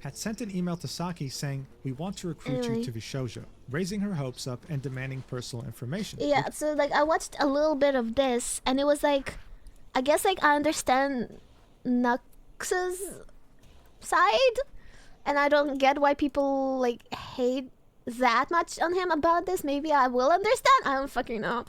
had sent an email to Saki saying, "We want to recruit you to Vishojo," raising her hopes up and demanding personal information. Yeah, so like I watched a little bit of this and it was like, I guess like I understand Nux's side and I don't get why people like hate that much on him about this. Maybe I will understand. I don't fucking know.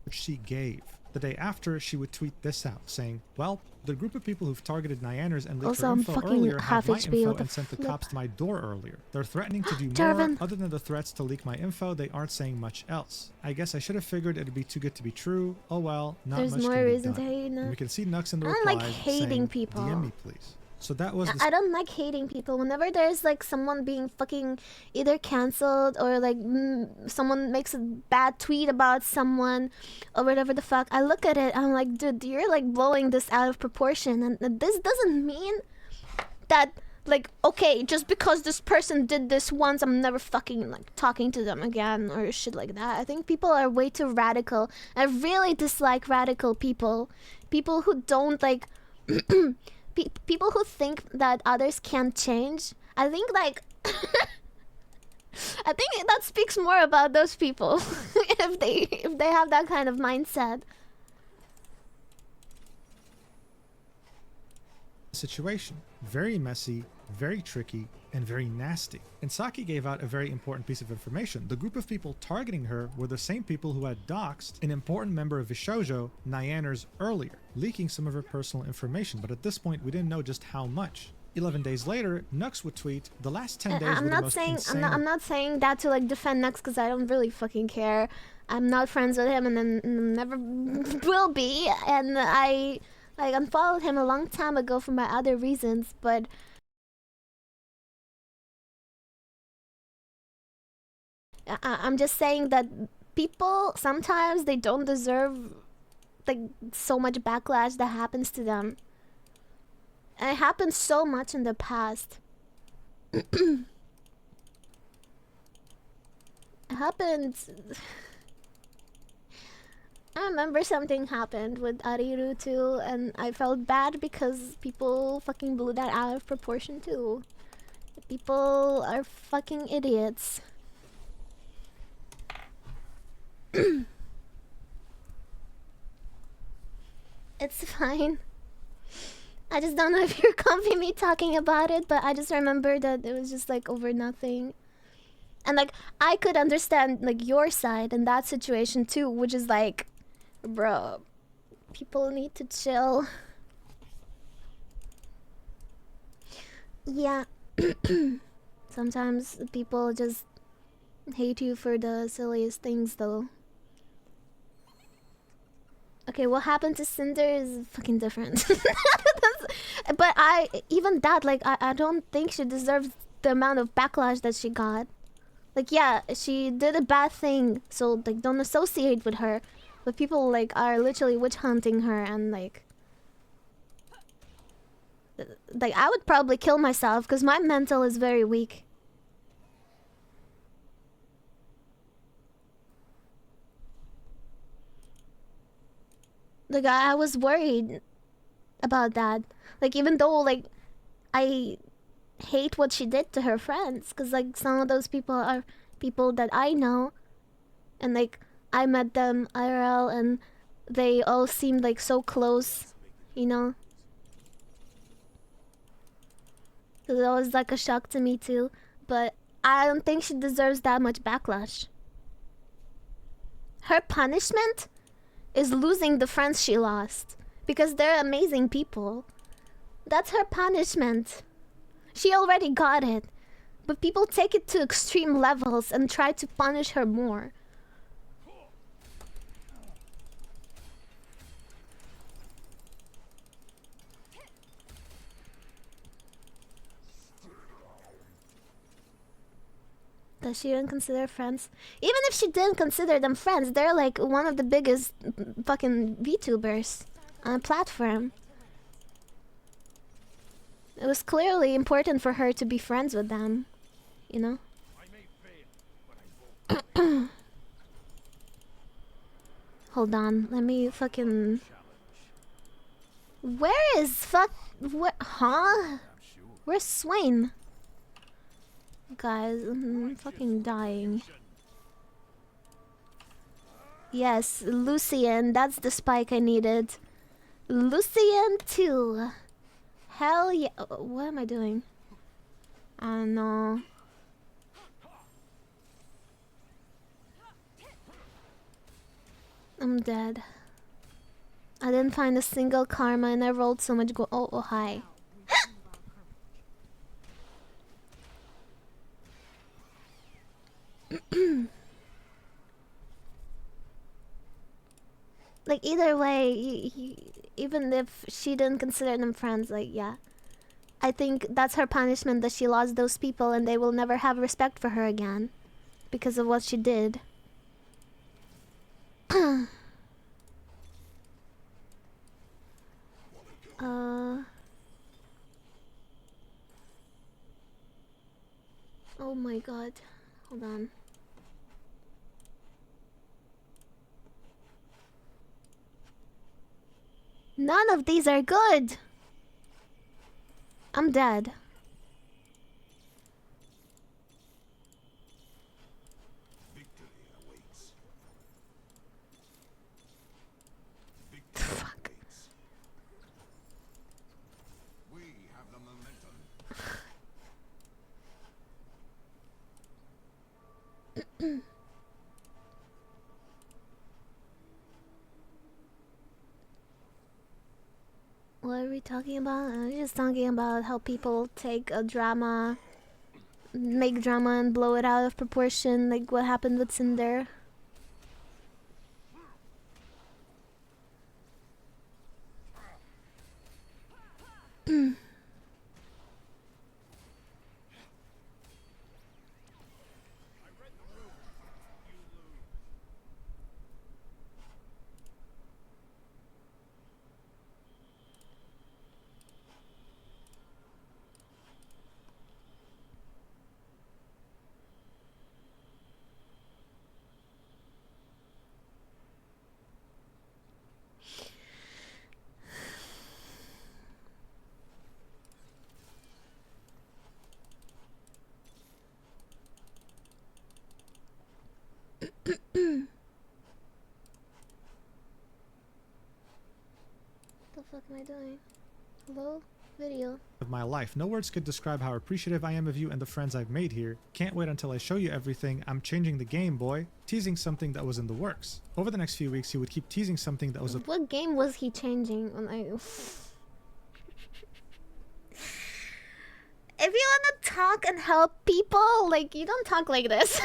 She gave. The day after, she would tweet this out, saying, "Well, the group of people who've targeted Nyaners and leaked her info earlier have my info and sent the cops to my door earlier. They're threatening to do more. Other than the threats to leak my info, they aren't saying much else. I guess I should have figured it'd be too good to be true. Oh well, not There's much more can be reason done." to hate And we can see Nux in the I don't replies like hating saying, people. "DM me, please." So that was. I don't like hating people. Whenever there's like someone being fucking either cancelled or like someone makes a bad tweet about someone or whatever the fuck, I look at it. I'm like, dude, you're like blowing this out of proportion, and this doesn't mean that like okay, just because this person did this once, I'm never fucking like talking to them again or shit like that. I think people are way too radical. I really dislike radical people. People who don't like. People who think that others can't change. I think like I think that speaks more about those people if they have that kind of mindset. Situation. Very messy, very tricky, and very nasty. And Saki gave out a very important piece of information. The group of people targeting her were the same people who had doxed an important member of Vishojo, Nyaners, earlier, leaking some of her personal information, but at this point we didn't know just how much. 11 days later, Nux would tweet, "The last 10 days were the most insane..." I'm not saying that to like defend Nux because I don't really fucking care. I'm not friends with him and then never will be, and I like unfollowed him a long time ago for my other reasons, but I'm just saying that people sometimes they don't deserve like so much backlash that happens to them. And it happened so much in the past. It happened. I remember something happened with Ariru too, and I felt bad because people fucking blew that out of proportion too. People are fucking idiots. It's fine. I just don't know if you're comfy me talking about it, but I just remember that it was just like over nothing. And like I could understand like your side in that situation too, which is like, bro, people need to chill. Yeah. Sometimes people just hate you for the silliest things though. Okay, what happened to Cinder is fucking different. But even that, like, I don't think she deserves the amount of backlash that she got. Like, yeah, she did a bad thing, so, like, don't associate with her. But people, like, are literally witch hunting her and, like, I would probably kill myself because my mental is very weak. Like, I was worried about that. Like, even though, like, I hate what she did to her friends. Because, like, some of those people are people that I know. And, like, I met them IRL and they all seemed, like, so close. You know? So that was, like, a shock to me, too. But I don't think she deserves that much backlash. Her punishment is losing the friends she lost because they're amazing people. That's her punishment. She already got it, but people take it to extreme levels and try to punish her more. Does she even consider friends? Even if she didn't consider them friends, they're like one of the biggest fucking VTubers on a platform. It was clearly important for her to be friends with them, you know? Hold on, let me fucking... Where is fuck... Where... Huh? Where's Swain? Guys, I'm fucking dying. Yes, Lucian, that's the spike I needed. Lucian 2. Hell yeah. What am I doing? I don't know. I'm dead. I didn't find a single karma and I rolled so much oh, hi. Like, either way, even if she didn't consider them friends, like, yeah. I think that's her punishment, that she lost those people and they will never have respect for her again. Because of what she did. Oh my god. Hold on. None of these are good! I'm dead. Fuck. We have the momentum. What are we talking about? I'm just talking about how people take a drama, make drama and blow it out of proportion, like what happened with Cinder. The fuck am I doing? Hello? Video. Of my life. No words could describe how appreciative I am of you and the friends I've made here. Can't wait until I show you everything. I'm changing the game, boy. Teasing something that was in the works. Over the next few weeks, he would keep teasing something that was What game was he changing? If you wanna talk and help people, like, you don't talk like this.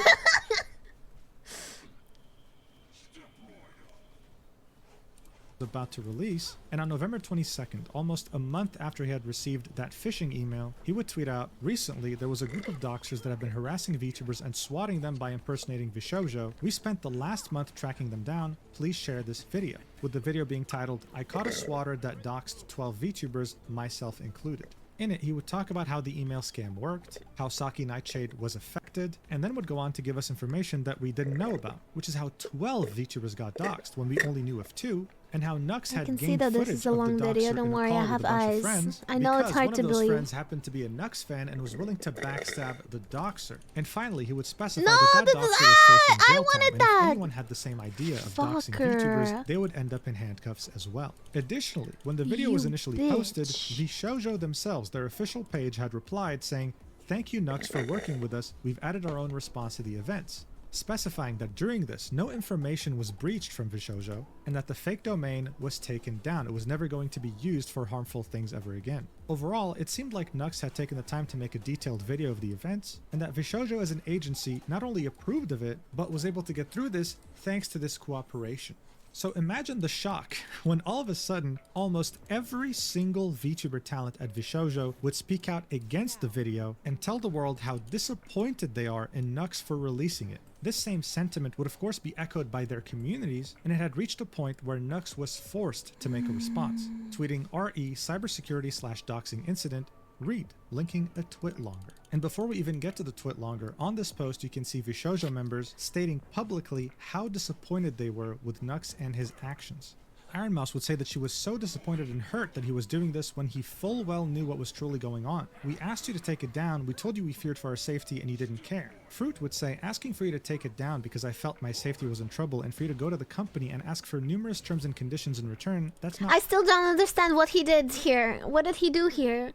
about to release, and on November 22nd, almost a month after he had received that phishing email, he would tweet out, "Recently, there was a group of doxers that have been harassing VTubers and swatting them by impersonating Vishoujo. We spent the last month tracking them down. Please share this video," with the video being titled, "I caught a swatter that doxed 12 VTubers, myself included." In it, he would talk about how the email scam worked, how Saki Nightshade was affected, and then would go on to give us information that we didn't know about, which is how 12 VTubers got doxed when we only knew of 2, and how Nux I had can see gained that this footage is a of long the video. doxer Don't in a worry, call I with have a bunch of eyes. friends, I know it's because hard one to of those believe. friends happened to be a Nux fan and was willing to backstab the doxer. And finally, he would specify No, that doxer was facing I jail wanted time, and that. if anyone had the same idea of doxing VTubers, they would end up in handcuffs as well. Additionally, when the video was You initially bitch. posted, the Shoujo themselves, their official page, had replied saying, "Thank you, Nux, for working with us. We've added our own response to the events," specifying that during this, no information was breached from Vishoujo, and that the fake domain was taken down. It was never going to be used for harmful things ever again. Overall, it seemed like Nux had taken the time to make a detailed video of the events, and that Vishoujo as an agency not only approved of it, but was able to get through this thanks to this cooperation. So imagine the shock when all of a sudden, almost every single VTuber talent at Vishoujo would speak out against the video and tell the world how disappointed they are in Nux for releasing it. This same sentiment would of course be echoed by their communities, and it had reached a point where Nux was forced to make a response, tweeting RE cybersecurity/doxing incident, read, linking a twit longer. And before we even get to the twit longer, on this post you can see Vishoujo members stating publicly how disappointed they were with Nux and his actions. Iron Mouse would say that she was so disappointed and hurt that he was doing this when he full well knew what was truly going on. We asked you to take it down, we told you we feared for our safety and you didn't care. Fruit would say, asking for you to take it down because I felt my safety was in trouble and for you to go to the company and ask for numerous terms and conditions in return, that's not— I still don't understand what he did here. What did he do here?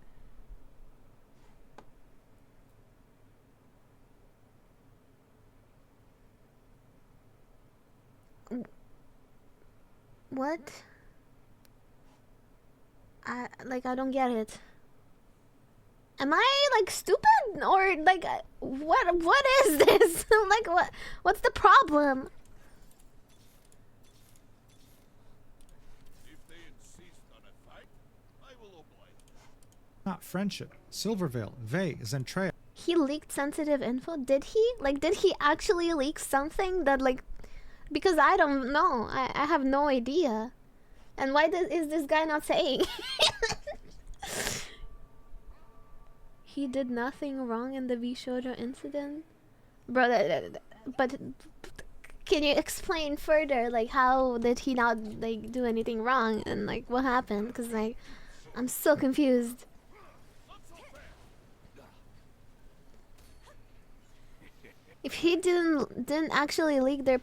What? I don't get it. Am I like stupid or like what is this? Like what's the problem? If they insist on a fight, I will oblige. not friendship. Silvervale, Vey, Zentrea. He leaked sensitive info? Did he? Like did he actually leak something that like, because I don't know. I have no idea. And why is this guy not saying? He did nothing wrong in the Vishojo incident? Bro, but can you explain further? Like, how did he not, like, do anything wrong? And, like, what happened? Because, like, I'm so confused. If he didn't actually leak their,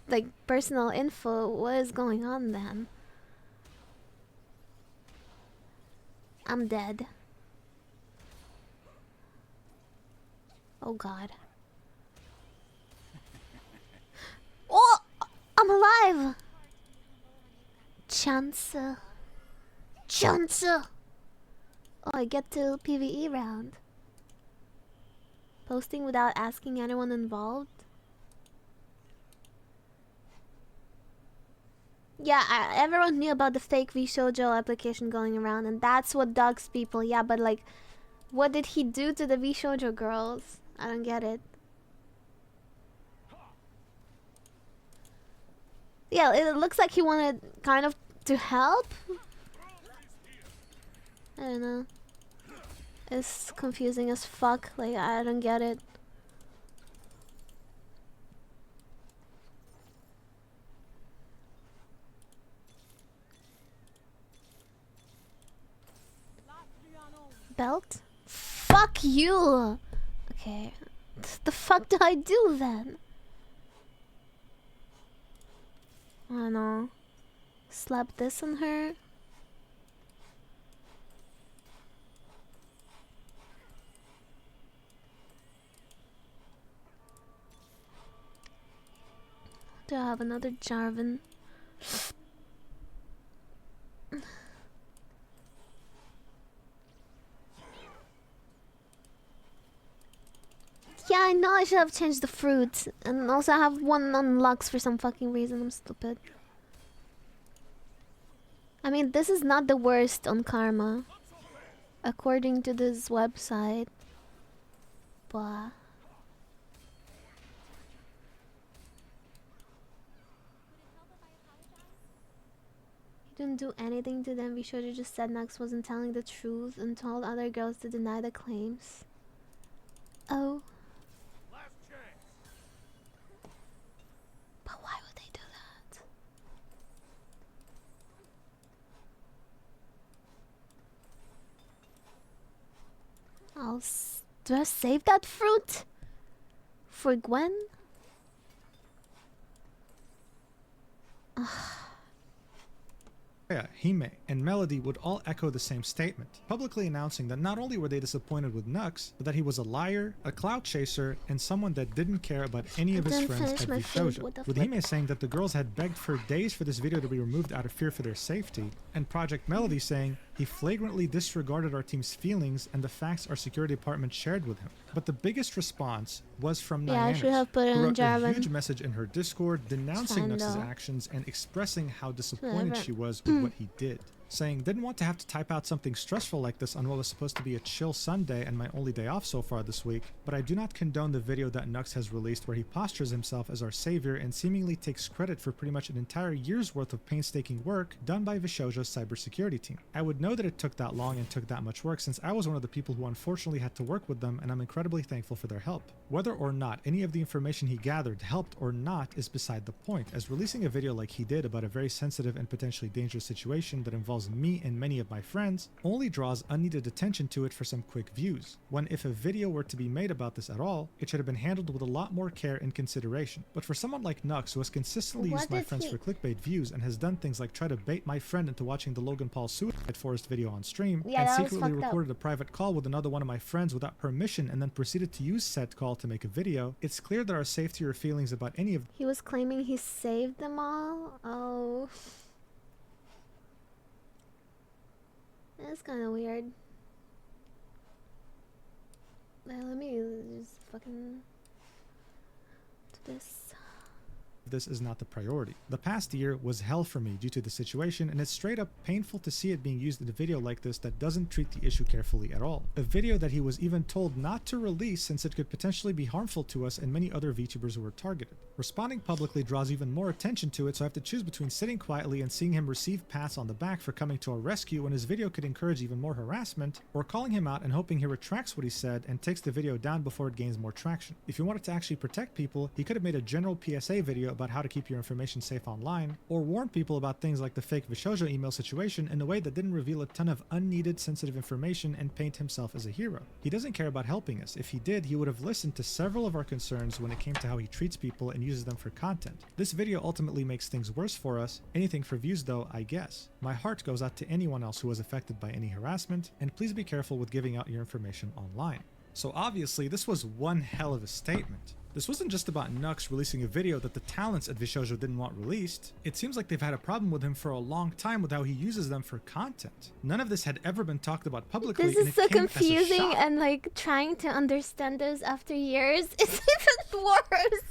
like, personal info, what is going on then? I'm dead. Oh god. Oh! I'm alive! Chance. Chance! Oh, I get to PvE round. Posting without asking anyone involved? Yeah, everyone knew about the fake VShojo application going around, and that's what dogs people. Yeah, but like, what did he do to the VShojo girls? I don't get it. Yeah, it looks like he wanted kind of to help. I don't know. It's confusing as fuck. Like, I don't get it. Belt? Fuck you! Okay. The fuck do I do then? I don't know. Slap this on her? Do I have another Jarvan? Yeah, I know I should have changed the fruit. And also I have one on Lux for some fucking reason. I'm stupid. I mean, this is not the worst on Karma. According to this website. Blah. He didn't do anything to them. Vishojo just said Nux wasn't telling the truth and told other girls to deny the claims. Oh. But why would they do that? Do I save that fruit? For Gwen? Ugh. Hime, and Melody would all echo the same statement, publicly announcing that not only were they disappointed with Nux, but that he was a liar, a clout chaser, and someone that didn't care about any of his friends at Vishojo. With Hime saying that the girls had begged for days for this video to be removed out of fear for their safety, and Project Melody saying he flagrantly disregarded our team's feelings and the facts our security department shared with him. But the biggest response was from I should have put it who on wrote Jarvan. a huge message in her Discord denouncing Fine, Nux's though. actions and expressing how disappointed Whatever. she was with what he did. saying, "Didn't want to have to type out something stressful like this on what was supposed to be a chill Sunday and my only day off so far this week, but I do not condone the video that Nux has released where he postures himself as our savior and seemingly takes credit for pretty much an entire year's worth of painstaking work done by Vishoujo's cybersecurity team. I would know that it took that long and took that much work since I was one of the people who unfortunately had to work with them, and I'm incredibly thankful for their help. Whether or not any of the information he gathered helped or not is beside the point, as releasing a video like he did about a very sensitive and potentially dangerous situation that involves me and many of my friends only draws unneeded attention to it for some quick views, when if a video were to be made about this at all, it should have been handled with a lot more care and consideration. But for someone like Nux, who has consistently used my friends for clickbait views and has done things like try to bait my friend into watching the Logan Paul Suicide Forest video on stream, and secretly recorded a private call with another one of my friends without permission and then proceeded to use said call to make a video, it's clear that our safety or feelings about any of— He was claiming he saved them all? Oh. That's kind of weird. Let me just fucking do this. This is not the priority. The past year was hell for me due to the situation, and it's straight up painful to see it being used in a video like this that doesn't treat the issue carefully at all. A video that he was even told not to release since it could potentially be harmful to us and many other VTubers who were targeted. Responding publicly draws even more attention to it, so I have to choose between sitting quietly and seeing him receive pats on the back for coming to our rescue when his video could encourage even more harassment, or calling him out and hoping he retracts what he said and takes the video down before it gains more traction. If he wanted to actually protect people, he could have made a general PSA video about how to keep your information safe online, or warn people about things like the fake Vishoujo email situation in a way that didn't reveal a ton of unneeded sensitive information and paint himself as a hero. He doesn't care about helping us. If he did, he would have listened to several of our concerns when it came to how he treats people and uses them for content. This video ultimately makes things worse for us. Anything for views though, I guess. My heart goes out to anyone else who was affected by any harassment, and please be careful with giving out your information online. So obviously this was one hell of a statement. This wasn't just about Nux releasing a video that the talents at Vishoujo didn't want released. It seems like they've had a problem with him for a long time with how he uses them for content. None of this had ever been talked about publicly. This is so confusing, and like trying to understand this after years is even worse.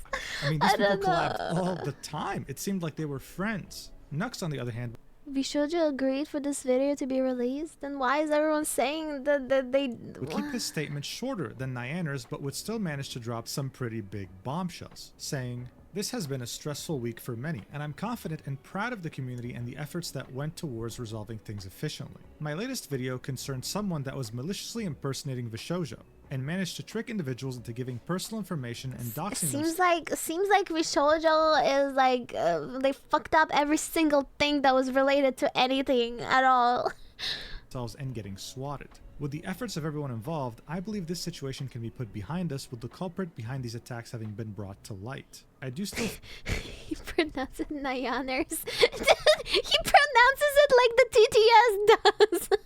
I mean, these people collabed all the time. It seemed like they were friends. Nux, on the other hand, Vishoujo agreed for this video to be released? Then why is everyone saying that they would keep his statement shorter than Nyanner's, but would still manage to drop some pretty big bombshells, saying, "This has been a stressful week for many, and I'm confident and proud of the community and the efforts that went towards resolving things efficiently. My latest video concerned someone that was maliciously impersonating Vishoujo and managed to trick individuals into giving personal information and doxing them." Seems like Vishoujo is like they fucked up every single thing that was related to anything at all. And getting swatted. With the efforts of everyone involved, I believe this situation can be put behind us, with the culprit behind these attacks having been brought to light. I do still He pronounces it Nyaners. He pronounces it like the TTS does.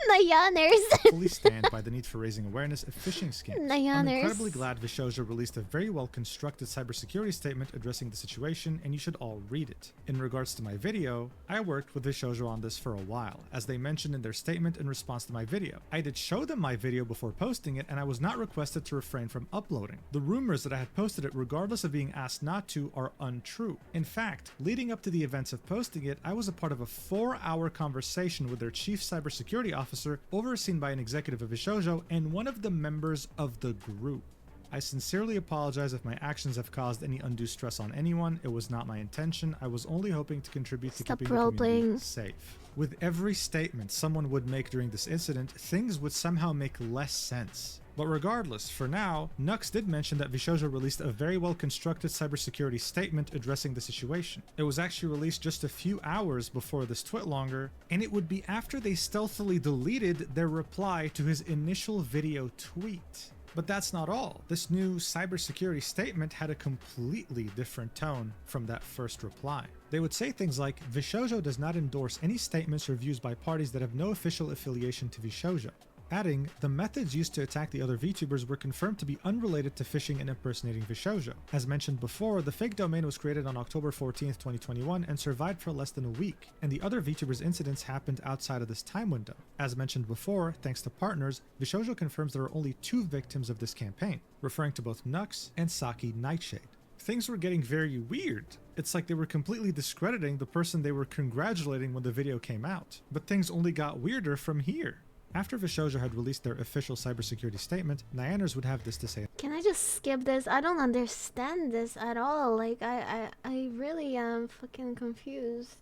Nyaners. fully stand by the need for raising awareness of phishing scams. I'm incredibly glad Vishoujo released a very well-constructed cybersecurity statement addressing the situation, and you should all read it. In regards to my video, I worked with Vishoujo on this for a while, as they mentioned in their statement in response to my video. I did show them my video before posting it, and I was not requested to refrain from uploading. The rumors that I had posted it regardless of being asked not to are untrue. In fact, leading up to the events of posting it, I was a part of a 4-hour conversation with their chief cybersecurity officer, overseen by an executive of Vishoujo and one of the members of the group. I sincerely apologize if my actions have caused any undue stress on anyone. It was not my intention. I was only hoping to contribute to keeping the community safe. With every statement someone would make during this incident, things would somehow make less sense. But regardless, for now, Nux did mention that Vishoujo released a very well-constructed cybersecurity statement addressing the situation. It was actually released just a few hours before this twitlonger, and it would be after they stealthily deleted their reply to his initial video tweet. But that's not all. This new cybersecurity statement had a completely different tone from that first reply. They would say things like, "Vishoujo does not endorse any statements or views by parties that have no official affiliation to Vishoujo." Adding, the methods used to attack the other VTubers were confirmed to be unrelated to phishing and impersonating Vishoujo. As mentioned before, the fake domain was created on October 14th, 2021 and survived for less than a week, and the other VTubers incidents happened outside of this time window. As mentioned before, thanks to partners, Vishoujo confirms there are only 2 victims of this campaign, referring to both Nux and Saki Nightshade. things were getting very weird. It's like they were completely discrediting the person they were congratulating when the video came out. But things only got weirder from here. After Vishojo had released their official cybersecurity statement, Nyaners would have this to say. Can I just skip this? I don't understand this at all. Like, I really am fucking confused.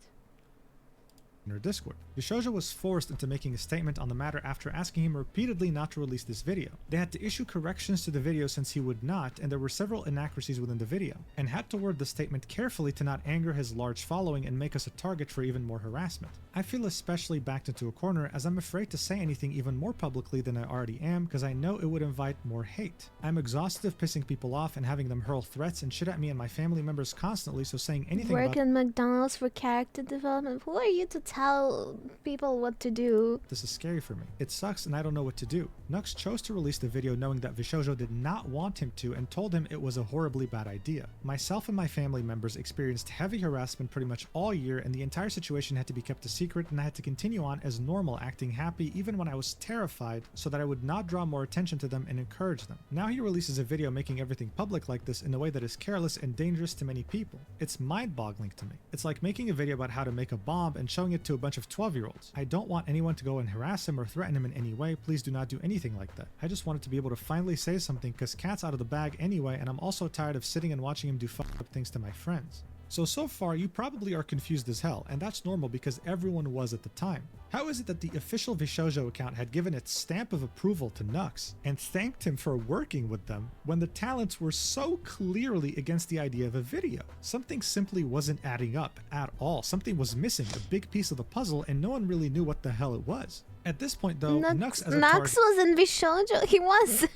In her Discord. Vishojo was forced into making a statement on the matter after asking him repeatedly not to release this video. They had to issue corrections to the video since he would not, and there were several inaccuracies within the video, and had to word the statement carefully to not anger his large following and make us a target for even more harassment. I feel especially backed into a corner as I'm afraid to say anything even more publicly than I already am because I know it would invite more hate. I'm exhausted of pissing people off and having them hurl threats and shit at me and my family members constantly, so saying anything Work about in McDonald's for character development. Who are you to tell people what to do? this is scary for me. It sucks and I don't know what to do. Nux chose to release the video knowing that Vishojo did not want him to and told him it was a horribly bad idea. Myself and my family members experienced heavy harassment pretty much all year, and the entire situation had to be kept a secret, and I had to continue on as normal, acting happy even when I was terrified so that I would not draw more attention to them and encourage them. Now he releases a video making everything public like this in a way that is careless and dangerous to many people. It's mind-boggling to me. It's like making a video about how to make a bomb and showing it to a bunch of 12-year-olds. I don't want anyone to go and harass him or threaten him in any way. Please do not do anything like that. I just wanted to be able to finally say something because cat's out of the bag anyway, and I'm also tired of sitting and watching him do fucked up things to my friends. So far you probably are confused as hell, and that's normal because everyone was at the time. How is it that the official Vishojo account had given its stamp of approval to Nux and thanked him for working with them when the talents were so clearly against the idea of a video? Something simply wasn't adding up at all. Something was missing, a big piece of the puzzle, and no one really knew what the hell it was. At this point though, Nux as a target was in Vishojo. He was.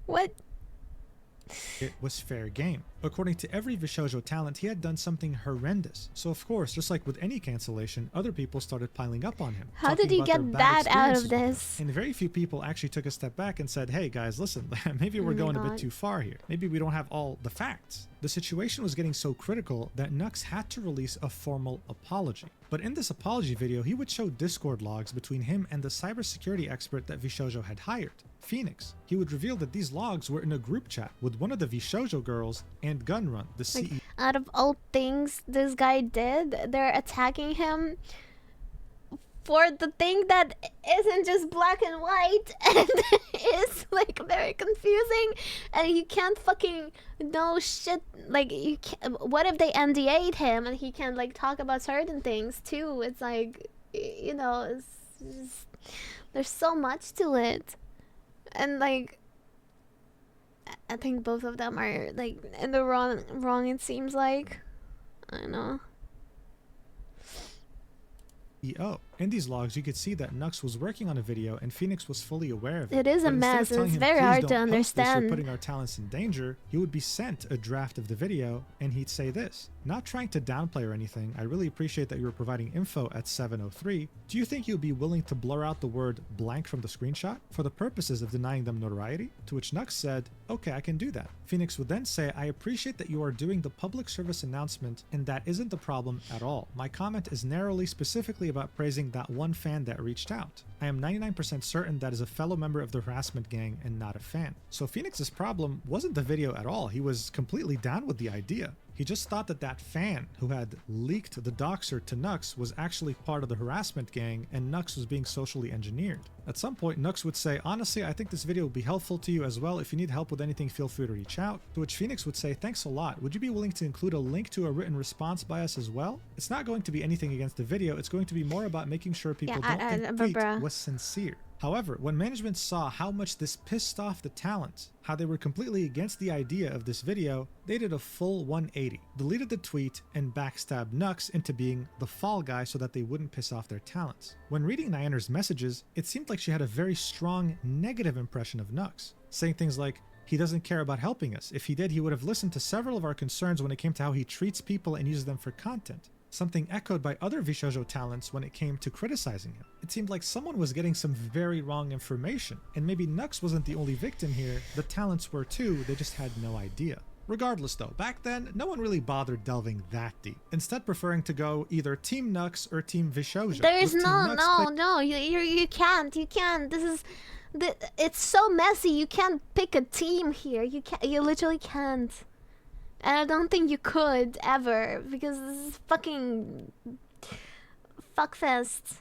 What? It was fair game. According to every Vishojo talent, he had done something horrendous. So of course, just like with any cancellation, other people started piling up on him. How did he get that out of this? And very few people actually took a step back and said, hey guys, listen, maybe we're going a bit too far here. Maybe we don't have all the facts. The situation was getting so critical that Nux had to release a formal apology. But in this apology video, he would show Discord logs between him and the cybersecurity expert that Vishojo had hired, Phoenix. He would reveal that these logs were in a group chat with one of the Vishojo girls and Gunrun, the CEO. Out of all things this guy did, they're attacking him for the thing that isn't just black and white and is like very confusing, and you can't fucking know shit. Like, you can't, what if they NDA'd him and he can like talk about certain things too? It's like, you know, it's just, there's so much to it, and like I think both of them are like in the wrong it seems like. I don't know. In these logs, you could see that Nux was working on a video and Phoenix was fully aware of It it. is a mess, and it's very hard to understand. You're putting our talents in danger. He would be sent a draft of the video and he'd say this: not trying to downplay or anything, I really appreciate that you were providing info at 7:03. Do you think you'd be willing to blur out the word blank from the screenshot for the purposes of denying them notoriety? To which Nux said, okay, I can do that. Phoenix would then say, I appreciate that you are doing the public service announcement, and that isn't the problem at all. My comment is narrowly specifically about praising that one fan that reached out. I am 99% certain that is a fellow member of the harassment gang and not a fan. So Phoenix's problem wasn't the video at all. He was completely down with the idea. He just thought that that fan who had leaked the doxer to Nux was actually part of the harassment gang, and Nux was being socially engineered. At some point, Nux would say, honestly, I think this video will be helpful to you as well. If you need help with anything, feel free to reach out. To which Phoenix would say, thanks a lot. Would you be willing to include a link to a written response by us as well? It's not going to be anything against the video. It's going to be more about making sure people don't think the tweet was sincere. However, when management saw how much this pissed off the talent, how they were completely against the idea of this video, they did a full 180, deleted the tweet, and backstabbed Nux into being the fall guy so that they wouldn't piss off their talents. When reading Nyanner's messages, it seemed like she had a very strong negative impression of Nux, saying things like, he doesn't care about helping us. If he did, he would have listened to several of our concerns when it came to how he treats people and uses them for content. Something echoed by other Vishojo talents when it came to criticizing him. It seemed like someone was getting some very wrong information, and maybe Nux wasn't the only victim here, the talents were too, they just had no idea. Regardless though, back then, no one really bothered delving that deep, instead preferring to go either Team Nux or Team Vishojo. There's no, you can't, this is, it's so messy, you can't pick a team here, you literally can't. And I don't think you could ever, because this is fucking fuckfest.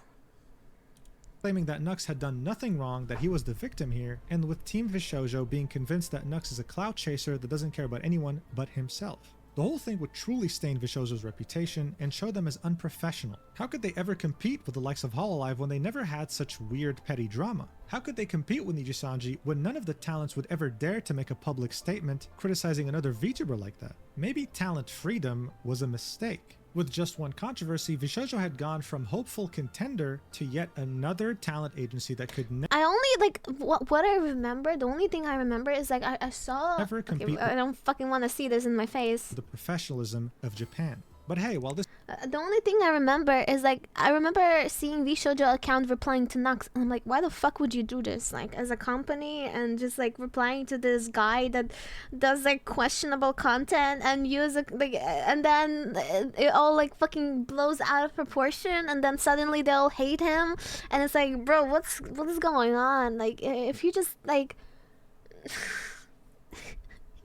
Claiming that Nux had done nothing wrong, that he was the victim here, and with Team Vishoujo being convinced that Nux is a clout chaser that doesn't care about anyone but himself. The whole thing would truly stain Vishoujo's reputation and show them as unprofessional. How could they ever compete with the likes of Hololive when they never had such weird petty drama? How could they compete with Nijisanji when none of the talents would ever dare to make a public statement criticizing another VTuber like that? Maybe talent freedom was a mistake. With just one controversy, Vishoujo had gone from hopeful contender to yet another talent agency that could I only like what I remember. The only thing I remember is like I saw. never compete I don't fucking want to see this in my face. with the professionalism of Japan. But hey, while this The only thing I remember is like I remember seeing VShoujo account replying to Nux, and I'm like, why the fuck would you do this? Like as a company and just like replying to this guy that does like questionable content and use it, like, and then it all like fucking blows out of proportion, and then suddenly they'll hate him, and it's like, bro, what is going on? Like if you just like.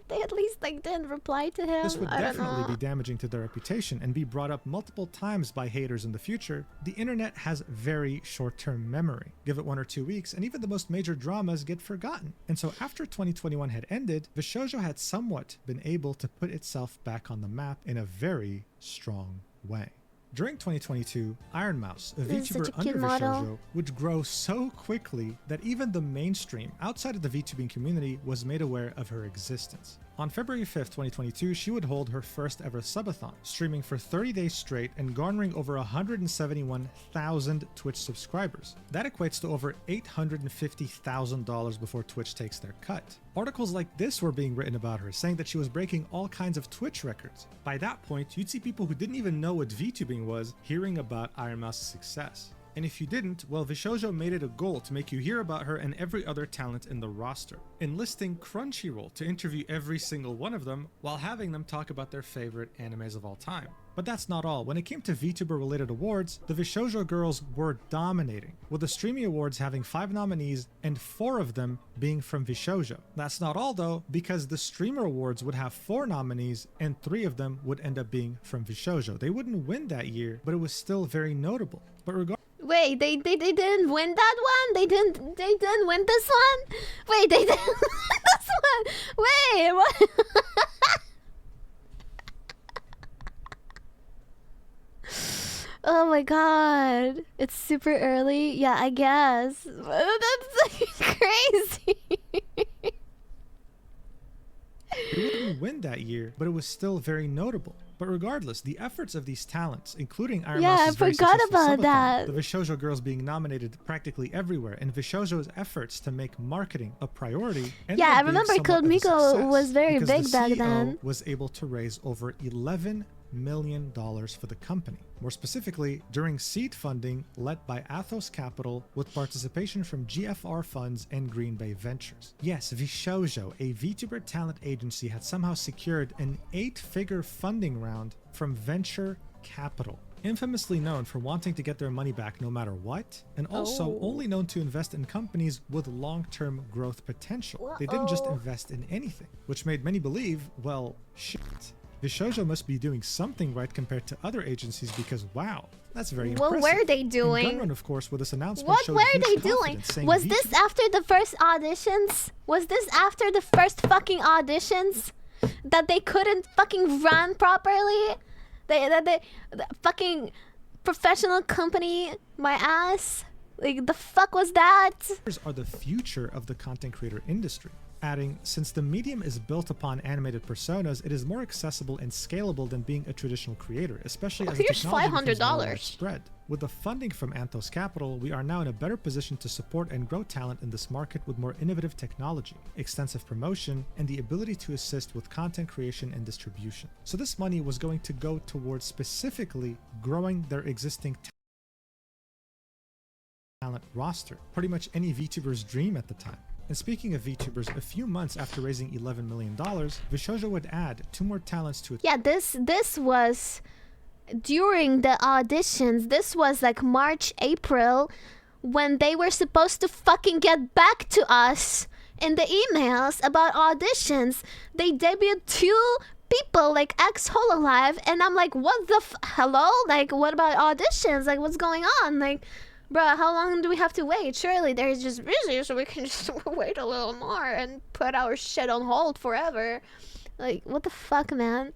They at least like didn't reply to him. This would I don't definitely know. be damaging to their reputation and be brought up multiple times by haters in the future. The internet has very short-term memory. Give it 1 or 2 weeks and even the most major dramas get forgotten. And so after 2021 had ended, Vishoujo had somewhat been able to put itself back on the map in a very strong way. During 2022, Iron Mouse, a This is VTuber such a under cute model. Vishoujo, would grow so quickly that even the mainstream outside of the VTubing community was made aware of her existence. On February 5th, 2022, she would hold her first ever subathon, streaming for 30 days straight and garnering over 171,000 Twitch subscribers. That equates to over $850,000 before Twitch takes their cut. Articles like this were being written about her, saying that she was breaking all kinds of Twitch records. By that point, you'd see people who didn't even know what VTubing was hearing about Iron Mouse's success. And if you didn't, well, Vishoujo made it a goal to make you hear about her and every other talent in the roster, enlisting Crunchyroll to interview every single one of them while having them talk about their favorite animes of all time. But that's not all. When it came to VTuber related awards, the Vishoujo girls were dominating, with the Streamy Awards having 5 nominees and 4 of them being from Vishoujo. That's not all though, because the Streamer Awards would have 4 nominees and 3 of them would end up being from Vishoujo. They wouldn't win that year, but it was still very notable. But regardless, Wait, they didn't win that one? They didn't win this one? Wait, they didn't win this one? Wait, what? Oh my god. It's super early? Yeah, I guess. That's like crazy. they wouldn't win that year, but it was still very notable. But regardless, the efforts of these talents, including Iron Yeah, Mouse's I very forgot successful about subathon, that. the Vishoujo girls being nominated practically everywhere, and Vishoujo's efforts to make marketing a priority. ended Yeah, up I being remember somewhat Code of a Miko success, was very because big the back CEO then. was able to raise over $11 million for the company. More specifically, during seed funding led by Athos Capital with participation from GFR Funds and Green Bay Ventures. Yes, Vishoujo, a VTuber talent agency, had somehow secured an 8-figure funding round from Venture Capital, infamously known for wanting to get their money back no matter what, and also only known to invest in companies with long-term growth potential. They didn't just invest in anything, which made many believe, well, shit. Vishoujo must be doing something right compared to other agencies because wow, that's very impressive. What were they And doing? Gunrun, of course, with this announcement What showed were huge they doing? confidence, saying Was VTuber this after the first auditions? Was this after the first fucking auditions? That they couldn't fucking run properly? The fucking professional company, my ass? Like, the fuck was that? are the future of the content creator industry. Adding, since the medium is built upon animated personas, it is more accessible and scalable than being a traditional creator, especially as the Here's technology becomes more $500. widespread. With the funding from Anthos Capital, we are now in a better position to support and grow talent in this market with more innovative technology, extensive promotion, and the ability to assist with content creation and distribution. So this money was going to go towards specifically growing their existing talent roster, pretty much any VTuber's dream at the time. And speaking of VTubers, a few months after raising $11 million, Vishoujo would add 2 more talents to its Yeah, this was during the auditions. This was like March, April, when they were supposed to fucking get back to us in the emails about auditions. They debuted 2 people like X Hololive, and I'm like, what the hello? Like, what about auditions? Like, what's going on? Like, bruh, how long do we have to wait? Surely they're just busy, so we can just wait a little more and put our shit on hold forever. Like, what the fuck, man?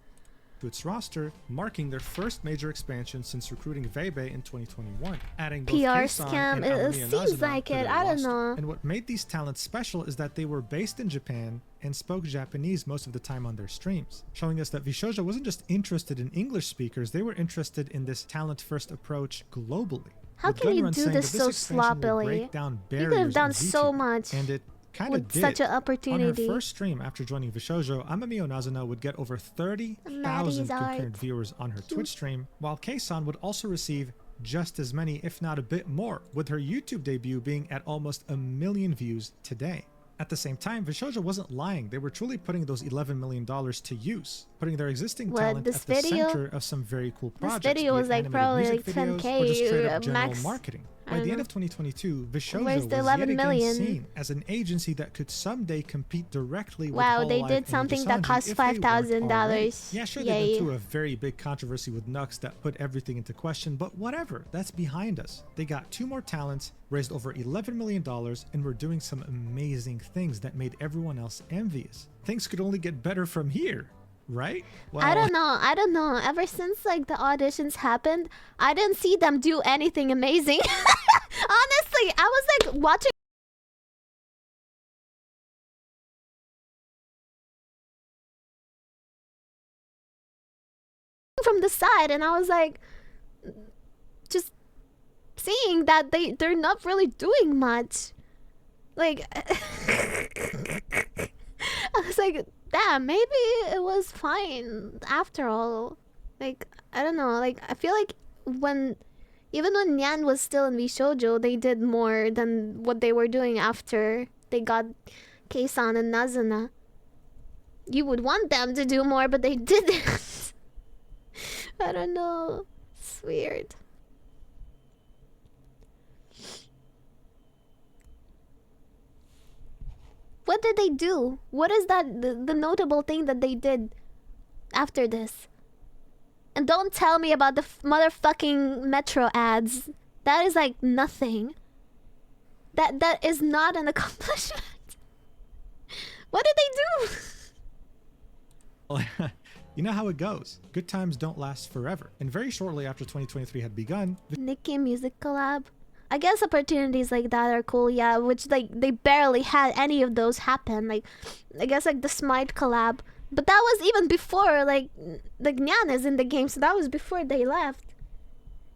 To its roster, marking their first major expansion since recruiting Vebe in 2021, adding both PR Kei-san scam. and It Aomi seems Inazuma like to it. their I don't roster. know. And what made these talents special is that they were based in Japan and spoke Japanese most of the time on their streams, showing us that Vishojo wasn't just interested in English speakers, they were interested in this talent-first approach globally. How With can you Gunrun do saying this that so expansion will sloppily? break down You barriers could have in done so VTuber, much and it kind of with did. such an On her opportunity. first stream after joining Vishojo, Amami Onazuna would get over 30,000 Maddie's concurrent art. viewers on her Twitch stream, while Kei-san would also receive just as many, if not a bit more, with her YouTube debut being at almost 1 million views today. At the same time, Vishojo wasn't lying. They were truly putting those $11 million to use, putting their existing What, talent this at the video? center of some very cool projects. video be it was, like, animated probably, music like, videos 10K or just straight up general max. marketing. I By don't the end know. of 2022, Vishojo Where's was the yet 11 again million? seen as an agency that could someday compete directly with Wow, they Hololive did and something that Nijisanji cost if they weren't $5,000. already. Yeah, sure, they Yay. went through a very big controversy with Nux that put everything into question, but whatever, that's behind us. They got 2 more talents, raised over $11 million, and were doing some amazing things that made everyone else envious. Things could only get better from here, right? Well, I don't know. Ever since like the auditions happened, I didn't see them do anything amazing. Honestly, I was like watching from the side, and I was like just seeing that they're not really doing much. Like I was like, damn, maybe it was fine after all. Like, I don't know. Like, I feel like even when Nyan was still in Vishojo, they did more than what they were doing after they got Kei-san and Nazuna. You would want them to do more, but they didn't. I don't know. It's weird. What did they do? What is that the notable thing that they did after this? And don't tell me about the motherfucking Metro ads. That is like nothing. That is not an accomplishment. What did they do? you know how it goes. Good times don't last forever. And very shortly after 2023 had begun, Nicki music collab. I guess opportunities like that are cool, yeah, which like they barely had any of those happen. Like I guess like the Smite collab. But that was even before like Nyan is in the game, so that was before they left.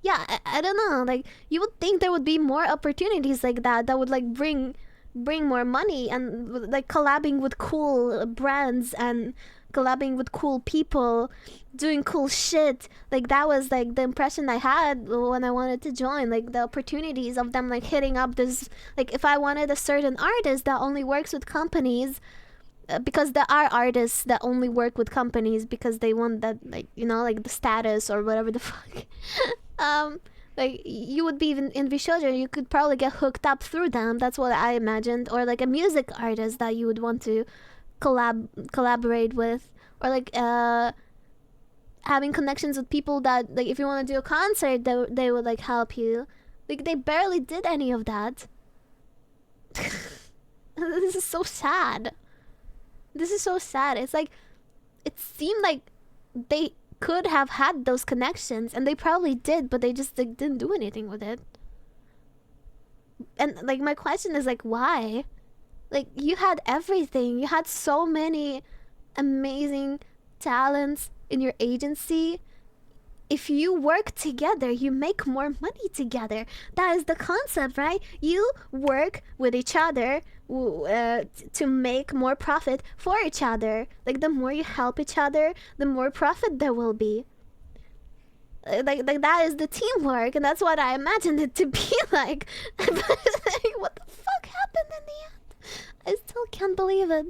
Yeah, I don't know. Like you would think there would be more opportunities like that would like bring more money and like collabing with cool brands and collabing with cool people, doing cool shit. Like that was like the impression I had when I wanted to join. Like the opportunities of them like hitting up this. Like if I wanted a certain artist that only works with companies, because there are artists that only work with companies because they want that, like, you know, like the status or whatever the fuck. Like you would be even in Vishojo, you could probably get hooked up through them. That's what I imagined. Or like a music artist that you would want to collaborate with, or like having connections with people that like if you want to do a concert, they would like help you. Like they barely did any of that. This is so sad. This is so sad. It's like it seemed like they could have had those connections, and they probably did, but they just like didn't do anything with it. And like my question is like, why? Like you had everything. You had so many amazing talents in your agency. If you work together, you make more money together. That is the concept, right? You work with each other to make more profit for each other. Like the more you help each other, the more profit there will be. Like that is the teamwork, and that's what I imagined it to be like. But like, what the fuck happened in the end? I still can't believe it.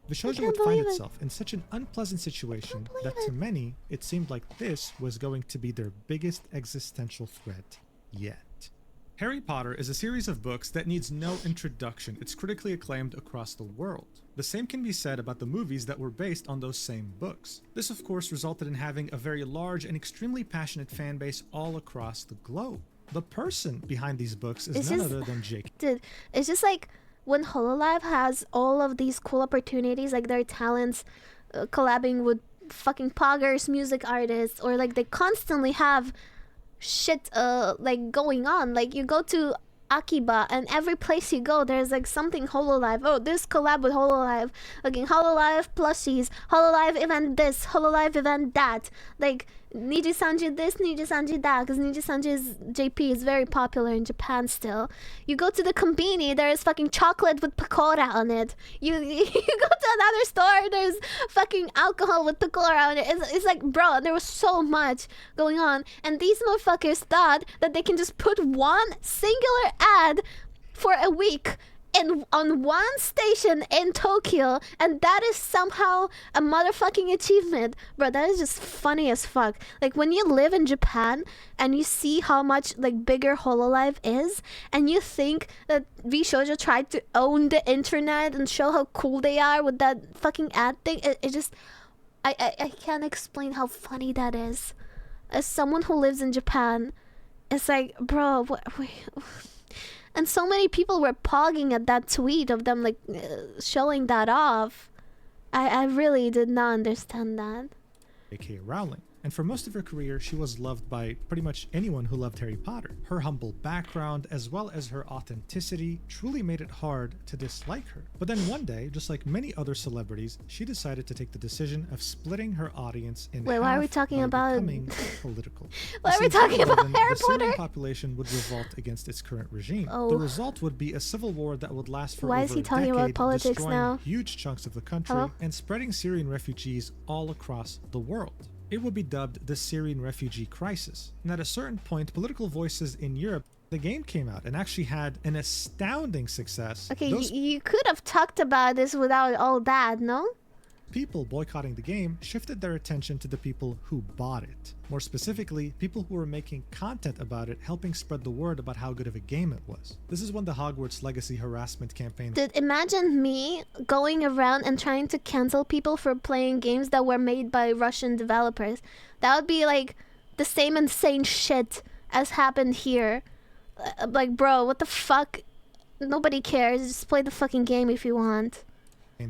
Vishojo would find itself in such an unpleasant situation that to many, it seemed like this was going to be their biggest existential threat yet. Harry Potter is a series of books that needs no introduction. It's critically acclaimed across the world. The same can be said about the movies that were based on those same books. This of course resulted in having a very large and extremely passionate fan base all across the globe. The person behind these books is It's none just- other than J.K. Dude, it's just like when Hololive has all of these cool opportunities, like their talents collabing with fucking poggers, music artists, or like they constantly have shit like going on. Like you go to Akiba and every place you go there's like something Hololive. Oh, this collab with Hololive. Like Hololive plushies, Hololive event this, Hololive event that. Like Niji Sanji this, Niji Sanji that, because Niji Sanji's JP is very popular in Japan still. You go to the Konbini, there's fucking chocolate with pakora on it. You go to another store, there's fucking alcohol with pakora on it. It's like, bro, there was so much going on. And these motherfuckers thought that they can just put one singular ad for a week on one station in Tokyo, and that is somehow a motherfucking achievement. Bro, that is just funny as fuck. Like when you live in Japan and you see how much like bigger Hololive is, and you think that V Shoujo tried to own the internet and show how cool they are with that fucking ad thing, it just I can't explain how funny that is. As someone who lives in Japan, it's like, bro, wait. And so many people were pogging at that tweet of them like showing that off. I really did not understand that. J.K. Rowling. And for most of her career, she was loved by pretty much anyone who loved Harry Potter. Her humble background, as well as her authenticity, truly made it hard to dislike her. But then one day, just like many other celebrities, she decided to take the decision of splitting her audience in Wait, why are we half talking by about- becoming political. Why are we Since talking about 2011, Harry the Syrian Potter? population would revolt against its current regime. Oh. The result would be a civil war that would last for Why over is he a talking about decade, politics destroying now? huge chunks of the country Hello? and spreading Syrian refugees all across the world. It would be dubbed the Syrian refugee crisis. And at a certain point, political voices in Europe, the game came out and actually had an astounding success. Okay, Those you could have talked about this without all that, no? people boycotting the game shifted their attention to the people who bought it. More specifically, people who were making content about it, helping spread the word about how good of a game it was. This is when the Hogwarts Legacy harassment campaign. Dude, imagine me going around and trying to cancel people for playing games that were made by Russian developers. That would be like the same insane shit as happened here. Like, bro, what the fuck? Nobody cares. Just play the fucking game if you want.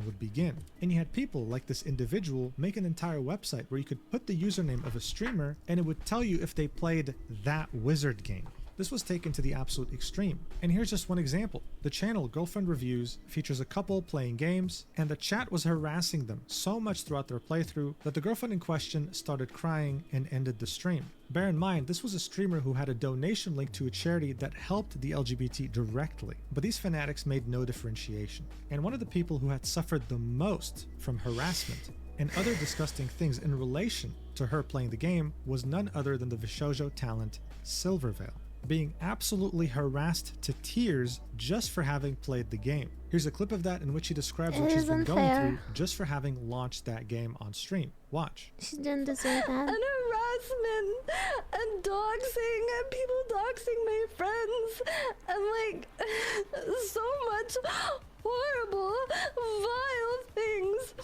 Would begin. And you had people like this individual make an entire website where you could put the username of a streamer and it would tell you if they played that wizard game. This was taken to the absolute extreme. And here's just one example. The channel Girlfriend Reviews features a couple playing games, and the chat was harassing them so much throughout their playthrough that the girlfriend in question started crying and ended the stream. Bear in mind, this was a streamer who had a donation link to a charity that helped the LGBT directly, but these fanatics made no differentiation. And one of the people who had suffered the most from harassment and other disgusting things in relation to her playing the game was none other than the Vishojo talent Silverveil, being absolutely harassed to tears just for having played the game. Here's a clip of that in which he describes what It she's is been going unfair. through just for having launched that game on stream. Watch. She didn't deserve that. And harassment and doxing and people doxing my friends and like so much horrible, vile things,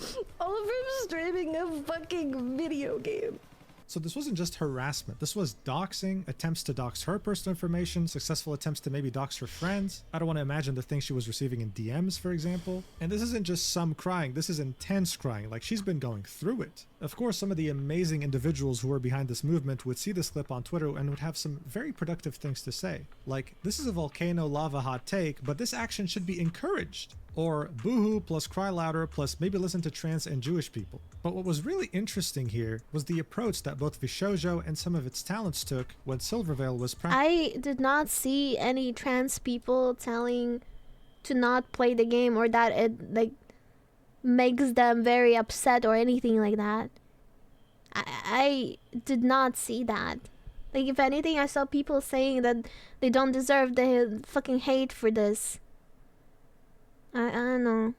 all from streaming a fucking video game. So this wasn't just harassment. This was doxing, attempts to dox her personal information, successful attempts to maybe dox her friends. I don't want to imagine the things she was receiving in DMs, for example. And this isn't just some crying. This is intense crying. Like, she's been going through it. Of course, some of the amazing individuals who were behind this movement would see this clip on Twitter and would have some very productive things to say. Like, this is a volcano lava hot take, but this action should be encouraged. Or boohoo plus cry louder plus maybe listen to trans and Jewish people. But what was really interesting here was the approach that both Vishojo and some of its talents took when Silverveil was I did not see any trans people telling to not play the game or that it like makes them very upset or anything like that. I did not see that. Like, if anything, I saw people saying that they don't deserve the fucking hate for this. I don't know.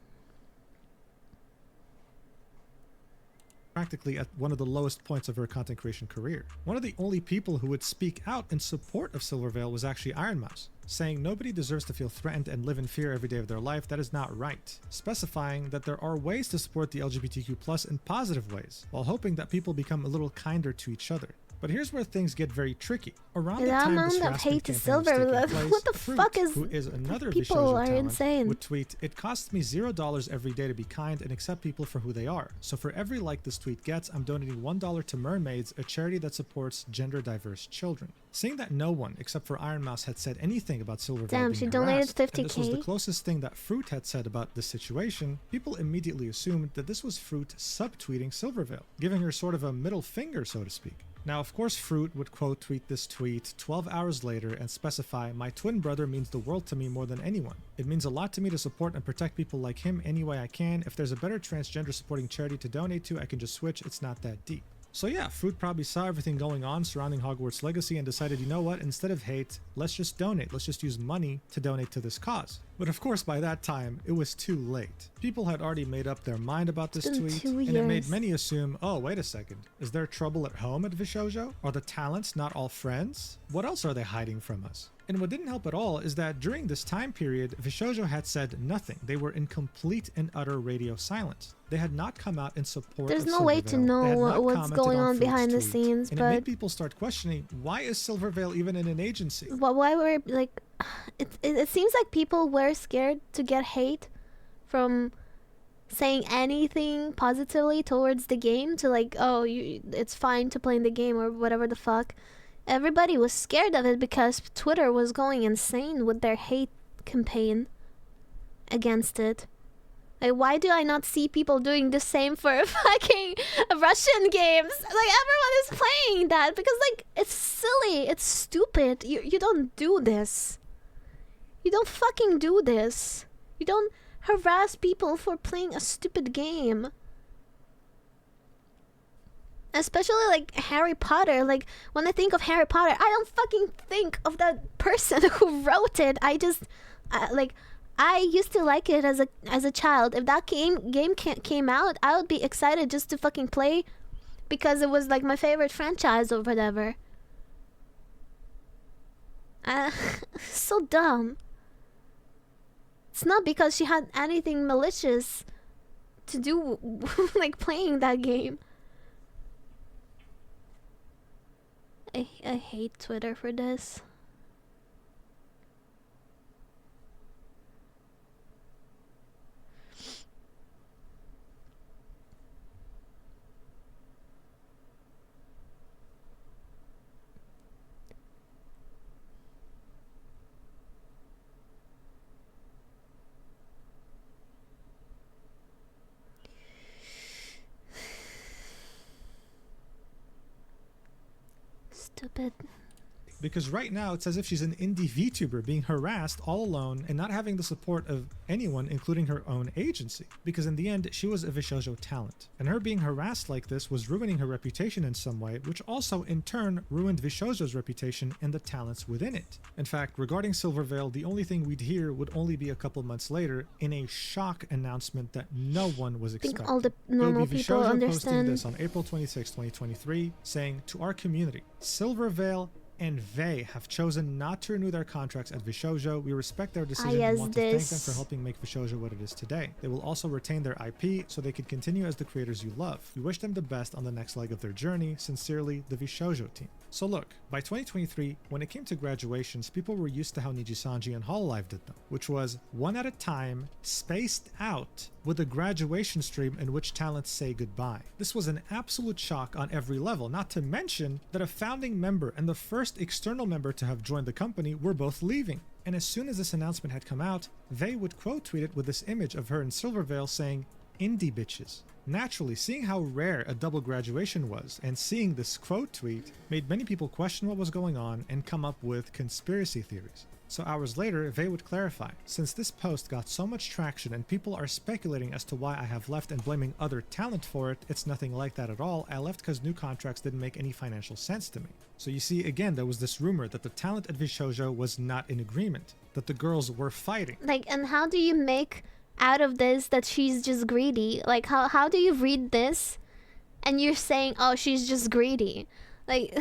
practically at one of the lowest points of her content creation career. One of the only people who would speak out in support of Silverveil was actually Iron Mouse. saying nobody deserves to feel threatened and live in fear every day of their life. That is not right. Specifying that there are ways to support the LGBTQ+ in positive ways, while hoping that people become a little kinder to each other. But here's where things get very tricky. Around the time this harassment campaign was taking place, what the Fruit, fuck is who is another people Vishojo are talent, insane. would tweet, "It costs me $0 every day to be kind and accept people for who they are. So for every like this tweet gets, I'm donating $1 to Mermaids, a charity that supports gender diverse children." Seeing that no one except for Iron Mouse had said anything about Silverveil Damn, being she donated harassed, and 50K? this was the closest thing that Fruit had said about this situation, people immediately assumed that this was Fruit subtweeting Silverveil, giving her sort of a middle finger, so to speak. Now, of course, Fruit would quote tweet this tweet 12 hours later and specify, "My twin brother means the world to me more than anyone. It means a lot to me to support and protect people like him any way I can. If there's a better transgender supporting charity to donate to, I can just switch. It's not that deep." So yeah, Fruit probably saw everything going on surrounding Hogwarts Legacy and decided, you know what, instead of hate, let's just donate. Let's just use money to donate to this cause. But of course, by that time, it was too late. People had already made up their mind about this It's been tweet, 2 and it made years. many assume, oh, wait a second, is there trouble at home at Vishojo? Are the talents not all friends? What else are they hiding from us? And what didn't help at all is that during this time period, Vishojo had said nothing. They were in complete and utter radio silence. They had not come out in support There's of no way to Silverveil. know They had not what's commented going on Fruit's behind the tweet. scenes, And it made but people start questioning, why is Silverveil even in an agency? why were like it seems like people were scared to get hate from saying anything positively towards the game, to like, oh, it's fine to play in the game or whatever the fuck. Everybody was scared of it because Twitter was going insane with their hate campaign against it. Like, why do I not see people doing the same for fucking Russian games? Like, everyone is playing that because, like, it's silly, it's stupid. You don't do this. You don't fucking do this. You don't harass people for playing a stupid game. Especially like Harry Potter. Like, when I think of Harry Potter, I don't fucking think of that person who wrote it. I just I used to like it as a child. If that game came out, I would be excited just to fucking play because it was like my favorite franchise or whatever. So dumb. It's not because she had anything malicious to do like playing that game. I hate Twitter for this. Stupid. Because right now it's as if she's an indie VTuber being harassed all alone and not having the support of anyone, including her own agency. Because in the end, she was a Vishojo talent. And her being harassed like this was ruining her reputation in some way, which also in turn ruined Vishojo's reputation and the talents within it. In fact, regarding Silverveil, the only thing we'd hear would only be a couple months later in a shock announcement that no one was I expecting. think all the normal It would be people Vishojo understand. posting this on April 26, 2023, saying, "To our community, Silverveil and Vey have chosen not to renew their contracts at Vishojo. We respect their decision yes, and want to thank them this. for helping make Vishojo what it is today. They will also retain their IP so they can continue as the creators you love. We wish them the best on the next leg of their journey. Sincerely, the Vishojo team." So look, by 2023, when it came to graduations, people were used to how Nijisanji and Hololive did them, which was one at a time, spaced out, with a graduation stream in which talents say goodbye. This was an absolute shock on every level, not to mention that a founding member and the first external member to have joined the company were both leaving. And as soon as this announcement had come out, they would quote tweet it with this image of her in Silverveil saying, "Indie bitches." Naturally, seeing how rare a double graduation was and seeing this quote tweet made many people question what was going on and come up with conspiracy theories. So hours later, Vey would clarify, "Since this post got so much traction and people are speculating as to why I have left and blaming other talent for it, it's nothing like that at all. I left because new contracts didn't make any financial sense to me." So you see, again, there was this rumor that the talent at Vishojo was not in agreement, that the girls were fighting. Like, and how do you make out of this that she's just greedy? Like, how do you read this and you're saying, oh, she's just greedy? Like,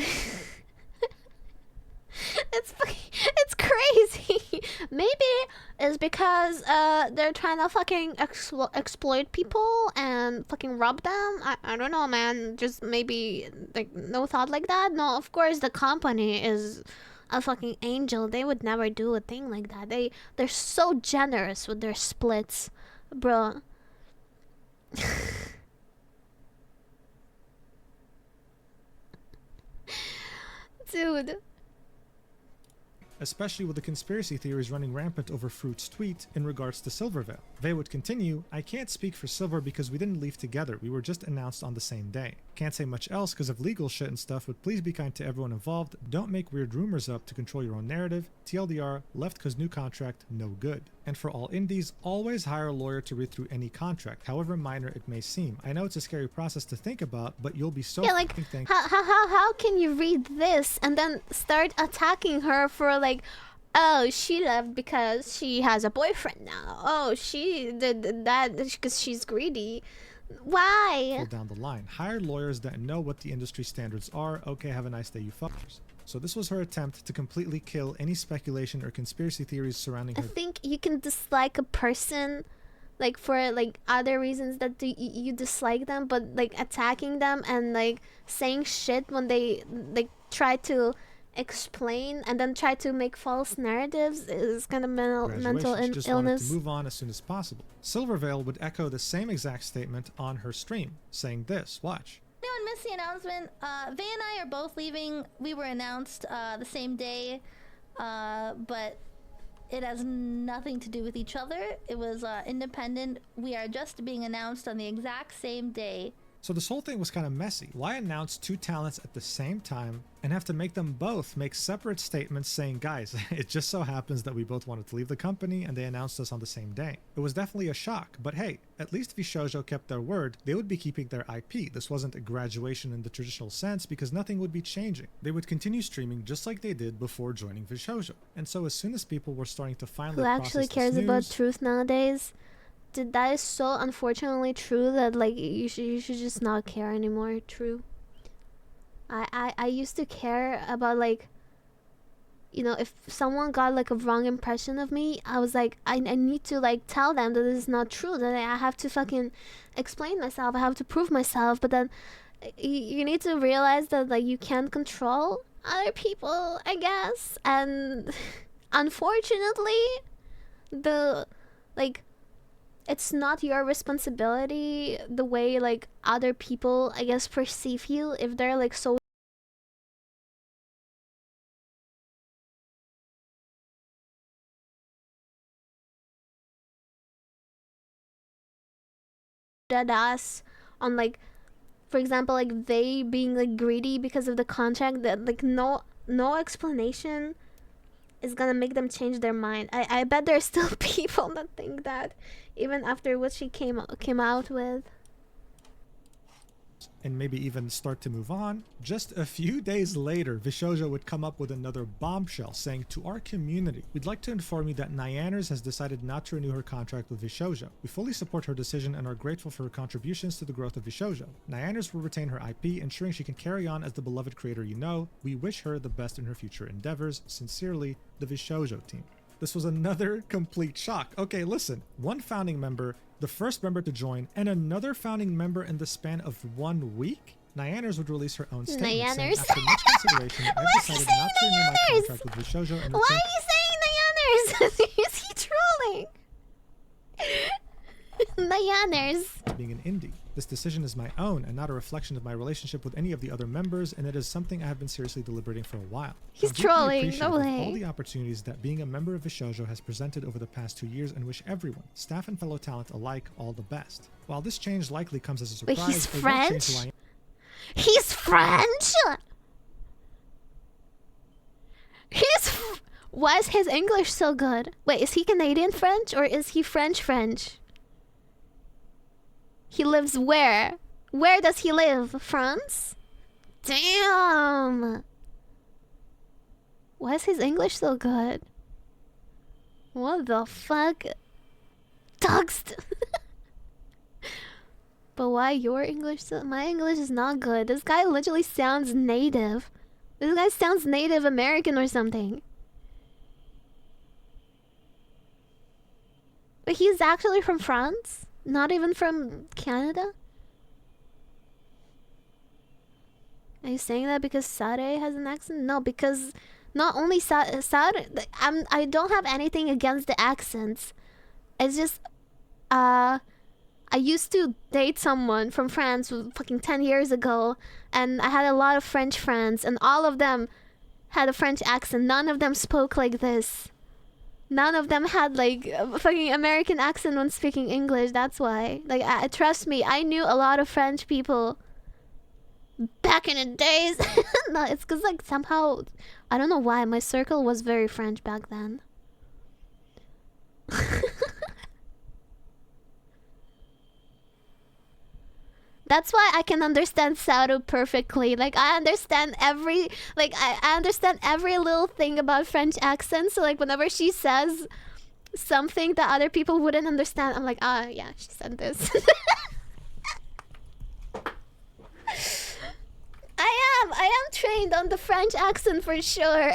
it's crazy. crazy. Maybe it's because they're trying to fucking exploit people and fucking rob them. I don't know, man. Just maybe like no thought like that. No, of course the company is a fucking angel. They would never do a thing like that. They're so generous with their splits, bro. Dude. Especially with the conspiracy theories running rampant over Fruit's tweet in regards to Silvervale. They would continue, I can't speak for Silver because we didn't leave together, we were just announced on the same day. Can't say much else because of legal shit and stuff, but please be kind to everyone involved, don't make weird rumors up to control your own narrative, TLDR, left cause new contract, no good. And for all indies, always hire a lawyer to read through any contract, however minor it may seem. I know it's a scary process to think about, but you'll be so yeah, like how can you read this and then start attacking her for like, oh, she left because she has a boyfriend now. Oh, she did that because she's greedy. Why? Down the line, hire lawyers that know what the industry standards are. Okay, have a nice day, you fuckers. So this was her attempt to completely kill any speculation or conspiracy theories surrounding her. I think you can dislike a person like for like other reasons that you dislike them, but like attacking them and like saying shit when they like try to explain and then try to make false narratives is kind of mental She just illness. wanted to move on as soon as possible. Silvervale would echo the same exact statement on her stream, saying this, watch. Anyone missed the announcement? Vay and I are both leaving. We were announced the same day, but it has nothing to do with each other. It was independent. We are just being announced on the exact same day. So this whole thing was kind of messy. Why announce two talents at the same time and have to make them both make separate statements saying, guys, it just so happens that we both wanted to leave the company and they announced us on the same day. It was definitely a shock, but hey, at least Vishoujo kept their word. They would be keeping their IP. This wasn't a graduation in the traditional sense because nothing would be changing. They would continue streaming just like they did before joining Vishoujo. And so as soon as people were starting to finally Who actually cares about truth nowadays? Dude, that is so unfortunately true that like you should just not care anymore. True. I used to care about like, you know, if someone got like a wrong impression of me, I was like, I need to like tell them that this is not true, that I have to fucking explain myself, I have to prove myself. But then you need to realize that like you can't control other people, I guess. And unfortunately, the like, it's not your responsibility the way like other people, I guess, perceive you. If they're like so dead ass on like, for example, like they being like greedy because of the contract, that like no explanation is gonna make them change their mind. I bet there's still people that think that even after what she came out with. And maybe even start to move on. Just a few days later, Vishoujo would come up with another bombshell saying, to our community, we'd like to inform you that Nyanners has decided not to renew her contract with Vishoujo. We fully support her decision and are grateful for her contributions to the growth of Vishoujo. Nyanners will retain her IP, ensuring she can carry on as the beloved creator you know. We wish her the best in her future endeavors. Sincerely, the Vishoujo team. This was another complete shock. Okay, listen, one founding member, the first member to join, and another founding member in the span of 1 week? Nyanners would release her own statement saying, after much consideration, I've decided not to renew my contract with Vishoujo and why are you saying Nyanners? Is he trolling? Nyanners. Being an indie. This decision is my own and not a reflection of my relationship with any of the other members, and it is something I have been seriously deliberating for a while. He's trolling, no all way. the opportunities that being a member of Vishoujo has presented over the past 2 years and wish everyone, staff and fellow talent alike, all the best. While this change likely comes as a surprise, wait, he's it won't change French? who I am. He's French? Why is his English so good? Wait, is he Canadian French or is he French? He lives where? Where does he live? France? Damn! Why is his English so good? What the fuck? Doxed! But why your English so... My English is not good. This guy literally sounds native. This guy sounds Native American or something. But he's actually from France? Not even from Canada? Are you saying that because Sade has an accent? No, because not only Sade, I don't have anything against the accents. It's just, I used to date someone from France fucking 10 years ago, and I had a lot of French friends, and all of them had a French accent. None of them spoke like this. None of them had like a fucking American accent when speaking English. That's why. Like, trust me, I knew a lot of French people back in the days. No, it's because like somehow, I don't know why, my circle was very French back then. That's why I can understand Saru perfectly. Like I understand every I understand every little thing about French accents. So like whenever she says something that other people wouldn't understand, I'm like, ah, yeah, she said this. I am trained on the French accent for sure.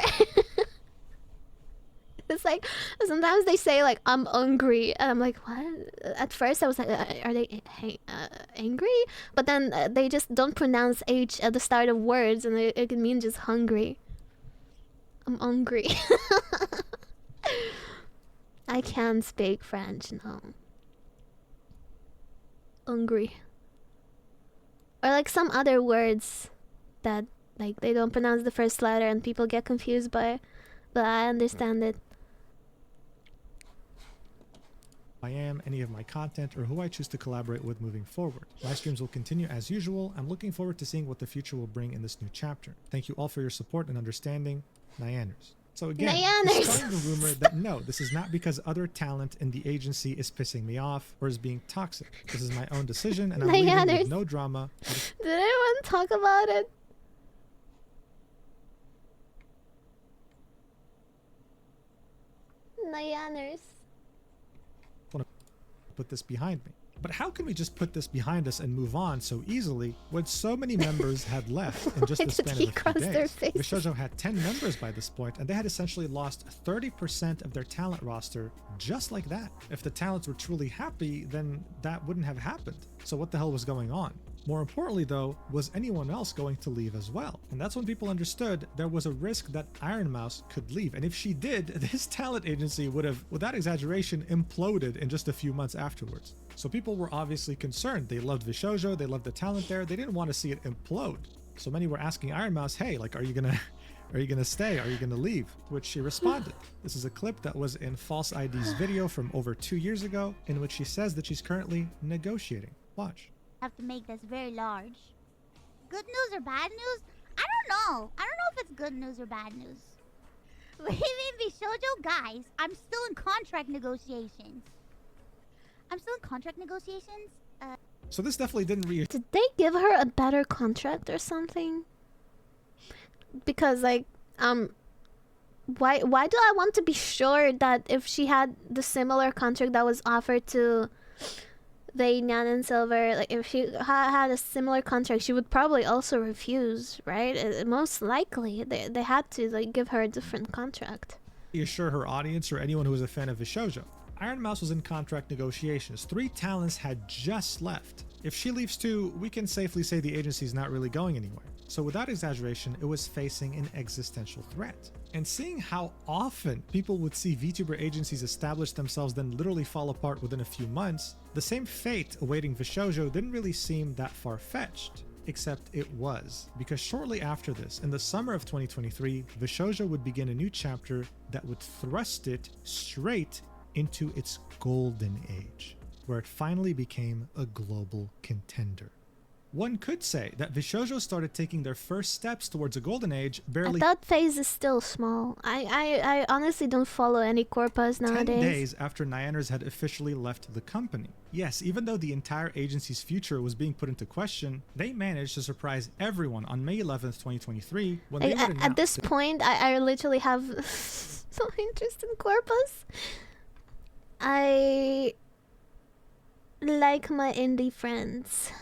It's like sometimes they say like I'm hungry, and I'm like, what? At first I was like, are they angry? But then they just don't pronounce H at the start of words, and it can mean just hungry. I'm hungry. I can't speak French, no. Hungry. Or like some other words that like they don't pronounce the first letter and people get confused by, but I understand it. I am, any of my content, or who I choose to collaborate with moving forward. Live streams will continue as usual. I'm looking forward to seeing what the future will bring in this new chapter. Thank you all for your support and understanding. Nyanners. So again, starting the rumor that no, this is not because other talent in the agency is pissing me off or is being toxic. This is my own decision, and I'm leaving with no drama. Did anyone talk about it? Nyanners. Put this behind me. But how can we just put this behind us and move on so easily when so many members had left in just the span of a few days? Bishoujo had 10 members by this point, and they had essentially lost 30% of their talent roster just like that. If the talents were truly happy, then that wouldn't have happened. So what the hell was going on? More importantly though, was anyone else going to leave as well? And that's when people understood there was a risk that Iron Mouse could leave. And if she did, this talent agency would have, without exaggeration, imploded in just a few months afterwards. So people were obviously concerned. They loved Bishoujo, they loved the talent there, they didn't want to see it implode. So many were asking Iron Mouse, hey, like, are you gonna stay? Are you gonna leave? To which she responded. This is a clip that was in False ID's video from over 2 years ago, in which she says that she's currently negotiating. Watch. Have to make this very large. Good news or bad news? I don't know. I don't know if it's good news or bad news. Leaving Bishoujo, guys, I'm still in contract negotiations. So this definitely didn't Did they give her a better contract or something? Because like why do I want to be sure that if she had the similar contract that was offered to the Nyan and Silver, like if she had a similar contract, she would probably also refuse, right? Most likely they had to like give her a different contract. Reassure her audience or anyone who was a fan of Bishoujo. Iron Mouse was in contract negotiations. 3 talents had just left. If she leaves too, we can safely say the agency's not really going anywhere. So without exaggeration, it was facing an existential threat. And seeing how often people would see VTuber agencies establish themselves then literally fall apart within a few months, the same fate awaiting Bishoujo didn't really seem that far-fetched. Except it was, because shortly after this, in the summer of 2023, Bishoujo would begin a new chapter that would thrust it straight into its golden age, where it finally became a global contender. One could say that Bishoujo started taking their first steps towards a golden age barely. That phase is still small. I honestly don't follow any corpus nowadays. 10 days after Nyanners had officially left the company. Yes, even though the entire agency's future was being put into question, they managed to surprise everyone on May 11th, 2023 when they would at this point, I literally have no interest in corpus. I like my indie friends.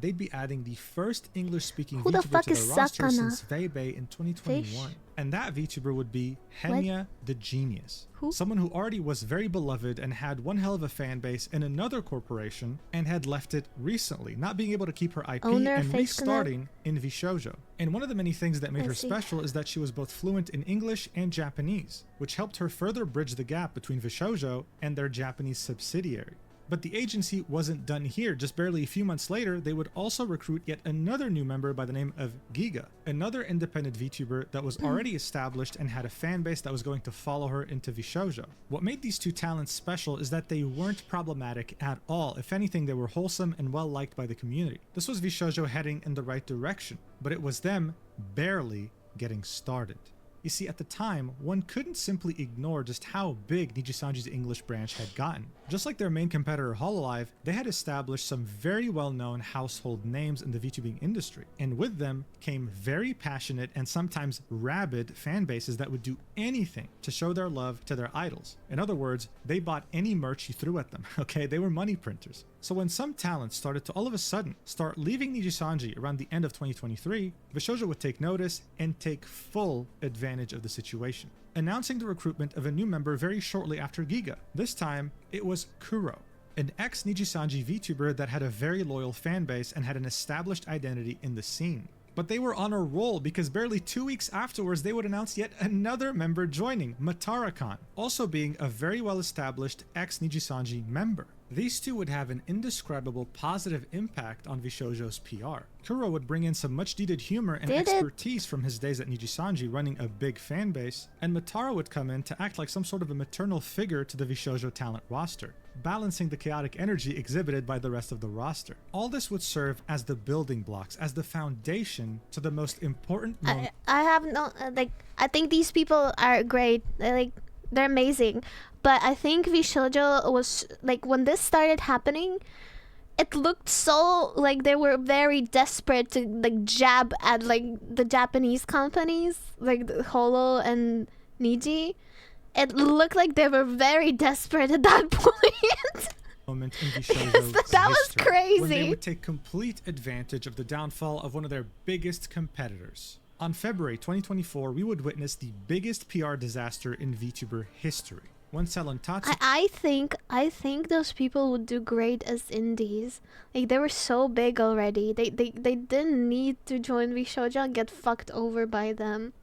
they'd be adding the first English-speaking Who the VTuber fuck to is their roster Sakana? since Veibe in 2021. Fish? And that VTuber would be Henya the Genius. Who? Someone who already was very beloved and had one hell of a fan base in another corporation and had left it recently, not being able to keep her IP Owner and Face restarting in Vishoujo. And one of the many things that made I her see. special is that she was both fluent in English and Japanese, which helped her further bridge the gap between Vishoujo and their Japanese subsidiary. But the agency wasn't done here. Just barely a few months later, they would also recruit yet another new member by the name of Giga, another independent VTuber that was already established and had a fan base that was going to follow her into Vishoujo. What made these two talents special is that they weren't problematic at all. If anything, they were wholesome and well liked by the community. This was Vishoujo heading in the right direction, but it was them barely getting started. You see, at the time, one couldn't simply ignore just how big Nijisanji's English branch had gotten. Just like their main competitor Hololive, they had established some very well-known household names in the VTubing industry, and with them came very passionate and sometimes rabid fan bases that would do anything to show their love to their idols. In other words, they bought any merch you threw at them, okay? They were money printers. So when some talents started to all of a sudden start leaving Nijisanji around the end of 2023, Vishoujo would take notice and take full advantage of the situation, announcing the recruitment of a new member very shortly after Giga. This time, it was Kuro, an ex-Nijisanji VTuber that had a very loyal fan base and had an established identity in the scene. But they were on a roll because barely 2 weeks afterwards they would announce yet another member joining, Matara-kan, also being a very well-established ex-Nijisanji member. These two would have an indescribable positive impact on Vishoujo's PR. Kuro would bring in some much-needed humor and expertise from his days at Nijisanji running a big fan base, and Matara would come in to act like some sort of a maternal figure to the Vishoujo talent roster, balancing the chaotic energy exhibited by the rest of the roster. All this would serve as the building blocks, as the foundation to the most important moment. I have no I think these people are great. They're amazing. But I think Vishoujo was like, when this started happening, it looked so like they were very desperate to like jab at like the Japanese companies like the Holo and Niji. It looked like they were very desperate at that point. Moment in Vishoujo's That was history, crazy. when they would take complete advantage of the downfall of one of their biggest competitors. On February 2024, we would witness the biggest PR disaster in VTuber history. When Salantatsu I think those people would do great as indies. Like, they were so big already. They didn't need to join Vishoujo and get fucked over by them.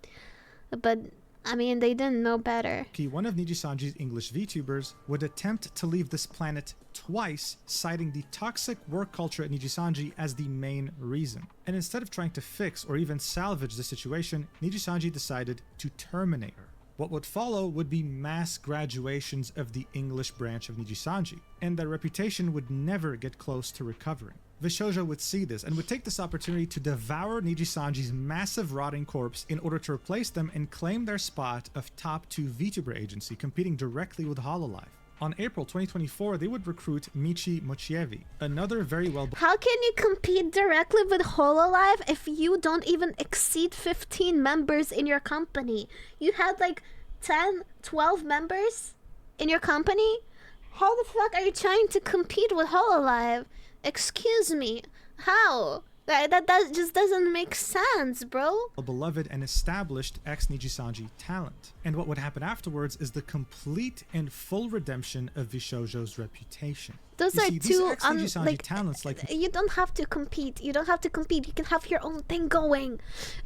But I mean, they didn't know better. one of Nijisanji's English VTubers, would attempt to leave this planet twice, citing the toxic work culture at Nijisanji as the main reason. And instead of trying to fix or even salvage the situation, Nijisanji decided to terminate her. What would follow would be mass graduations of the English branch of Nijisanji, and their reputation would never get close to recovering. Vishoujo would see this and would take this opportunity to devour Nijisanji's massive rotting corpse in order to replace them and claim their spot of top 2 VTuber agency, competing directly with Hololive. On April 2024, they would recruit Michi Mochievi, another very well... How can you compete directly with Hololive if you don't even exceed 15 members in your company? You had like 10, 12 members in your company? How the fuck are you trying to compete with Hololive? Excuse me. How? That just doesn't make sense, bro. A beloved and established ex-Nijisanji talent. And what would happen afterwards is the complete and full redemption of Vishoujo's reputation. Those You are see, these two ex-Nijisanji talents like you don't have to compete. You don't have to compete. You can have your own thing going.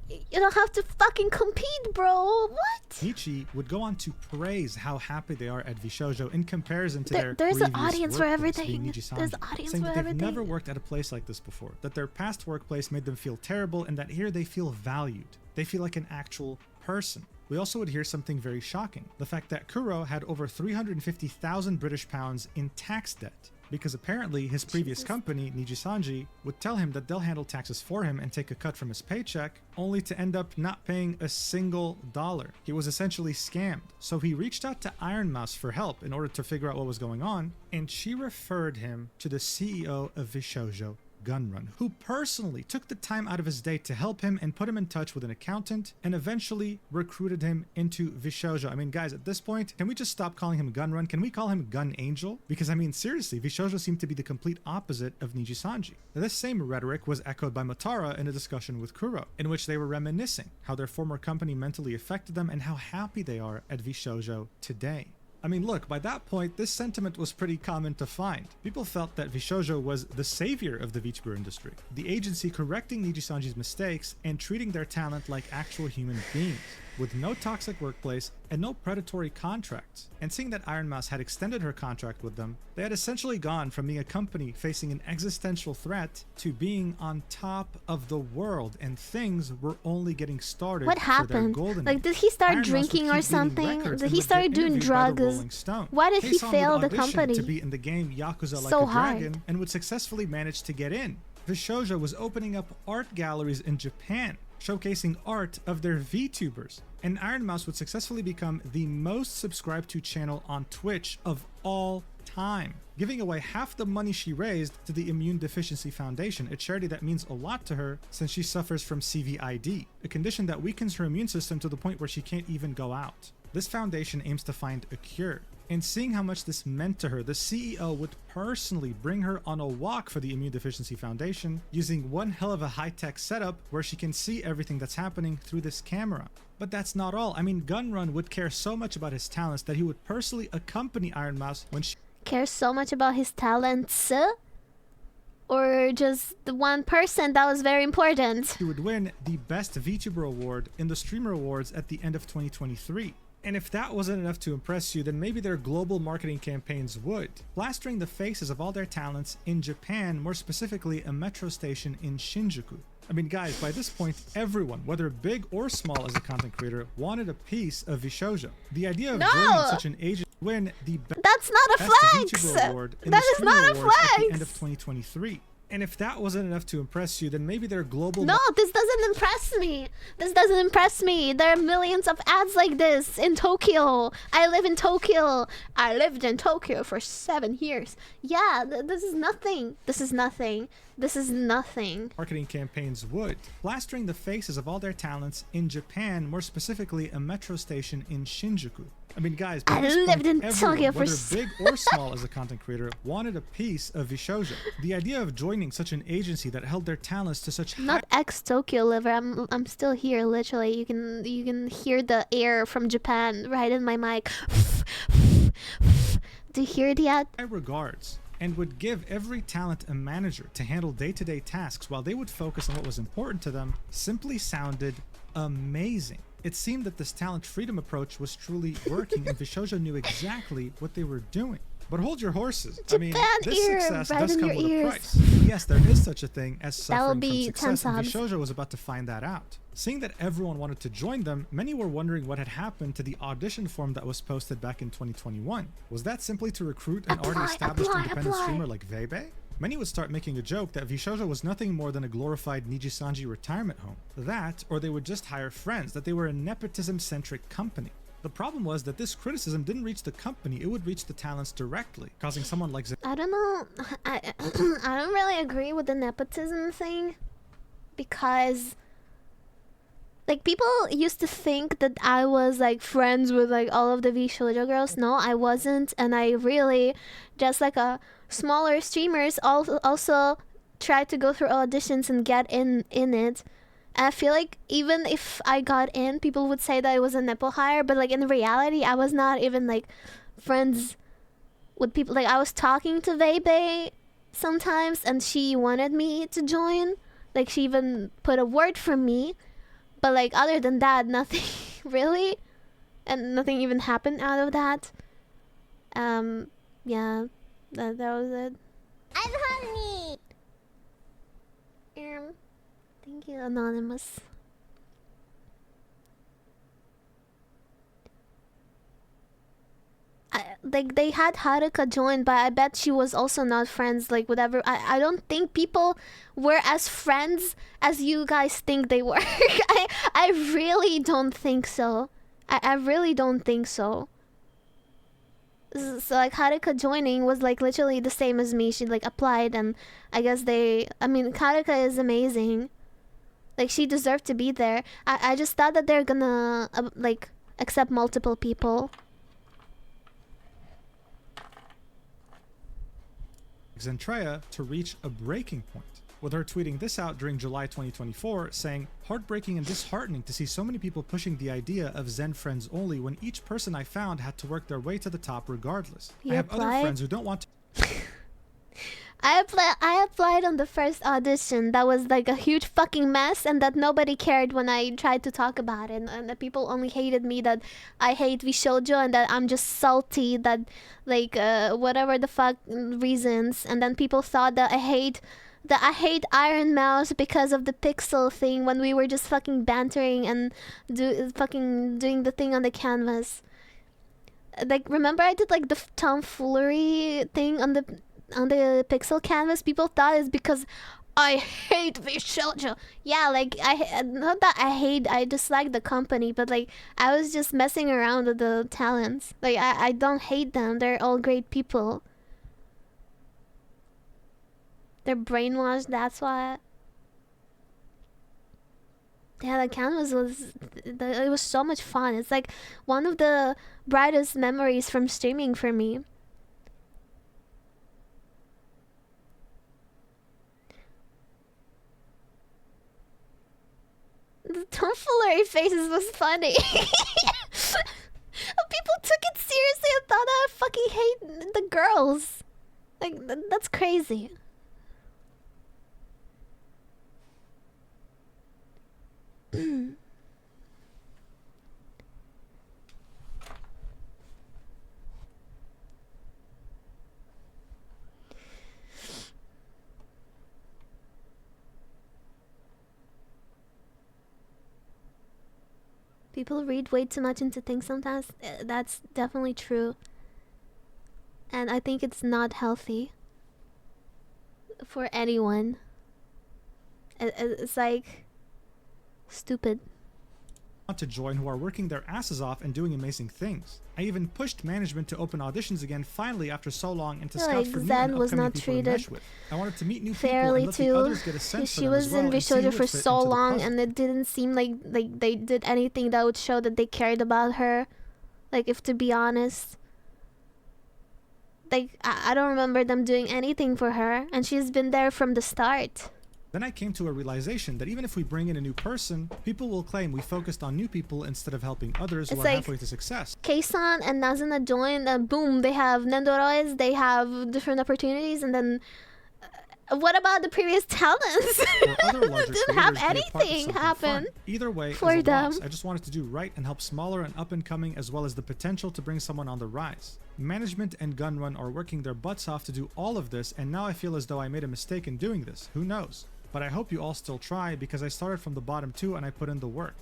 You don't have to fucking compete, bro. What? Michi would go on to praise how happy they are at Vishoujo in comparison to their There's an previous audience for workplace, everything. being Nijisanji, There's an audience saying for that they've everything. never worked at a place like this before, that their past workplace made them feel terrible, and that here they feel valued. They feel like an actual person. We also would hear something very shocking, the fact that Kuro had over 350,000 British pounds in tax debt, because apparently his previous company, Nijisanji, would tell him that they'll handle taxes for him and take a cut from his paycheck, only to end up not paying a single dollar. He was essentially scammed. So he reached out to Iron Mouse for help in order to figure out what was going on, and she referred him to the CEO of Vishoujo, Gunrun, who personally took the time out of his day to help him and put him in touch with an accountant and eventually recruited him into Vishojo. I mean, guys, at this point, can we just stop calling him Gunrun? Can we call him Gun Angel? Because, I mean, seriously, Vishojo seemed to be the complete opposite of Nijisanji. Now, this same rhetoric was echoed by Matara in a discussion with Kuro, in which they were reminiscing how their former company mentally affected them and how happy they are at Vishojo today. I mean, look, by that point, this sentiment was pretty common to find. People felt that Vishojo was the savior of the VTuber industry, the agency correcting Nijisanji's mistakes and treating their talent like actual human beings, with no toxic workplace and no predatory contracts. And seeing that Iron Mouse had extended her contract with them, they had essentially gone from being a company facing an existential threat to being on top of the world, and things were only getting started. What happened? Like, did he start drinking or something? Did he start doing drugs? Why did he fail the company? To be in the game Yakuza Like So a Dragon hard. and would successfully manage to get in. Vishojo was opening up art galleries in Japan, showcasing art of their VTubers, and Iron Mouse would successfully become the most subscribed to channel on Twitch of all time, giving away half the money she raised to the Immune Deficiency Foundation, a charity that means a lot to her since she suffers from CVID, a condition that weakens her immune system to the point where she can't even go out. This foundation aims to find a cure. And seeing how much this meant to her, the CEO would personally bring her on a walk for the Immune Deficiency Foundation, using one hell of a high-tech setup where she can see everything that's happening through this camera. But that's not all. I mean, Gunrun would care so much about his talents that he would personally accompany Iron Mouse when she Cares so much about his talents? Or just the one person that was very important? would win the Best VTuber Award in the Streamer Awards at the end of 2023. And if that wasn't enough to impress you, then maybe their global marketing campaigns would, plastering the faces of all their talents in Japan, more specifically a metro station in Shinjuku. I mean, guys, by this point, everyone, whether big or small as a content creator, wanted a piece of Vishojo. The idea of joining such an agency would win the That's not a Best flex! VTuber Award in That the is Streamer not a Awards at the flex! end of 2023. And if that wasn't enough to impress you, then maybe their global No, this doesn't impress me. This doesn't impress me. There are millions of ads like this in Tokyo. I live in Tokyo. I lived in Tokyo for 7 years. Yeah, this is nothing. This is nothing. This is nothing. marketing campaigns would, plastering the faces of all their talents in Japan, more specifically a metro station in Shinjuku. I mean, guys, by I this lived point, in everyone, Tokyo for whether s- big or small as a content creator, wanted a piece of Vishojo. The idea of joining such an agency that held their talents to such high Not ex Tokyo liver. I'm still here. Literally, you can hear the air from Japan right in my mic. Do you hear that? regards, and would give every talent a manager to handle day-to-day tasks while they would focus on what was important to them, simply sounded amazing. It seemed that this talent freedom approach was truly working, and Vishojo knew exactly what they were doing. But hold your horses. I mean, Japan this ear, success right does in come your with a ears. price. Yes, there is such a thing as That will suffering be from success, 10 and subs. Vishojo was about to find that out. Seeing that everyone wanted to join them, many were wondering what had happened to the audition form that was posted back in 2021. Was that simply to recruit an already established independent streamer like Vebe? Many would start making a joke that Vishojo was nothing more than a glorified Nijisanji retirement home. That, or they would just hire friends, that they were a nepotism-centric company. The problem was that this criticism didn't reach the company, it would reach the talents directly, causing someone like I don't know. I don't really agree with the nepotism thing, because like people used to think that I was like friends with like all of the V-Shoujo girls. No, I wasn't, and I really just like a smaller streamers also tried to go through auditions and get in it. And I feel like even if I got in, people would say that I was a nepo hire, but like in reality, I was not even like friends with people. Like I was talking to Vebe sometimes, and she wanted me to join. Like she even put a word for me, but like other than that, nothing really, and nothing even happened out of that. Yeah, that was it. I'm hungry. Thank you, Anonymous. Like they had Haruka join, but I bet she was also not friends. Like whatever. I don't think people were as friends as you guys think they were. I really don't think so. I really don't think so. So like Haruka joining was like literally the same as me. She like applied, and I guess I mean, Haruka is amazing. Like she deserved to be there. I just thought that they're gonna like accept multiple people. Zentrea to reach a breaking point, with her tweeting this out during July 2024, saying, "Heartbreaking and disheartening to see so many people pushing the idea of Zen friends only when each person I found had to work their way to the top regardless. I have other friends who don't want to..." I applied on the first audition that was like a huge fucking mess, and that nobody cared when I tried to talk about it, and the people only hated me that I hate Vishoujo and that I'm just salty that like whatever the fuck reasons, and then people thought that I hate Iron Mouse because of the pixel thing when we were just fucking bantering and doing the thing on the canvas. Like remember I did like the tomfoolery thing on the pixel canvas? People thought it's because I hate Vishoujo. Yeah, like not that I dislike the company, but like I was just messing around with the talents. Like I don't hate them. They're all great people. They're brainwashed, that's why. Yeah, the canvas it was so much fun. It's like one of the brightest memories from streaming for me. The tomfoolery faces was funny. People took it seriously and thought I fucking hate the girls. Like, that's crazy. People read way too much into things sometimes. That's definitely true. And I think it's not healthy for anyone. It's like stupid. Want to join who are working their asses off and doing amazing things. I even pushed management to open auditions again finally after so long and to scout for new and upcoming people to mesh with. I wanted to meet new people and let the others get a sense for She them as was well in and see Vishoujo who for would fit so into the long, puzzle. and it didn't seem like they did anything that would show that they cared about her. Like, if to be honest, like I don't remember them doing anything for her, and she's been there from the start. Then I came to a realization that even if we bring in a new person, people will claim we focused on new people instead of helping others who It's are like halfway to success. Keisan and Nazuna joined, and boom, they have Nendoroids, they have different opportunities, and then what about the previous talents? Or other larger Didn't have creators be a part of anything something happen fun. Either way, for is a them. loss. I just wanted to do right and help smaller and up and coming, as well as the potential to bring someone on the rise. Management and Gunrun are working their butts off to do all of this, and now I feel as though I made a mistake in doing this. Who knows? But I hope you all still try, because I started from the bottom too and I put in the work.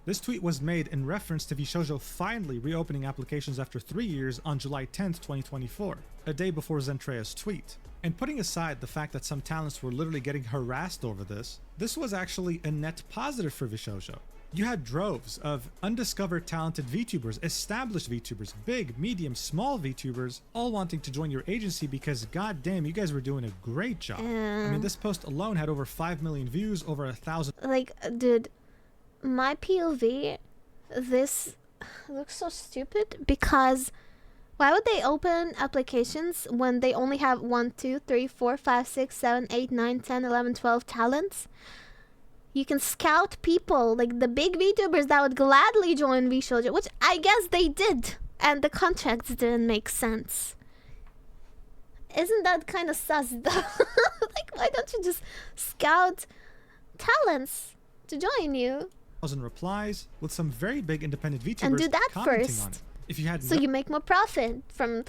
This tweet was made in reference to Vishoujo finally reopening applications after 3 years on July 10th, 2024, a day before Zentrea's tweet. And putting aside the fact that some talents were literally getting harassed over this was actually a net positive for Vishoujo. You had droves of undiscovered talented VTubers, established VTubers, big, medium, small VTubers, all wanting to join your agency because goddamn, you guys were doing a great job. I mean, this post alone had over 5 million views, over 1,000. Like, dude, my POV, this looks so stupid because why would they open applications when they only have 1, 2, 3, 4, 5, 6, 7, 8, 9, 10, 11, 12 talents? You can scout people, like the big VTubers that would gladly join Vshoujo, which I guess they did, and the contracts didn't make sense. Isn't that kind of sus though? Like, why don't you just scout talents to join you? 1,000 replies with some very big independent VTubers And do that commenting first. on it. If you had So you make more profit from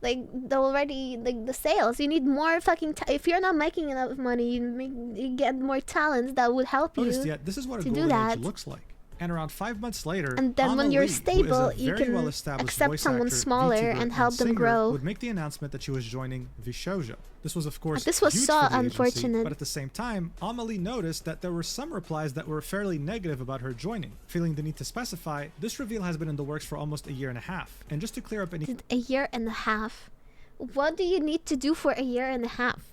like the sales. You need more fucking if you're not making enough money, you get more talents that would help you. noticed yet, this is what a to do golden that. age looks like. And around 5 months later, And then when Anna you're Lee, who is stable, a you very can well-established accept voice someone actor, smaller VTuber, and help them singer, grow. would make the announcement that she was joining Vishojo. This was, of course, This was huge so for the agency, unfortunate. but at the same time, Amelie noticed that there were some replies that were fairly negative about her joining. Feeling the need to specify, this reveal has been in the works for almost a year and a half. And just to clear up any A year and a half. What do you need to do for a year and a half?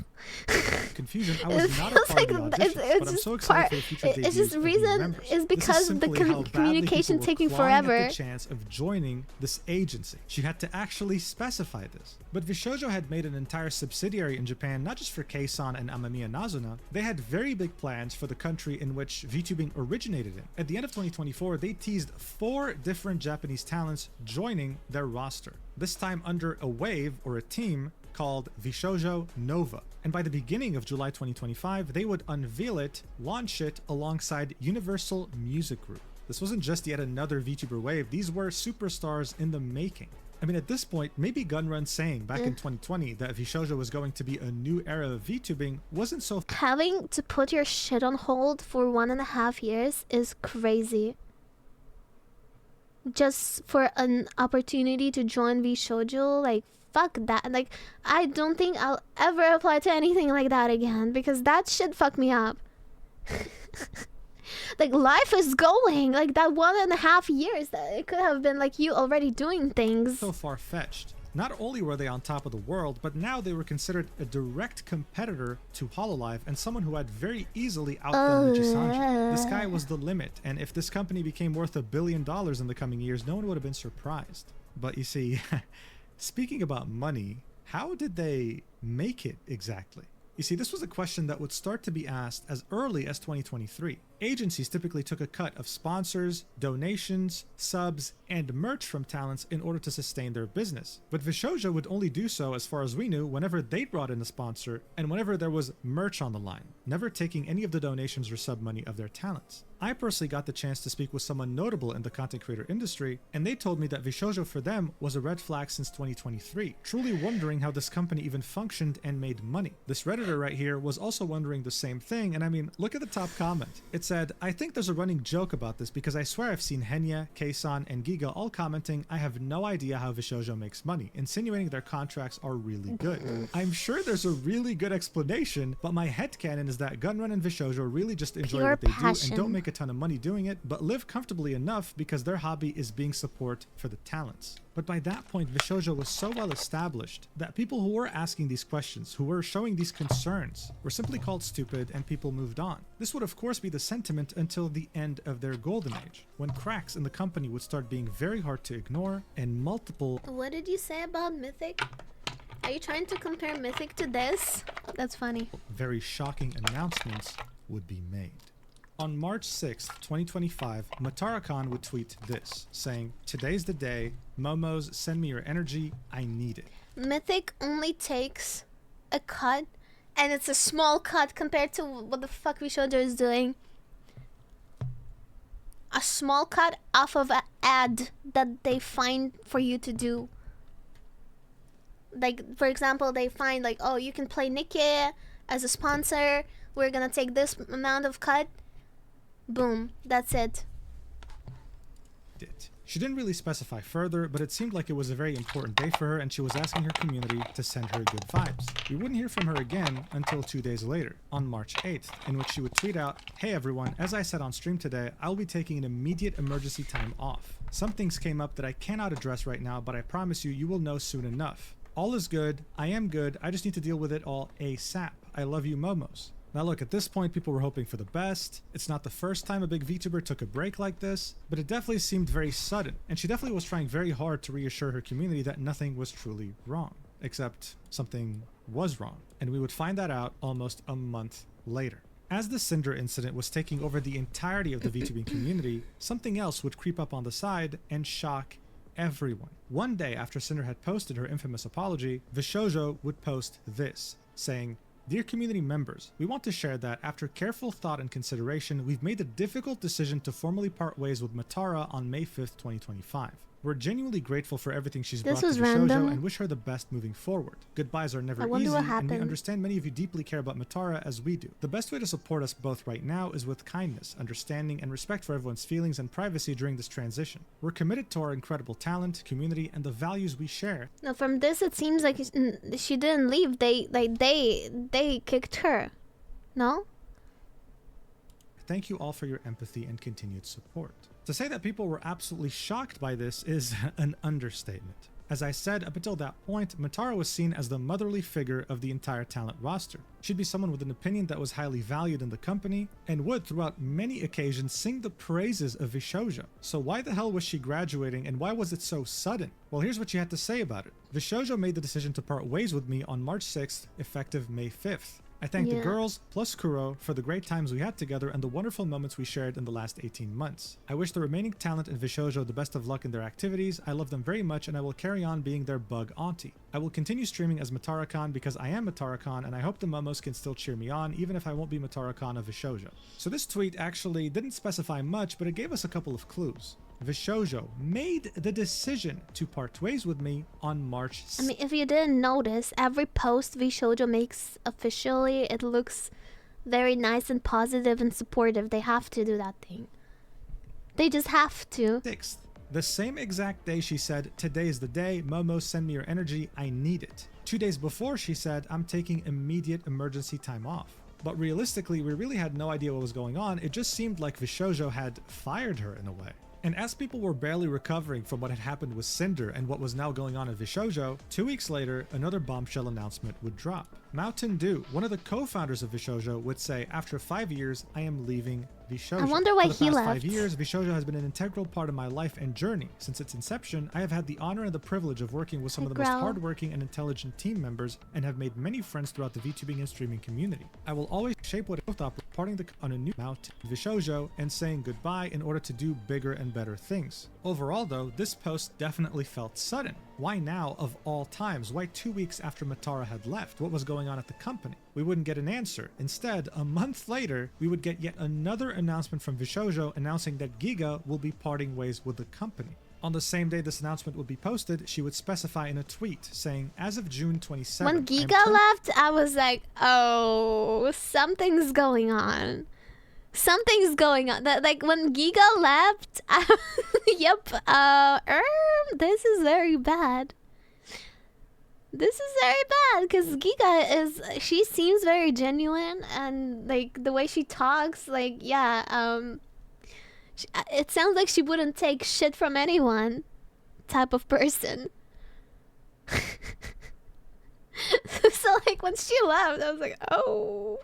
confusion, I It was not a feels part like of the it's auditions, but I'm just so excited part. for the future It's debuts just of new reason members. is This because the simply how badly communication people were taking clawing at forever. the chance of joining this agency. She had to actually specify this. But Vishojo had made an entire subsidiary in Japan, not just for Keisan and Amamiya Nazuna. They had very big plans for the country in which VTubing originated in. At the end of 2024, they teased 4 different Japanese talents joining their roster. This time under a wave or a team called Vishojo Nova. And by the beginning of July 2025, they would unveil it, launch it alongside Universal Music Group. This wasn't just yet another VTuber wave, these were superstars in the making. I mean, at this point, maybe Gunrun saying back in 2020 that Vishojo was going to be a new era of VTubing wasn't so Having to put your shit on hold for 1.5 years is crazy. Just for an opportunity to join VShojo, like, fuck that. Like, I don't think I'll ever apply to anything like that again because that shit fucked me up. Like, life is going. Like, that 1.5 years, that it could have been like you already doing things. far-fetched. Not only were they on top of the world, but now they were considered a direct competitor to Hololive and someone who had very easily outdone Nijisanji. The sky was the limit, and if this company became worth $1 billion in the coming years, no one would have been surprised. But you see, speaking about money, how did they make it exactly? You see, this was a question that would start to be asked as early as 2023. Agencies typically took a cut of sponsors, donations, subs, and merch from talents in order to sustain their business. But Vishojo would only do so, as far as we knew, whenever they brought in a sponsor and whenever there was merch on the line, never taking any of the donations or sub money of their talents. I personally got the chance to speak with someone notable in the content creator industry, and they told me that Vishojo for them was a red flag since 2023, truly wondering how this company even functioned and made money. This Redditor right here was also wondering the same thing, and I mean, look at the top comment. It said, "I think there's a running joke about this because I swear I've seen Henya, Keisan, and Giga all commenting, I have no idea how Vishojo makes money, insinuating their contracts are really good." I'm sure there's a really good explanation, but my headcanon is that Gunrun and Vishojo really just enjoy Pure what they do passion. and don't make a ton of money doing it, but live comfortably enough because their hobby is being support for the talents. But by that point, Vishojo was so well established that people who were asking these questions, who were showing these concerns, were simply called stupid and people moved on. This would of course be the sentiment until the end of their golden age, when cracks in the company would start being very hard to ignore and multiple What did you say about Mythic? Are you trying to compare Mythic to this? That's funny. very shocking announcements would be made. On March 6th, 2025, Matara-Khan would tweet this, saying, "Today's the day. Momos, send me your energy. I need it." Mythic only takes a cut, and it's a small cut compared to what the fuck VShojo is doing. A small cut off of an ad that they find for you to do. Like, for example, they find like, oh, you can play Nikkei as a sponsor. We're gonna take this amount of cut. Boom, that's it. She didn't really specify further, but it seemed like it was a very important day for her and she was asking her community to send her good vibes. We wouldn't hear from her again until 2 days later, on March 8th, in which she would tweet out, "Hey everyone, as I said on stream today, I'll be taking an immediate emergency time off. Some things came up that I cannot address right now, but I promise you, you will know soon enough. All is good, I am good, I just need to deal with it all ASAP. I love you, Momos." Now look, at this point people were hoping for the best. It's not the first time a big VTuber took a break like this, but it definitely seemed very sudden, and she definitely was trying very hard to reassure her community that nothing was truly wrong. Except something was wrong, and we would find that out almost a month later. As the Cinder incident was taking over the entirety of the VTubing community, something else would creep up on the side and shock everyone. One day after Cinder had posted her infamous apology, Vishojo would post this, saying, "Dear community members, we want to share that after careful thought and consideration, we've made the difficult decision to formally part ways with Matara on May 5th, 2025. We're genuinely grateful for everything she's This brought was to Vishojo random. and wish her the best moving forward. Goodbyes are never I wonder easy, what and we happened. understand many of you deeply care about Matara as we do. The best way to support us both right now is with kindness, understanding, and respect for everyone's feelings and privacy during this transition. We're committed to our incredible talent, community, and the values we share. Now, from this, it seems like she didn't leave. They kicked her. No? Thank you all for your empathy and continued support. To say that people were absolutely shocked by this is an understatement. As I said, up until that point, Matara was seen as the motherly figure of the entire talent roster. She'd be someone with an opinion that was highly valued in the company, and would, throughout many occasions, sing the praises of Vishojo. So why the hell was she graduating, and why was it so sudden? Well, here's what she had to say about it. Vishojo made the decision to part ways with me on March 6th, effective May 5th. I thank the Yeah. girls, plus Kuro, for the great times we had together and the wonderful moments we shared in the last 18 months. I wish the remaining talent in Vishojo the best of luck in their activities. I love them very much, and I will carry on being their bug auntie. I will continue streaming as Matara-kan because I am Matara-kan, and I hope the Momos can still cheer me on, even if I won't be Matara-kan of Vishojo. So this tweet actually didn't specify much, but it gave us a couple of clues. Vishojo made the decision to part ways with me on March 6th. I mean, if you didn't notice, every post Vishojo makes officially, it looks very nice and positive and supportive. They have to do that thing. They just have to. 6th. The same exact day she said, "Today is the day, Momo, send me your energy, I need it." 2 days before she said, "I'm taking immediate emergency time off." But realistically, we really had no idea what was going on. It just seemed like Vishojo had fired her in a way. And as people were barely recovering from what had happened with Cinder and what was now going on in Vishojo, 2 weeks later, another bombshell announcement would drop. Mountain Dew, one of the co-founders of Vishojo, would say, "After 5 years, I am leaving Vishojo." I wonder why For the he past left. 5 years, Vishojo has been an integral part of my life and journey. Since its inception, I have had the honor and the privilege of working with some Hey, of the most Growl. hardworking and intelligent team members, and have made many friends throughout the VTubing and streaming community. I will always shape what I thought, parting on a new Mount Vishojo and saying goodbye in order to do bigger and better things. Overall though, this post definitely felt sudden. Why now of all times? Why 2 weeks after Matara had left? What was going on at the company? We wouldn't get an answer. Instead, a month later, we would get yet another announcement from Vishojo announcing that Giga will be parting ways with the company. On the same day this announcement would be posted, she would specify in a tweet saying, "As of June 27th, When Giga left, I was like, oh, something's going on. Something's going on. Like when Giga left, yep, this is very bad. This is very bad because Giga she seems very genuine, and like the way she talks, like, yeah, it sounds like she wouldn't take shit from anyone type of person. So like when she left, I was like, oh.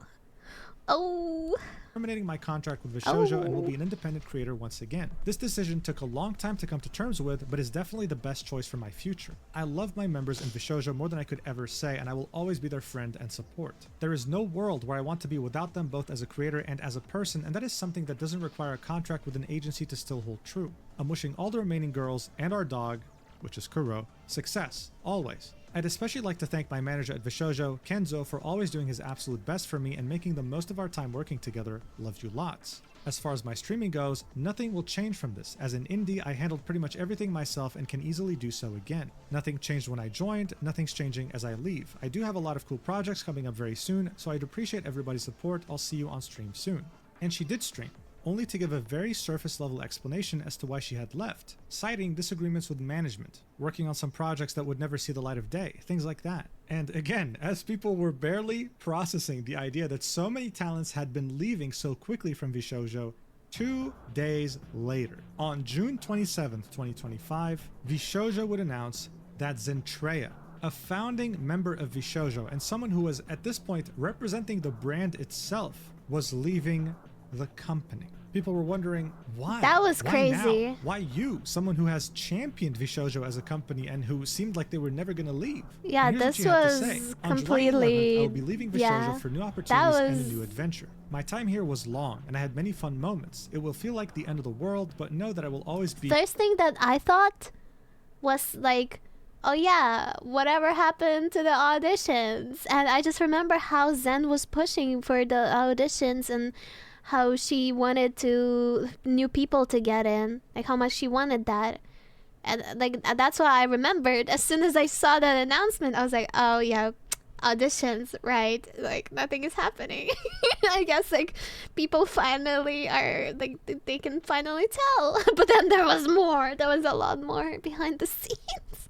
terminating my contract with Vishojo and will be an independent creator once again. This decision took a long time to come to terms with, but is definitely the best choice for my future. I love my members in Vishojo more than I could ever say, and I will always be their friend and support. There is no world where I want to be without them, both as a creator and as a person, and that is something that doesn't require a contract with an agency to still hold true. I'm wishing all the remaining girls and our dog, which is Kuro, success, always. I'd especially like to thank my manager at Vishojo, Kenzo, for always doing his absolute best for me and making the most of our time working together. Love you lots. As far as my streaming goes, nothing will change from this. As an indie, I handled pretty much everything myself and can easily do so again. Nothing changed when I joined, nothing's changing as I leave. I do have a lot of cool projects coming up very soon, so I'd appreciate everybody's support. I'll see you on stream soon. And she did stream, only to give a very surface level explanation as to why she had left, citing disagreements with management, working on some projects that would never see the light of day, things like that. And again, as people were barely processing the idea that so many talents had been leaving so quickly from Vishojo, 2 days later, on June 27th, 2025, Vishojo would announce that Zentreya, a founding member of Vishojo and someone who was at this point representing the brand itself, was leaving the company. People were wondering why. That was Why crazy. now? Why you, someone who has championed Vishojo as a company and who seemed like they were never going to leave? Yeah, And here's what this she had to was say. On July 11th, I completely. will be leaving Vishojo Yeah, for new that opportunities and a was. new adventure. My time here was long, and I had many fun moments. It will feel like the end of the world, but know that I will always be. First thing that I thought was like, oh yeah, whatever happened to the auditions? And I just remember how Zen was pushing for the auditions and how she wanted new people to get in, like how much she wanted that. And like that's why I remembered as soon as I saw that announcement. I was like, oh yeah, auditions, right? Like nothing is happening. I guess like people finally are like they can finally tell. But then there was more. There was a lot more behind the scenes.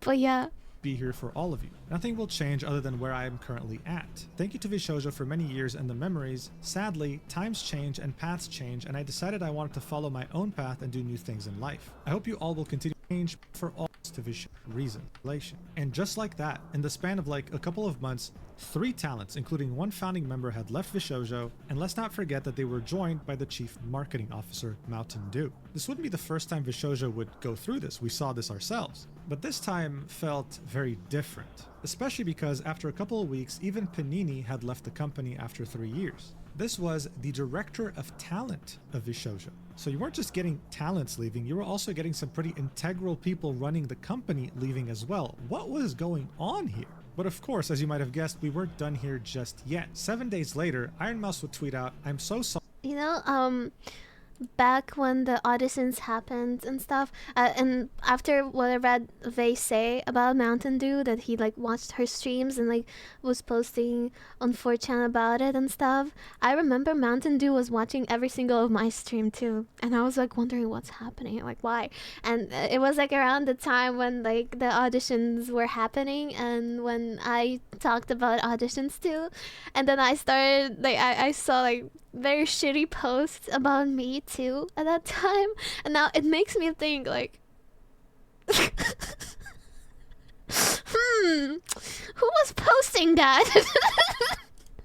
But yeah. Be here for all of you. Nothing will change other than where I am currently at. Thank you to Vishoujo for many years and the memories. Sadly, times change and paths change, and I decided I wanted to follow my own path and do new things in life. I hope you all will continue to change for all to Vishoujo reason, relation. And just like that, in the span of like a couple of months, 3 talents, including 1 founding member, had left Vishoujo, and let's not forget that they were joined by the chief marketing officer, Mountain Dew. This wouldn't be the first time Vishoujo would go through this, we saw this ourselves. But this time felt very different, especially because after a couple of weeks, even Panini had left the company after 3 years. This was the director of talent of Vishoujo. So you weren't just getting talents leaving, you were also getting some pretty integral people running the company leaving as well. What was going on here? But of course, as you might have guessed, we weren't done here just yet. 7 days later, Iron Mouse would tweet out, "I'm so sorry." You know, back when the auditions happened and stuff, and after what I read Vay say about Mountain Dew, that he like watched her streams and like was posting on 4chan about it and stuff, I remember Mountain Dew was watching every single of my stream too, and I was like wondering what's happening, like why. And it was like around the time when like the auditions were happening and when I talked about auditions too, and then I started like I saw like very shitty posts about me too at that time, and now it makes me think like who was posting that?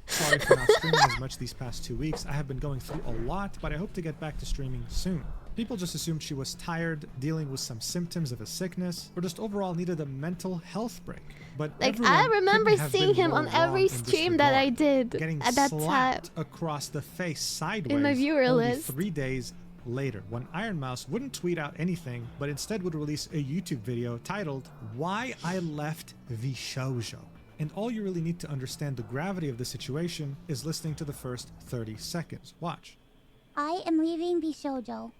Sorry for not streaming as much these past 2 weeks. I have been going through a lot, but I hope to get back to streaming soon. People just assumed she was tired, dealing with some symptoms of a sickness, or just overall needed a mental health break. But like I remember seeing him on every stream stream that I did getting at that time slapped across the face sideways in my viewer only list 3 days later, when Iron Mouse wouldn't tweet out anything, but instead would release a YouTube video titled "Why I Left Vishoujo." And all you really need to understand the gravity of the situation is listening to the first 30 seconds. Watch. I am leaving Bishoujo.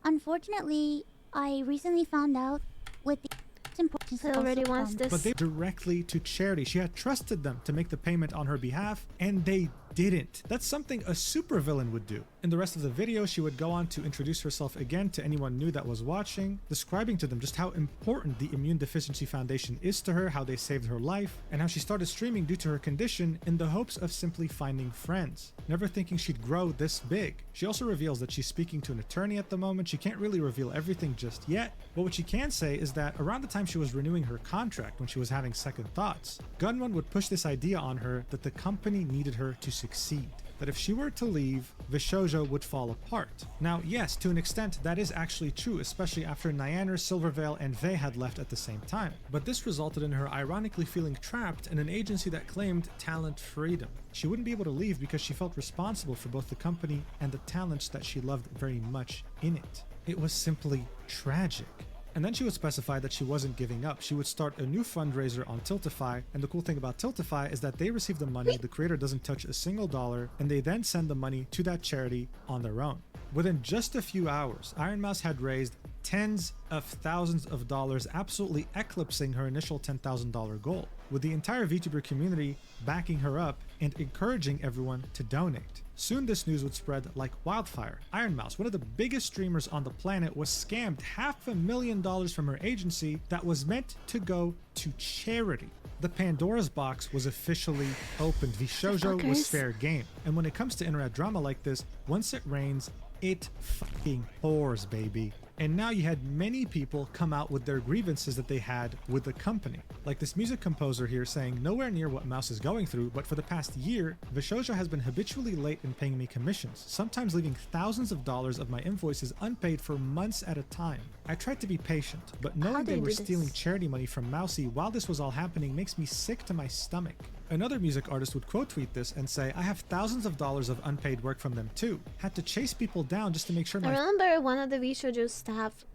Unfortunately, I recently found out with the importance Phil already wants this. But they directly to charity. She had trusted them to make the payment on her behalf, and they didn't. That's something a supervillain would do. In the rest of the video, she would go on to introduce herself again to anyone new that was watching, describing to them just how important the Immune Deficiency Foundation is to her, how they saved her life, and how she started streaming due to her condition in the hopes of simply finding friends, never thinking she'd grow this big. She also reveals that she's speaking to an attorney at the moment. She can't really reveal everything just yet, but what she can say is that around the time she was renewing her contract, when she was having second thoughts, Gunman would push this idea on her that the company needed her to succeed, that if she were to leave, Vishoujo would fall apart. Now, yes, to an extent, that is actually true, especially after Nyaner, Silvervale, and Vay had left at the same time. But this resulted in her ironically feeling trapped in an agency that claimed talent freedom. She wouldn't be able to leave because she felt responsible for both the company and the talents that she loved very much in it. It was simply tragic. And then she would specify that she wasn't giving up. She would start a new fundraiser on Tiltify, and the cool thing about Tiltify is that they receive the money, the creator doesn't touch a single dollar, and they then send the money to that charity on their own. Within just a few hours, Iron Mouse had raised tens of thousands of dollars, absolutely eclipsing her initial $10,000 goal, with the entire VTuber community backing her up and encouraging everyone to donate. Soon this news would spread like wildfire. Iron Mouse, one of the biggest streamers on the planet, was scammed $500,000 from her agency that was meant to go to charity. The Pandora's box was officially opened. Vishoujo was fair game. And when it comes to internet drama like this, once it rains, it fucking pours, baby. And now you had many people come out with their grievances that they had with the company. Like this music composer here saying, nowhere near what Mouse is going through, but for the past year, Vishoujo has been habitually late in paying me commissions, sometimes leaving thousands of dollars of my invoices unpaid for months at a time. I tried to be patient, but knowing they were stealing charity money from Mousy while this was all happening makes me sick to my stomach. Another music artist would quote tweet this and say, I have thousands of dollars of unpaid work from them too. Had to chase people down just to make sure I remember one of the Vishoujo staff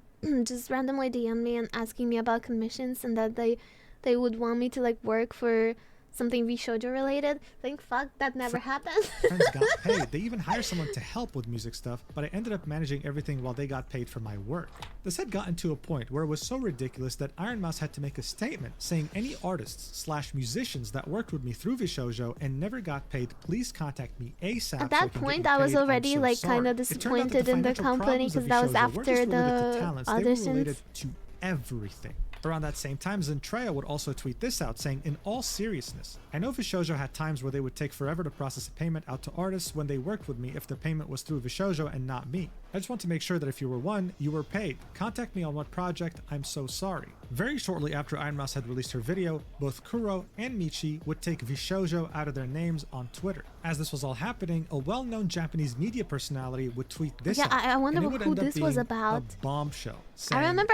just randomly DM'd me and asking me about commissions, and that they would want me to like work for something Shoujo related. Like, fuck, that never happened. Friends got paid. They even hired someone to help with music stuff, but I ended up managing everything while they got paid for my work. This had gotten to a point where it was so ridiculous that Iron Mouse had to make a statement saying any artists/musicians that worked with me through Shoujo and never got paid, please contact me ASAP. At that point, I was already like kind of disappointed in the company because that was after the auditions. To everything. Around that same time, Zentreya would also tweet this out, saying, in all seriousness, I know Shoujo had times where they would take forever to process a payment out to artists when they worked with me if the payment was through Shoujo and not me. I just want to make sure that if you were one, you were paid. Contact me on what project, I'm so sorry. Very shortly after Iron Mouse had released her video, both Kuro and Michi would take Shoujo out of their names on Twitter. As this was all happening, a well-known Japanese media personality would tweet this out. I wonder who this was being about. A bombshell. I remember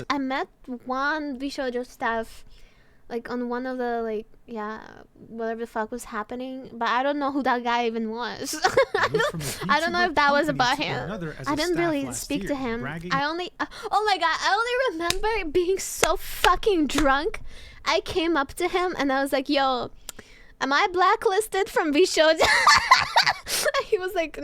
I met one Shoujo staff like on one of the like whatever the fuck was happening, but I don't know who that guy even was. I don't know if that was about him. I didn't really speak to him. I only oh my god, I only remember being so fucking drunk. I came up to him and I was like, yo, am I blacklisted from Shoujo? He was like,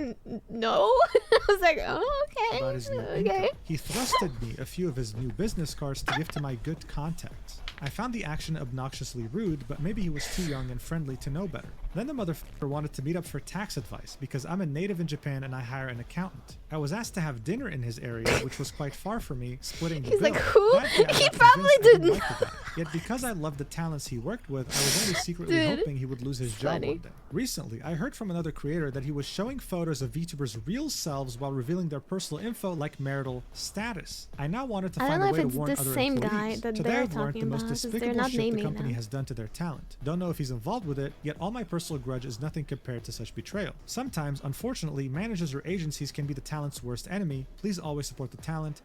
no. I was like, oh, okay. About his new income. He thrusted me a few of his new business cards to give to my good contacts. I found the action obnoxiously rude, but maybe he was too young and friendly to know better. Then the motherfucker wanted to meet up for tax advice because I'm a native in Japan and I hire an accountant. I was asked to have dinner in his area, which was quite far from me, splitting the bill. He's like, who? He probably didn't. Like Yet because I loved the talents he worked with, I was only secretly hoping he would lose his job one day. Recently, I heard from another creator that he was showing photos of VTubers' real selves while revealing their personal info like marital status. I now wanted to find a way to warn other employees. Today I've learned the most despicable shit the company has done to their talent. Don't know if he's involved with it, yet all my personal grudge is nothing compared to such betrayal. Sometimes, unfortunately, managers or agencies can be the talent's worst enemy. Please always support the talent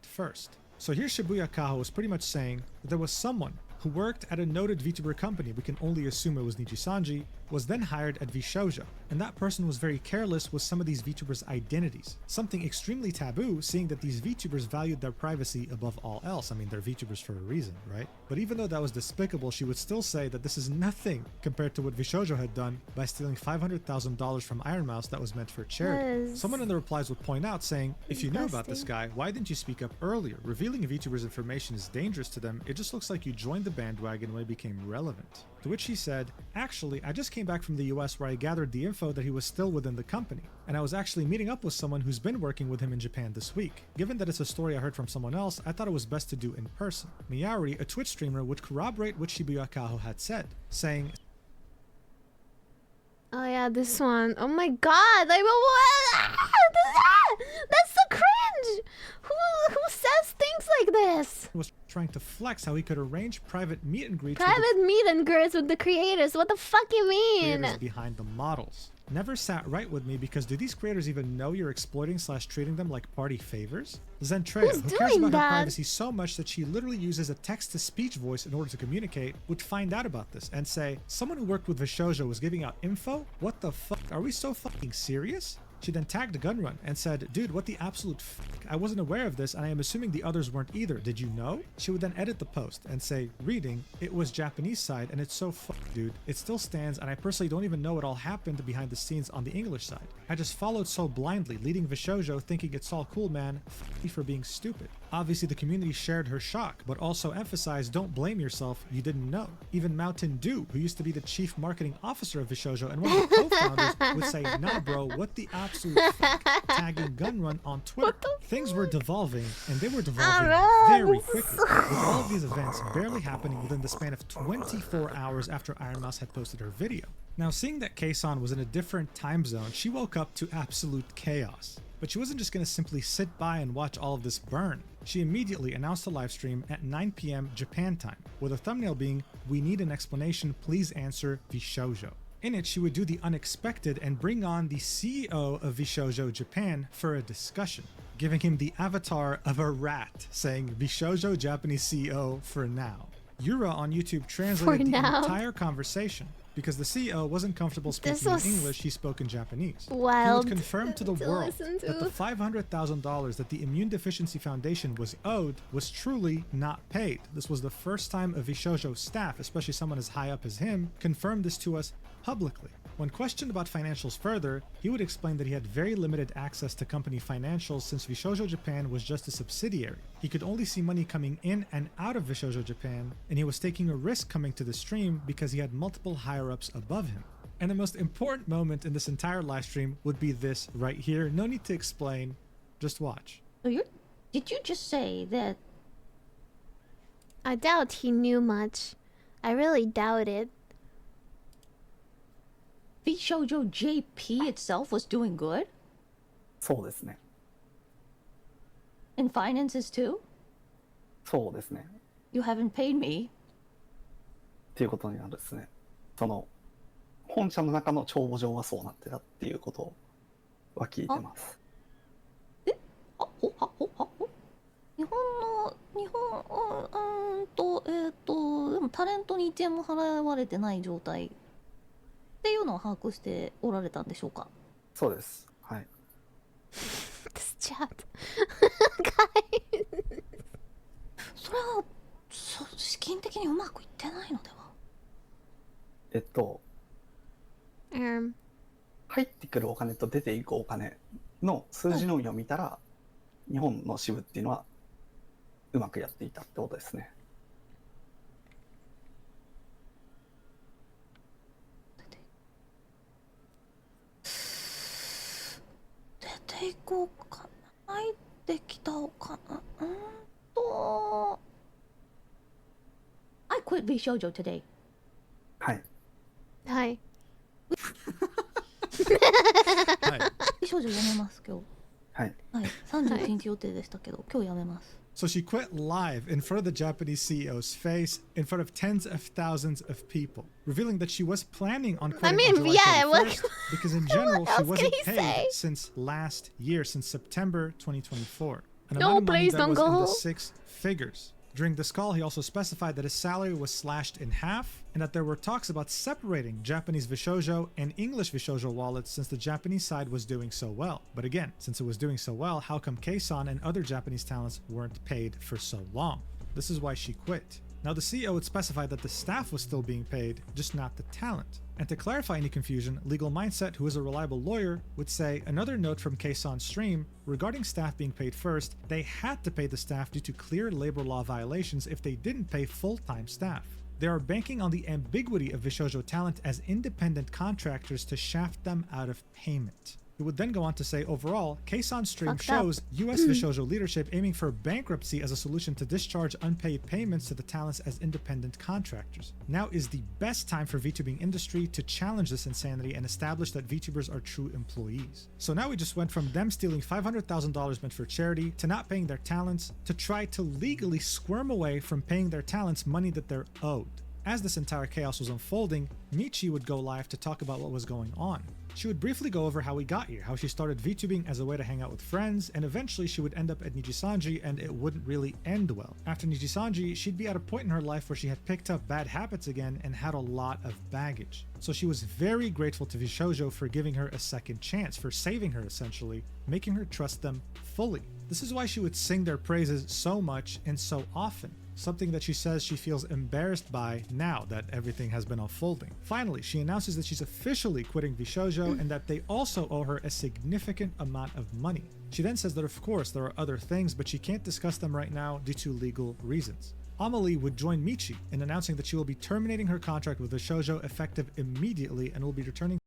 first. So here Shibuya Kaho was pretty much saying that there was someone who worked at a noted VTuber company, we can only assume it was Nijisanji, was then hired at Shoujo, and that person was very careless with some of these VTubers' identities. Something extremely taboo, seeing that these VTubers valued their privacy above all else. I mean, they're VTubers for a reason, right? But even though that was despicable, she would still say that this is nothing compared to what Shoujo had done by stealing $500,000 from Iron Mouse that was meant for charity. Someone in the replies would point out, saying, if you knew about this guy, why didn't you speak up earlier? Revealing a VTuber's information is dangerous to them. It just looks like you joined the bandwagon when it became relevant. To which he said, actually, I just came back from the US where I gathered the info that he was still within the company, and I was actually meeting up with someone who's been working with him in Japan this week. Given that it's a story I heard from someone else, I thought it was best to do in person. Miyauri, a Twitch streamer, would corroborate what Shibuya Kaho had said, saying, oh yeah, this one. Oh my god, like what? That's so cringe. Who says things like this? Was trying to flex how he could arrange private meet and greets. Private meet and greets with the creators. What the fuck you mean? Creators behind the models. Never sat right with me because do these creators even know you're exploiting/treating them like party favors? Zentreya, who cares about her privacy so much that she literally uses a text-to-speech voice in order to communicate, would find out about this and say, someone who worked with Shoujo was giving out info? What the fuck? Are we so fucking serious? She then tagged Gunrun and said, dude, what the absolute fuck? I wasn't aware of this and I am assuming the others weren't either. Did you know? She would then edit the post and say, reading, it was Japanese side and it's so fucked, dude. It still stands and I personally don't even know what all happened behind the scenes on the English side. I just followed so blindly, leading Shoujo thinking it's all cool, man. Fuck me for being stupid. Obviously the community shared her shock, but also emphasized don't blame yourself, you didn't know. Even Mountain Dew, who used to be the chief marketing officer of Shoujo and one of the co-founders, would say, nah bro, what the absolute fuck, tagging Gunrun on Twitter. Things were devolving, and they were devolving very quickly, with all of these events barely happening within the span of 24 hours after Iron Mouse had posted her video. Now, seeing that Keisan was in a different time zone, she woke up to absolute chaos. But she wasn't just going to simply sit by and watch all of this burn. She immediately announced a live stream at 9 p.m. Japan time, with a thumbnail being, we need an explanation, please answer Shoujo. In it, she would do the unexpected and bring on the CEO of Shoujo Japan for a discussion, giving him the avatar of a rat, saying Shoujo Japanese CEO for now. Yura on YouTube translated the entire conversation. Because the CEO wasn't comfortable This speaking was in English, he spoke in Japanese. wild He would confirm to the to world listen that the to. $500,000 that the Immune Deficiency Foundation was owed was truly not paid. This was the first time a Vishojo staff, especially someone as high up as him, confirmed this to us publicly. When questioned about financials further, he would explain that he had very limited access to company financials since Vishojo Japan was just a subsidiary. He could only see money coming in and out of Vishojo Japan, and he was taking a risk coming to the stream because he had multiple higher-ups above him. And the most important moment in this entire live stream would be this right here. No need to explain, just watch. So did you just say that I doubt he knew much. I really doubt it. Shoujo JP itself was doing good? そうですね。 In finances too? そうですね。 You haven't paid me. っていうことになるですね。その本社の中の帳簿上はそうなってたっていうことは聞いてます。日本でもタレントに1円も払われてない状態っていうのを把握しておられたんでしょうか？そうです。はい。This chat. それは資金的にうまくいってないのでは？入ってくるお金と出ていくお金の数字のみを見たら、日本の支部っていうのはうまくやっていたってことですね。出ていこうかな。入ってきたお金。I quit V Shoujo today. はい。はい。V Shoujo やめます今日。はい。はい。31日予定でしたけど、今日やめます。So she quit live in front of the Japanese CEO's face, in front of tens of thousands of people, revealing that she was planning on quitting on July 31st because in general she wasn't paid since last year, since September 2024. An amount of money that was in the six figures. During this call, he also specified that his salary was slashed in half and that there were talks about separating Japanese Vishojo and English Vishojo wallets since the Japanese side was doing so well. But again, since it was doing so well, how come Kei-san and other Japanese talents weren't paid for so long? This is why she quit. Now, the CEO would specify that the staff was still being paid, just not the talent. And to clarify any confusion, Legal Mindset, who is a reliable lawyer, would say another note from Kei-san's stream regarding staff being paid first, they had to pay the staff due to clear labor law violations if they didn't pay full-time staff. They are banking on the ambiguity of Vishojo talent as independent contractors to shaft them out of payment. He would then go on to say, overall, Kei-san's stream shows US Vishojo leadership aiming for bankruptcy as a solution to discharge unpaid payments to the talents as independent contractors. Now is the best time for VTubing industry to challenge this insanity and establish that VTubers are true employees. So now we just went from them stealing $500,000 meant for charity to not paying their talents to try to legally squirm away from paying their talents money that they're owed. As this entire chaos was unfolding, Michi would go live to talk about what was going on. She would briefly go over how we got here, how she started VTubing as a way to hang out with friends, and eventually she would end up at Nijisanji and it wouldn't really end well. After Nijisanji, she'd be at a point in her life where she had picked up bad habits again and had a lot of baggage. So she was very grateful to Vishojo for giving her a second chance, for saving her essentially, making her trust them fully. This is why she would sing their praises so much and so often. Something that she says she feels embarrassed by now that everything has been unfolding. Finally, she announces that she's officially quitting Vishojo and that they also owe her a significant amount of money. She then says that of course there are other things, but she can't discuss them right now due to legal reasons. Amelie would join Michi in announcing that she will be terminating her contract with Vishojo effective immediately and will be returning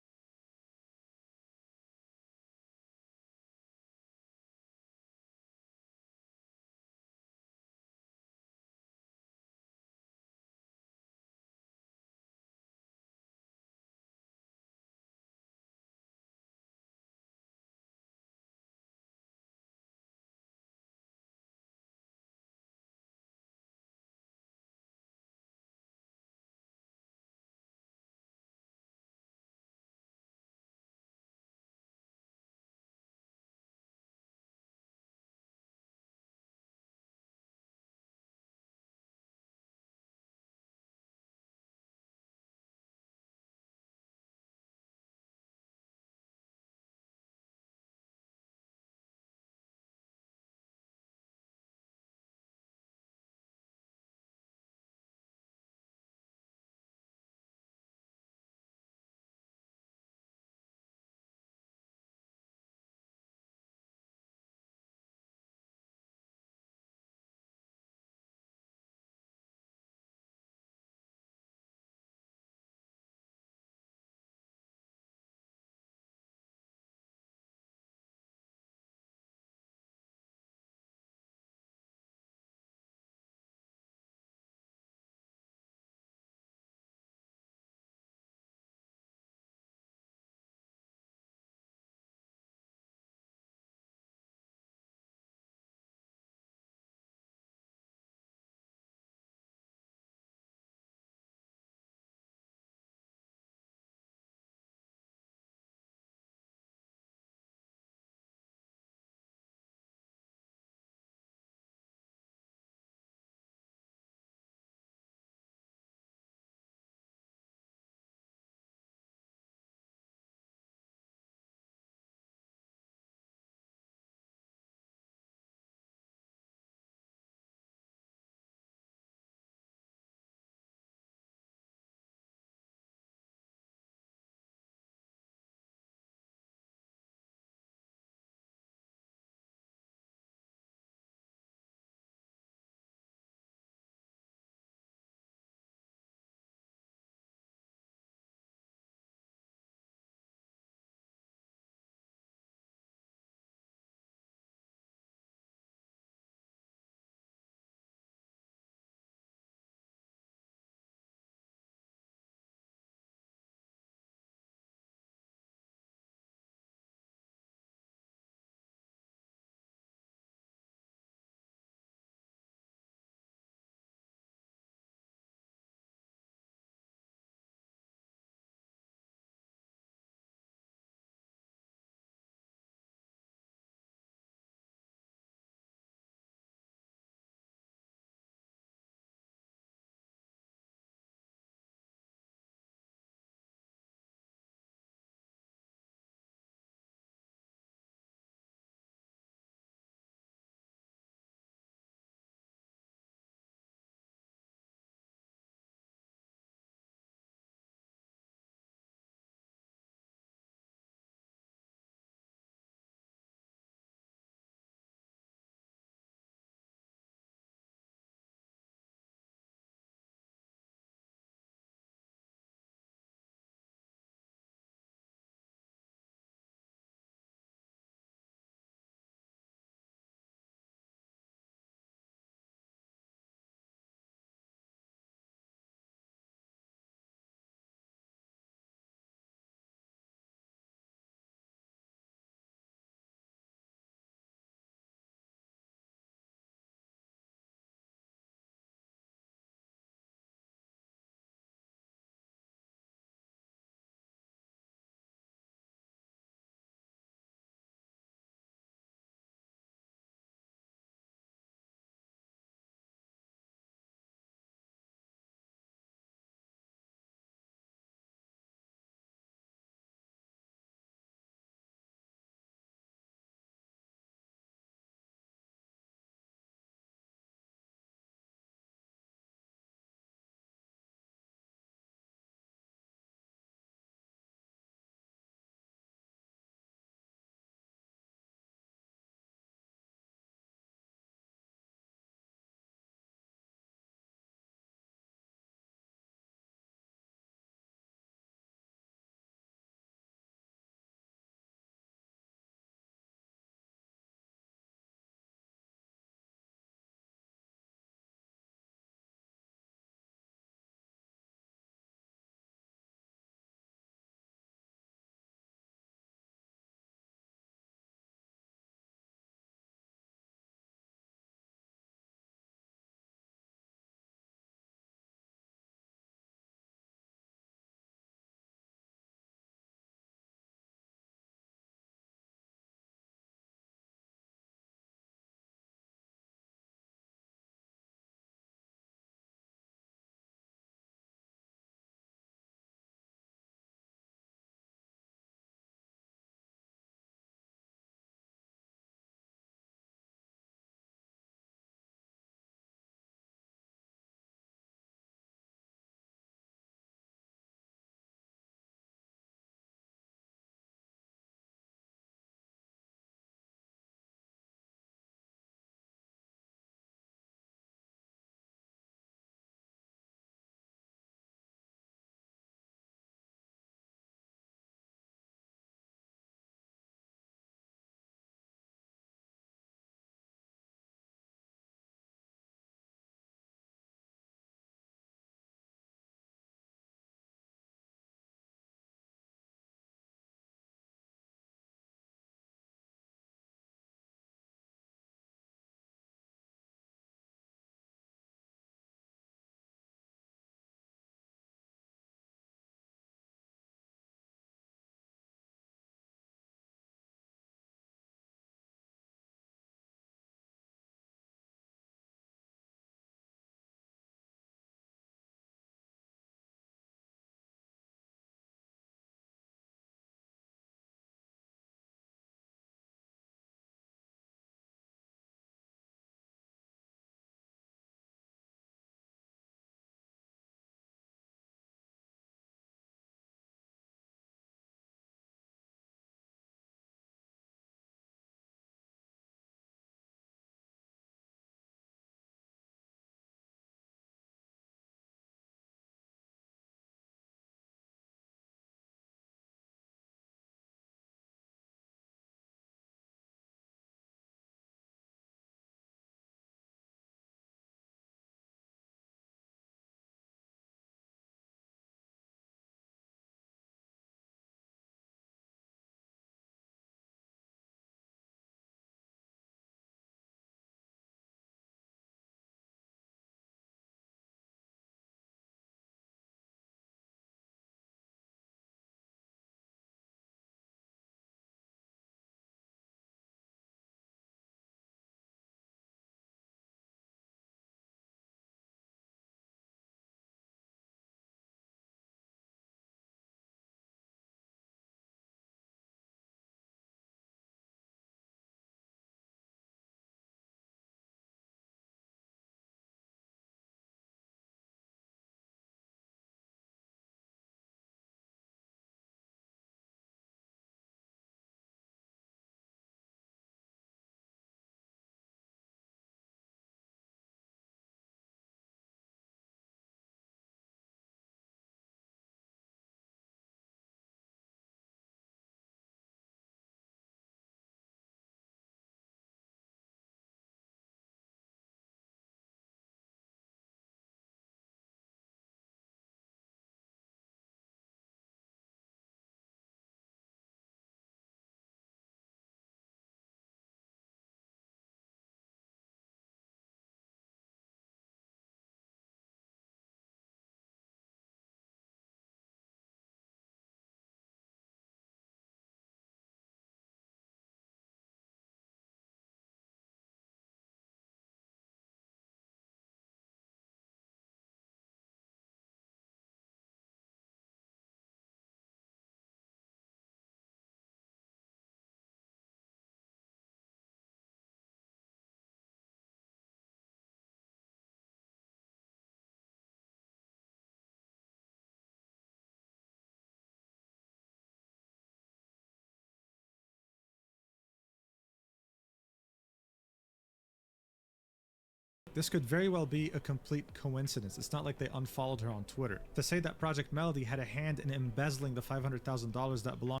This could very well be a complete coincidence. It's not like they unfollowed her on Twitter. To say that Project Melody had a hand in embezzling the $500,000 that belonged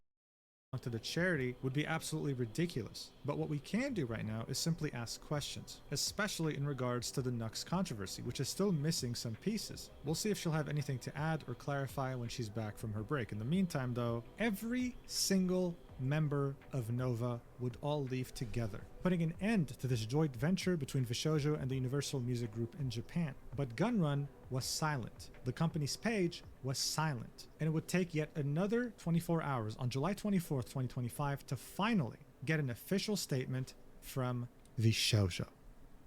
to the charity would be absolutely ridiculous. But what we can do right now is simply ask questions, especially in regards to the Nux controversy, which is still missing some pieces. We'll see if she'll have anything to add or clarify when she's back from her break. In the meantime, though, every single member of Nova would all leave together, putting an end to this joint venture between Vishojo and the Universal Music Group in Japan. But Gunrun was silent. The company's page was silent. And it would take yet another 24 hours on July 24th, 2025 to finally get an official statement from Vishojo.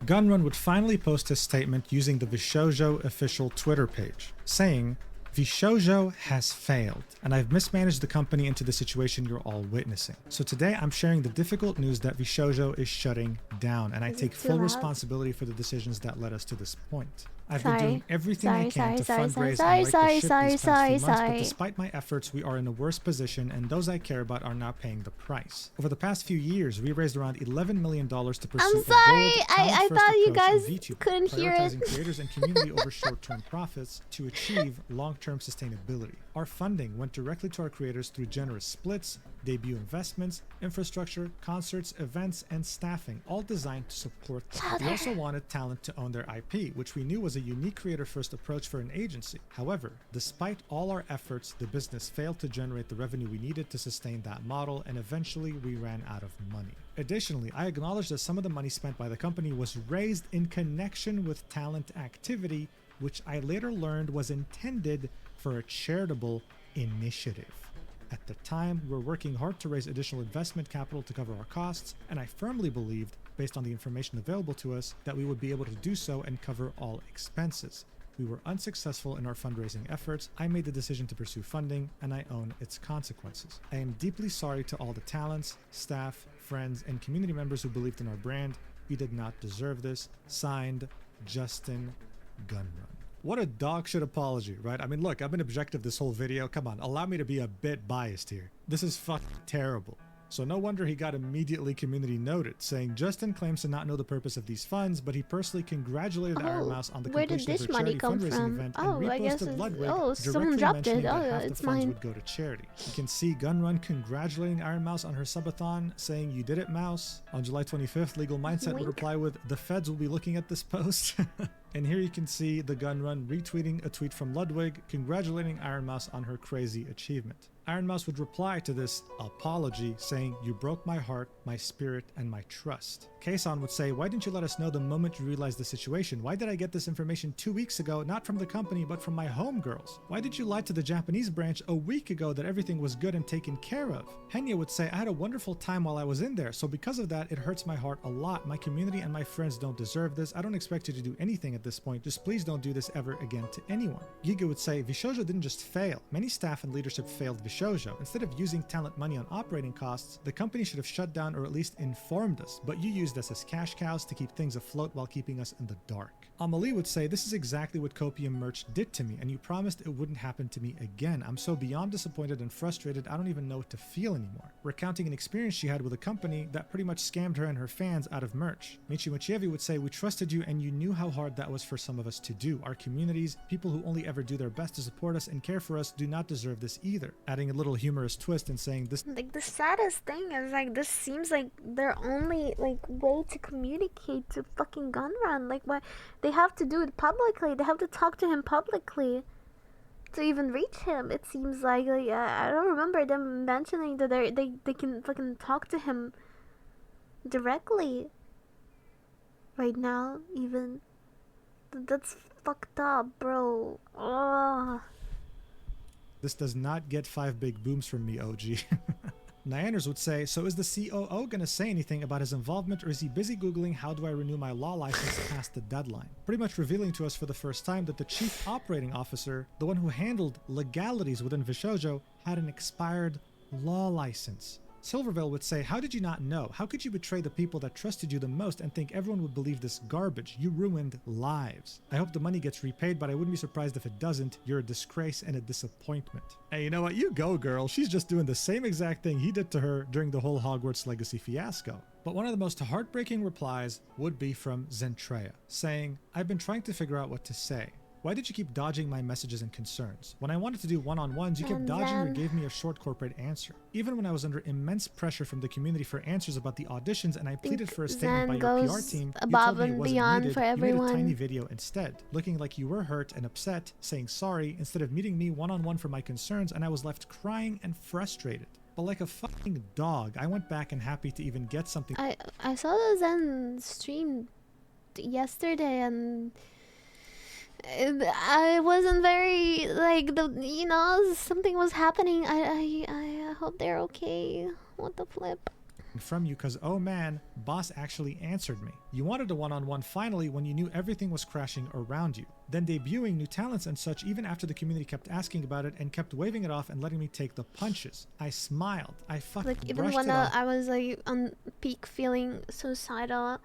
Gunrun would finally post his statement using the Vishojo official Twitter page, saying, Vishojo has failed, and I've mismanaged the company into the situation you're all witnessing. So today I'm sharing the difficult news that Vishojo is shutting down, and I take full responsibility for the decisions that led us to this point. I've been doing everything I can to fundraise and right the ship these past few months, but despite my efforts, we are in a worse position, and those I care about are not paying the price. Over the past few years, we raised around $11 million to pursue I'm sorry, I thought you guys VTuber, couldn't hear it. prioritizing creators and community over short-term profits to achieve long-term sustainability. Our funding went directly to our creators through generous splits, debut investments, infrastructure, concerts, events, and staffing, all designed to support them. We also wanted talent to own their IP, which we knew was a unique creator-first approach for an agency. However, despite all our efforts, the business failed to generate the revenue we needed to sustain that model, and eventually we ran out of money. Additionally, I acknowledge that some of the money spent by the company was raised in connection with talent activity, which I later learned was intended for a charitable initiative. At the time, we were working hard to raise additional investment capital to cover our costs, and I firmly believed, based on the information available to us, that we would be able to do so and cover all expenses. We were unsuccessful in our fundraising efforts. I made the decision to pursue funding, and I own its consequences. I am deeply sorry to all the talents, staff, friends, and community members who believed in our brand. We did not deserve this. Signed, Justin Gunrun. What a dog shit apology, right? I mean, look, I've been objective this whole video. Come on, allow me to be a bit biased here. This is fucking terrible. So no wonder he got immediately community noted, saying Justin claims to not know the purpose of these funds, but he personally congratulated Iron Mouse on the completion of their charity fundraising event and reposted Ludwig someone directly dropped mentioning it. that half the It's funds mine. would go to charity. You can see Gunrun congratulating Iron Mouse on her subathon, saying you did it, Mouse. On July 25th, Legal Mindset would reply with, the feds will be looking at this post. And here you can see the Gunrun retweeting a tweet from Ludwig, congratulating Iron Mouse on her crazy achievement. Iron Mouse would reply to this apology saying, you broke my heart, my spirit, and my trust. Kaysan would say, why didn't you let us know the moment you realized the situation? Why did I get this information 2 weeks ago, not from the company, but from my homegirls? Why did you lie to the Japanese branch a week ago that everything was good and taken care of? Henya would say, I had a wonderful time while I was in there, so because of that, it hurts my heart a lot. My community and my friends don't deserve this. I don't expect you to do anything at this point. Just please don't do this ever again to anyone. Giga would say, Vishojo didn't just fail. Many staff and leadership failed Vishojo. Instead of using talent money on operating costs, the company should have shut down or at least informed us, but you used us as cash cows to keep things afloat while keeping us in the dark. Amelie would say, this is exactly what Copium merch did to me, and you promised it wouldn't happen to me again. I'm so beyond disappointed and frustrated, I don't even know what to feel anymore. Recounting an experience she had with a company that pretty much scammed her and her fans out of merch. Michi Mochievi would say, we trusted you and you knew how hard that was for some of us to do. Our communities, people who only ever do their best to support us and care for us, do not deserve this either. Adding a little humorous twist and saying, this Like, the saddest thing is, like, this seems like their only, like, way to communicate to fucking Gunrun. Like, why they have to do it publicly. They have to talk to him publicly to even reach him. It seems like I don't remember them mentioning that they can fucking talk to him directly right now. Even that's fucked up, bro. Ugh. This does not get 5 big booms from me, OG. Nyaners would say, so is the COO gonna say anything about his involvement, or is he busy Googling how do I renew my law license past the deadline? Pretty much revealing to us for the first time that the chief operating officer, the one who handled legalities within Vishojo, had an expired law license. Silverville would say, how did you not know? How could you betray the people that trusted you the most and think everyone would believe this garbage? You ruined lives. I hope the money gets repaid, but I wouldn't be surprised if it doesn't. You're a disgrace and a disappointment. Hey, you know what? You go, girl. She's just doing the same exact thing he did to her during the whole Hogwarts Legacy fiasco. But one of the most heartbreaking replies would be from Zentreya, saying, I've been trying to figure out what to say. Why did you keep dodging my messages and concerns? When I wanted to do one-on-ones, you kept And dodging or then- gave me a short corporate answer. Even when I was under immense pressure from the community for answers about the auditions and I pleaded for a statement by Zen your PR goes team, you above told me it and wasn't beyond needed. for You made a everyone. tiny video instead, looking like you were hurt and upset, saying sorry, instead of meeting me one-on-one for my concerns, and I was left crying and frustrated. But like a fucking dog, I went back and happy to even get something. I saw the Zen stream yesterday, and I wasn't very like something was happening. I hope they're okay. What the flip? From you because, oh man, boss actually answered me. You wanted a one-on-one finally when you knew everything was crashing around you. Then debuting new talents and such even after the community kept asking about it and kept waving it off and letting me take the punches. I smiled. I fucking Like even brushed when it off. I was like on peak feeling suicidal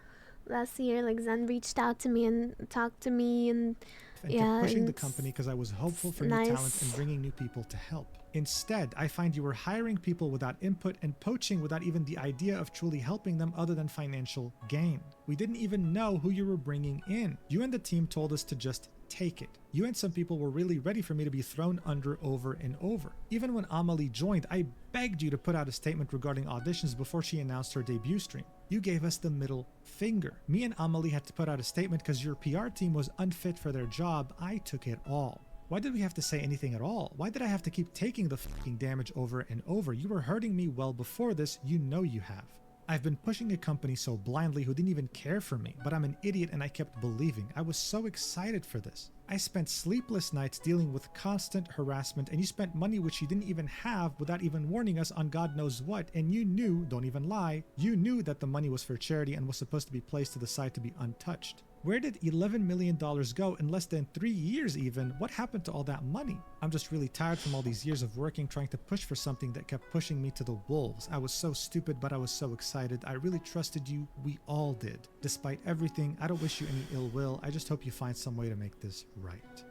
last year, like Zen reached out to me and talked to me and and yeah, kept pushing the it's company because I was hopeful for nice. new talent and bringing new people to help. Instead, I find you were hiring people without input and poaching without even the idea of truly helping them other than financial gain. We didn't even know who you were bringing in. You and the team told us to just take it. You and some people were really ready for me to be thrown under over and over. Even when Amelie joined, I begged you to put out a statement regarding auditions before she announced her debut stream. You gave us the middle finger. Me and Amelie had to put out a statement because your PR team was unfit for their job. I took it all. Why did we have to say anything at all? Why did I have to keep taking the fucking damage over and over? You were hurting me well before this. You know you have. I've been pushing a company so blindly who didn't even care for me, but I'm an idiot and I kept believing. I was so excited for this. I spent sleepless nights dealing with constant harassment, and you spent money which you didn't even have without even warning us on God knows what, and you knew, don't even lie, you knew that the money was for charity and was supposed to be placed to the side to be untouched. Where did $11 million go in less than 3 years even? What happened to all that money? I'm just really tired from all these years of working, trying to push for something that kept pushing me to the wolves. I was so stupid, but I was so excited. I really trusted you. We all did. Despite everything, I don't wish you any ill will. I just hope you find some way to make this right.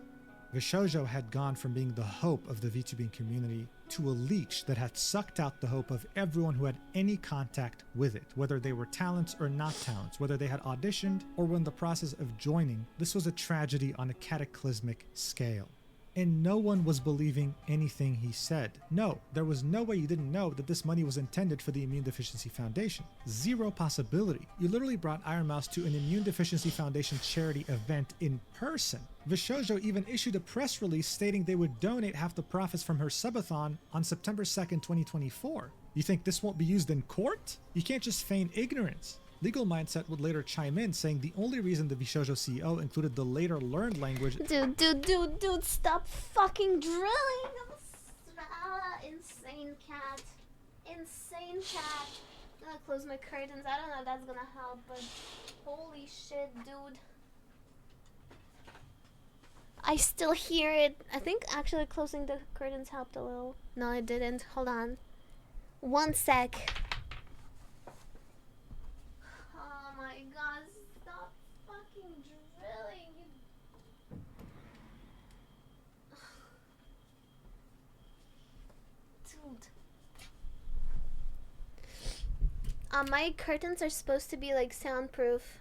Vishojo had gone from being the hope of the VTubing community to a leech that had sucked out the hope of everyone who had any contact with it, whether they were talents or not talents, whether they had auditioned or were in the process of joining. This was a tragedy on a cataclysmic scale. And no one was believing anything he said. No, there was no way you didn't know that this money was intended for the Immune Deficiency Foundation. Zero possibility. You literally brought Iron Mouse to an Immune Deficiency Foundation charity event in person. Vishojo even issued a press release stating they would donate half the profits from her subathon on September 2nd, 2024. You think this won't be used in court? You can't just feign ignorance. Legal Mindset would later chime in, saying the only reason the Vishojo CEO included the later learned language. Dude, stop fucking drilling! Insane cat. Insane cat. I'm gonna close my curtains. I don't know if that's gonna help, but holy shit, dude. I still hear it. I think actually closing the curtains helped a little. No, it didn't. Hold on. 1 sec. Oh my god, stop fucking drilling. Dude. My curtains are supposed to be like soundproof.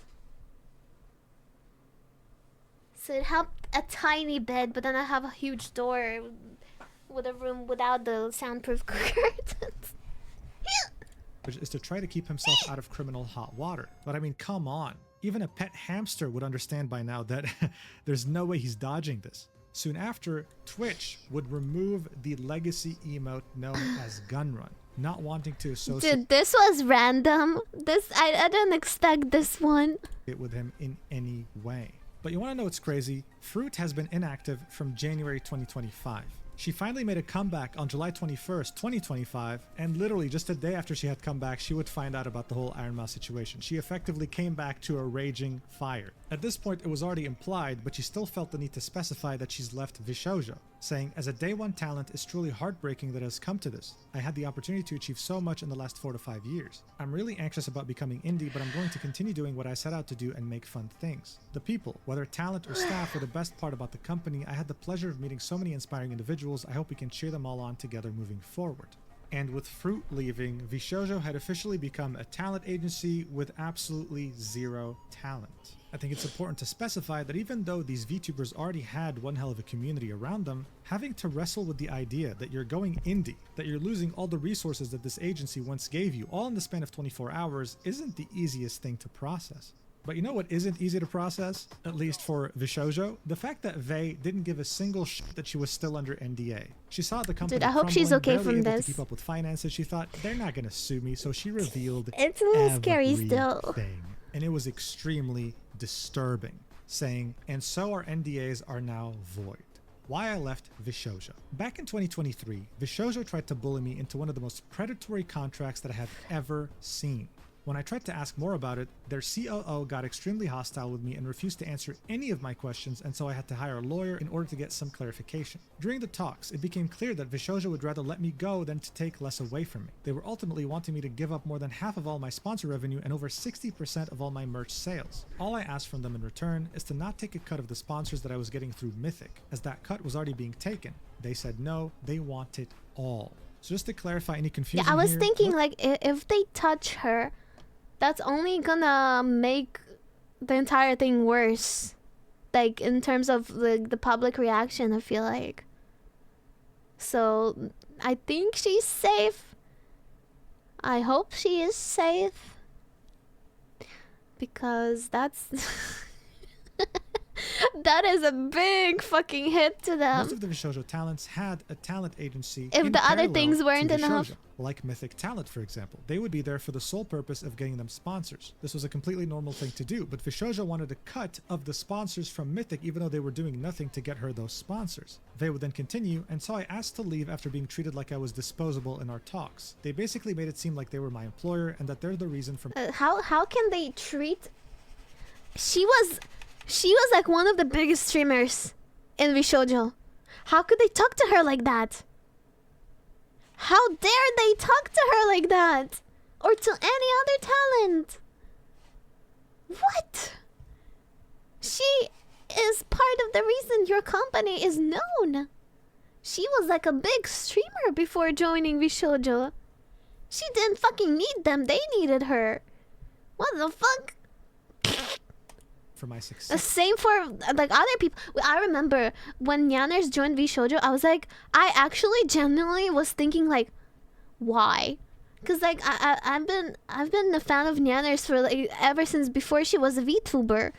So it helped a tiny bit, but then I have a huge door with a room without the soundproof curtains. Which is to try to keep himself out of criminal hot water. But I mean, come on. Even a pet hamster would understand by now that there's no way he's dodging this. Soon after, Twitch would remove the legacy emote known as Gunrun, not wanting to associate Dude, this was random. I didn't expect this one. it with him in any way. But you want to know what's crazy? Fruit has been inactive from January 2025. She finally made a comeback on July 21st, 2025, and literally just a day after she had come back, she would find out about the whole Iron Mouse situation. She effectively came back to a raging fire. At this point, it was already implied, but she still felt the need to specify that she's left Vishoujo, saying, as a day one talent, it's truly heartbreaking that it has come to this. I had the opportunity to achieve so much in the last 4 to 5 years. I'm really anxious about becoming indie, but I'm going to continue doing what I set out to do and make fun things. The people, whether talent or staff, were the best part about the company. I had the pleasure of meeting so many inspiring individuals. I hope we can cheer them all on together moving forward. And with Fruit leaving, Vishoujo had officially become a talent agency with absolutely zero talent. I think it's important to specify that even though these VTubers already had one hell of a community around them, having to wrestle with the idea that you're going indie, that you're losing all the resources that this agency once gave you, all in the span of 24 hours, isn't the easiest thing to process. But you know what isn't easy to process? At least for Vishoujo? The fact that Vei didn't give a single shit that she was still under NDA. She saw the company Dude, I hope she's crumbling, okay barely from able this. to keep up with finances. She thought, they're not gonna sue me, so she revealed It's a little scary everything. still. And it was extremely disturbing, saying, and so our NDAs are now void. Why I left Vishoujo. Back in 2023, Vishoujo tried to bully me into one of the most predatory contracts that I have ever seen. When I tried to ask more about it, their COO got extremely hostile with me and refused to answer any of my questions, and so I had to hire a lawyer in order to get some clarification. During the talks, it became clear that Vishoujo would rather let me go than to take less away from me. They were ultimately wanting me to give up more than half of all my sponsor revenue and over 60% of all my merch sales. All I asked from them in return is to not take a cut of the sponsors that I was getting through Mythic, as that cut was already being taken. They said no, they want it all. So just to clarify any confusion Yeah, I was here, thinking look- like if they touch her, that's only gonna make the entire thing worse. Like in terms of the public reaction, I feel like. So I think she's safe. I hope she is safe. Because that's that is a big fucking hit to them. Most of the Vishoujo talents had a talent agency. If in the other parallel things weren't to enough. Vishoujo, like Mythic Talent, for example. They would be there for the sole purpose of getting them sponsors. This was a completely normal thing to do, but Vishoujo wanted a cut of the sponsors from Mythic, even though they were doing nothing to get her those sponsors. They would then continue, and so I asked to leave after being treated like I was disposable in our talks. They basically made it seem like they were my employer and that they're the reason for How can they treat? She was like one of the biggest streamers in Vishoujo. How could they talk to her like that? How dare they talk to her like that? Or to any other talent? What? She is part of the reason your company is known. She was like a big streamer before joining Vishoujo. She didn't fucking need them, they needed her. What the fuck? for my The success. same for like other people. I remember when Nyanners joined VShoujo, I was like, I actually genuinely was thinking like, why? Cause like I've been a fan of Nyanners for like ever since before she was a VTuber,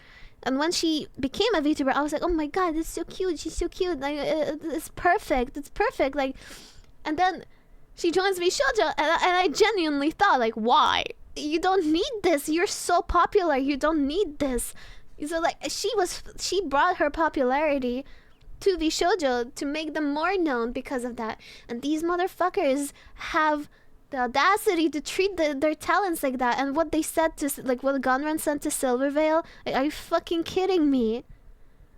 and when she became a VTuber, I was like, oh my god, it's so cute. She's so cute. Like it's perfect. It's perfect. Like, and then she joins VShoujo, and I genuinely thought like, why? You don't need this. You're so popular. You don't need this. So like she brought her popularity to VShoujo to make them more known because of that. And these motherfuckers have the audacity to treat their talents like that. And what they said to like what Gunrun said to Silvervale, like, are you fucking kidding me?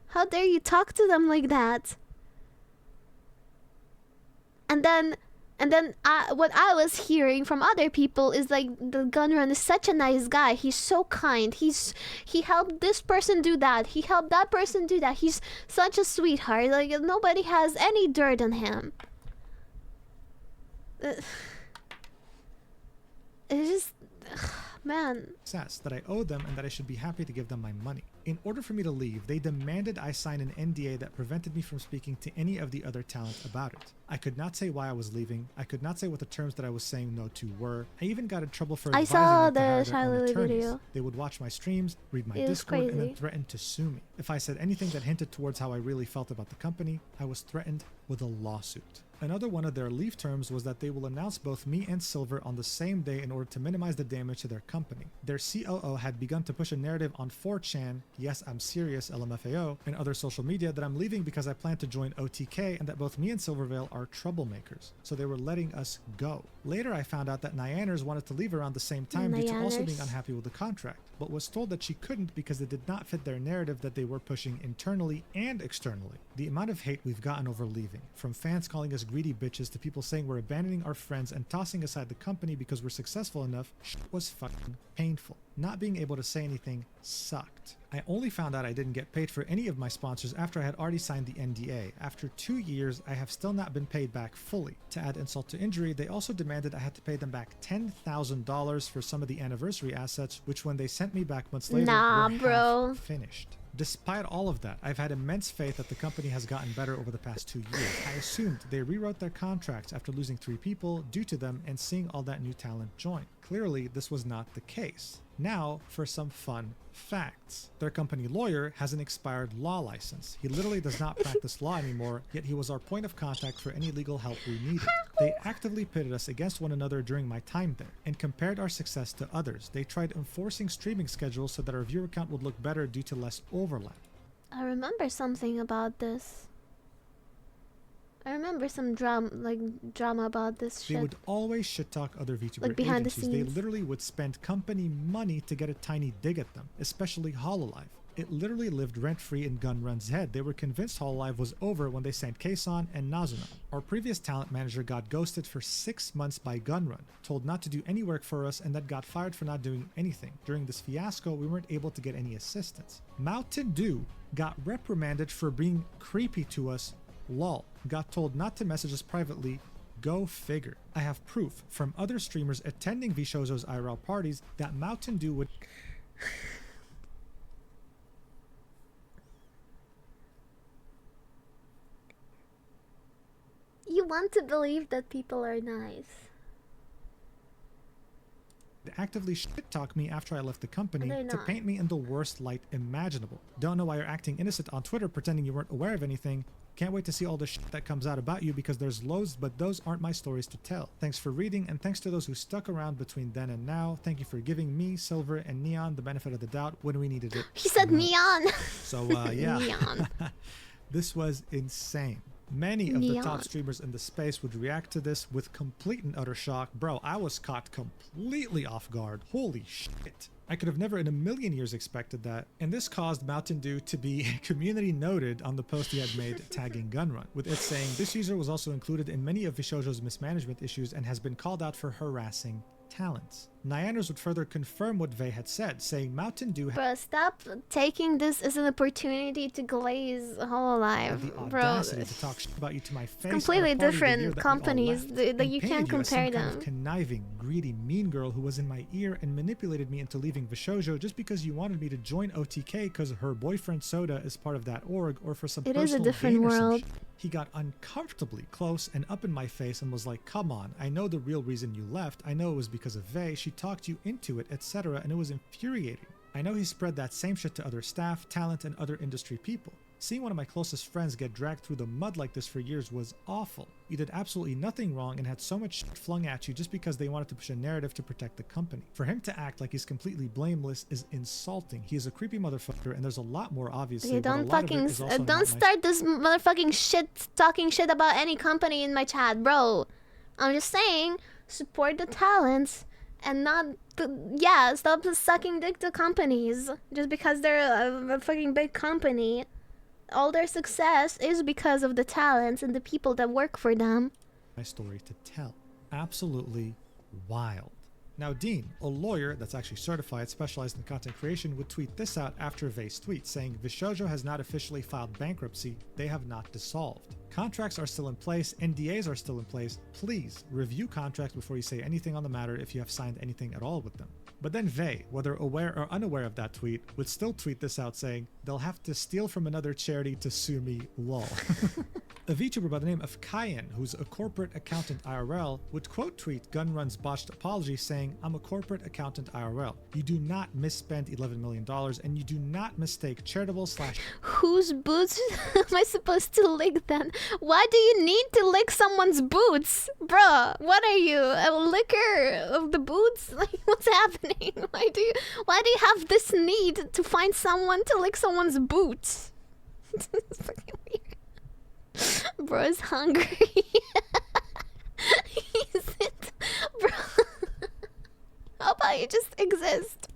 How dare you talk to them like that? And then what I was hearing from other people is like the Gunrun is such a nice guy. He's so kind. He helped this person do that. He helped that person do that. He's such a sweetheart. Like nobody has any dirt on him. It's just, man. That I owe them and that I should be happy to give them my money. In order for me to leave, they demanded I sign an NDA that prevented me from speaking to any of the other talent about it. I could not say why I was leaving. I could not say what the terms that I was saying no to were. I even got in trouble for I advising saw them to the hire their Shy own Lily attorneys. video. They would watch my streams, read my It was Discord, and then crazy. threaten to sue me. If I said anything that hinted towards how I really felt about the company, I was threatened with a lawsuit. Another one of their leave terms was that they will announce both me and Silver on the same day in order to minimize the damage to their company. Their COO had begun to push a narrative on 4chan, yes I'm serious LMFAO, and other social media that I'm leaving because I plan to join OTK and that both me and Silvervale are troublemakers, so they were letting us go. Later I found out that Nyanners wanted to leave around the same time due to also being Nyanners. unhappy with the contract, but was told that she couldn't because it did not fit their narrative that they were pushing internally and externally. The amount of hate we've gotten over leaving, from fans calling us greedy bitches to people saying we're abandoning our friends and tossing aside the company because we're successful enough, was fucking painful. Not being able to say anything sucked. I only found out I didn't get paid for any of my sponsors after I had already signed the NDA. After 2 years, I have still not been paid back fully. To add insult to injury, they also demanded I had to pay them back $10,000 for some of the anniversary assets, which when they sent me back months later, Nah, were bro. half finished. Despite all of that, I've had immense faith that the company has gotten better over the past 2 years. I assumed they rewrote their contracts after losing 3 people due to them and seeing all that new talent join. Clearly, this was not the case. Now, for some fun facts. Their company lawyer has an expired law license. He literally does not practice law anymore, yet he was our point of contact for any legal help we needed. They actively pitted us against one another during my time there and compared our success to others. They tried enforcing streaming schedules so that our viewer count would look better due to less overlap. I remember something about this. I remember some drama about this They shit. would always shit talk other VTuber Like behind the agencies. They scenes. literally would spend company money to get a tiny dig at them, especially Hololive. It literally lived rent-free in Gunrun's head. They were convinced Hololive was over when they signed Kason and Nazuna. Our previous talent manager got ghosted for 6 months by Gunrun, told not to do any work for us, and then got fired for not doing anything. During this fiasco, we weren't able to get any assistance. Mountain Dew got reprimanded for being creepy to us. Lol. Got told not to message us privately. Go figure. I have proof from other streamers attending Vishozo's IRL parties that Mountain Dew would... You want to believe that people are nice. actively shit talk me after I left the company They're to not. paint me in the worst light imaginable. Don't know why you're acting innocent on Twitter pretending you weren't aware of anything. Can't wait to see all the shit that comes out about you because there's loads, but those aren't my stories to tell. Thanks for reading, and thanks to those who stuck around between then and now. Thank you for giving me, Silver, and Neon the benefit of the doubt when we needed it. He said most. neon. So, yeah. Neon. This was insane. Many of the top Neon. streamers in the space would react to this with complete and utter shock. Bro, I was caught completely off guard. Holy shit. I could have never in a million years expected that. And this caused Mountain Dew to be community noted on the post he had made tagging Gunrun, with it saying, this user was also included in many of Vishojo's mismanagement issues and has been called out for harassing talents. Nyanners would further confirm what Vey had said, saying Mountain Dew had Bro, stop taking this as an opportunity to glaze Hololive. the Bro, audacity to talk shit about you to my face. completely at a party the year different that we all companies. left, That and you painted can't you as some compare kind them. of conniving, greedy, mean girl who was in my ear and manipulated me into leaving Vishojo just because you wanted me to join OTK because her boyfriend Soda is part of that org, or for some It is a personal different gain or some world. shit. He got uncomfortably close and up in my face and was like, come on, I know the real reason you left. I know it was because of Vey. She talked you into it, etc. And it was infuriating. I know he spread that same shit to other staff, talent, and other industry people. Seeing one of my closest friends get dragged through the mud like this for years was awful. You did absolutely nothing wrong and had so much shit flung at you just because they wanted to push a narrative to protect the company. For him to act like he's completely blameless is insulting. He is a creepy motherfucker, and there's a lot more obviously. Okay, but a don't lot of it fucking is also not don't my start this motherfucking shit talking shit about any company in my chat, bro. I'm just saying, support the talents and not stop sucking dick to companies just because they're a fucking big company. All their success is because of the talents and the people that work for them. my story to tell. Absolutely wild. Now, Dean, a lawyer that's actually certified, specialized in content creation, would tweet this out after Vey's tweet, saying, Vishojo has not officially filed bankruptcy. They have not dissolved. Contracts are still in place. NDAs are still in place. Please review contracts before you say anything on the matter if you have signed anything at all with them. But then Vey, whether aware or unaware of that tweet, would still tweet this out saying, they'll have to steal from another charity to sue me, lol. A VTuber by the name of Kayan, who's a corporate accountant IRL, would quote tweet Gunrun's botched apology saying, "I'm a corporate accountant IRL. You do not misspend $11 million and you do not mistake charitable / Whose boots am I supposed to lick then? Why do you need to lick someone's boots? Bruh, what are you? A licker of the boots? Like, what's happening? Why do you have this need to find someone to lick someone's boots? It's fucking weird. Bro is hungry. He's it. Bro. How about you just exist?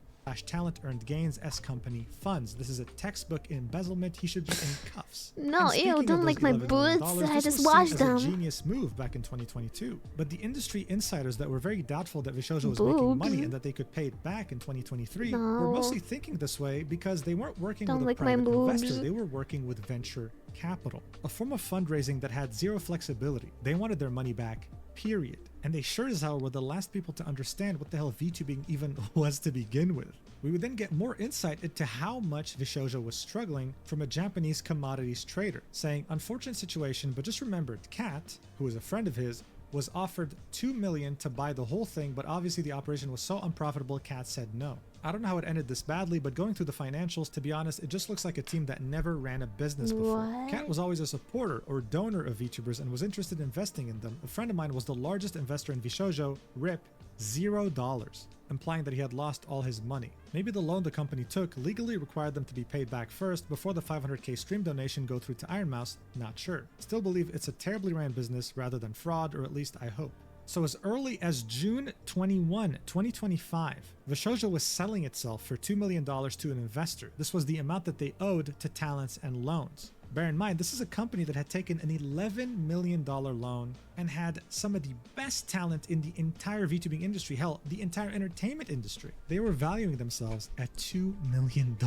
talent earned gains S company funds. This is a textbook embezzlement. He should be in cuffs. No, And speaking ew, of don't those lick my $11 boots. million, I this just was washed seen them. as a genius move back in 2022. But the industry insiders that were very doubtful that Vishojo was Boobs. making money and that they could pay it back in 2023 were No. mostly thinking this way because they weren't working Don't with a lick my private investor. boobs. They were working with venture capital, a form of fundraising that had zero flexibility. They wanted their money back, period. And they sure as hell were the last people to understand what the hell VTubing even was to begin with. We would then get more insight into how much Vishojo was struggling from a Japanese commodities trader, saying, "Unfortunate situation, but just remembered Kat, who is a friend of his, was offered $2 million to buy the whole thing, but obviously the operation was so unprofitable, Kat said no." I don't know how it ended this badly, but going through the financials, to be honest, it just looks like a team that never ran a business before. What? Kat was always a supporter or donor of VTubers and was interested in investing in them. A friend of mine was the largest investor in Vishojo, RIP, $0, implying that he had lost all his money. Maybe the loan the company took legally required them to be paid back first before the $500K stream donation go through to Iron Mouse, not sure. Still believe it's a terribly ran business rather than fraud, or at least I hope. So as early as June 21, 2025, Vishojo was selling itself for $2 million to an investor. This was the amount that they owed to talents and loans. Bear in mind, this is a company that had taken an $11 million loan and had some of the best talent in the entire VTubing industry, hell, the entire entertainment industry. They were valuing themselves at $2 million.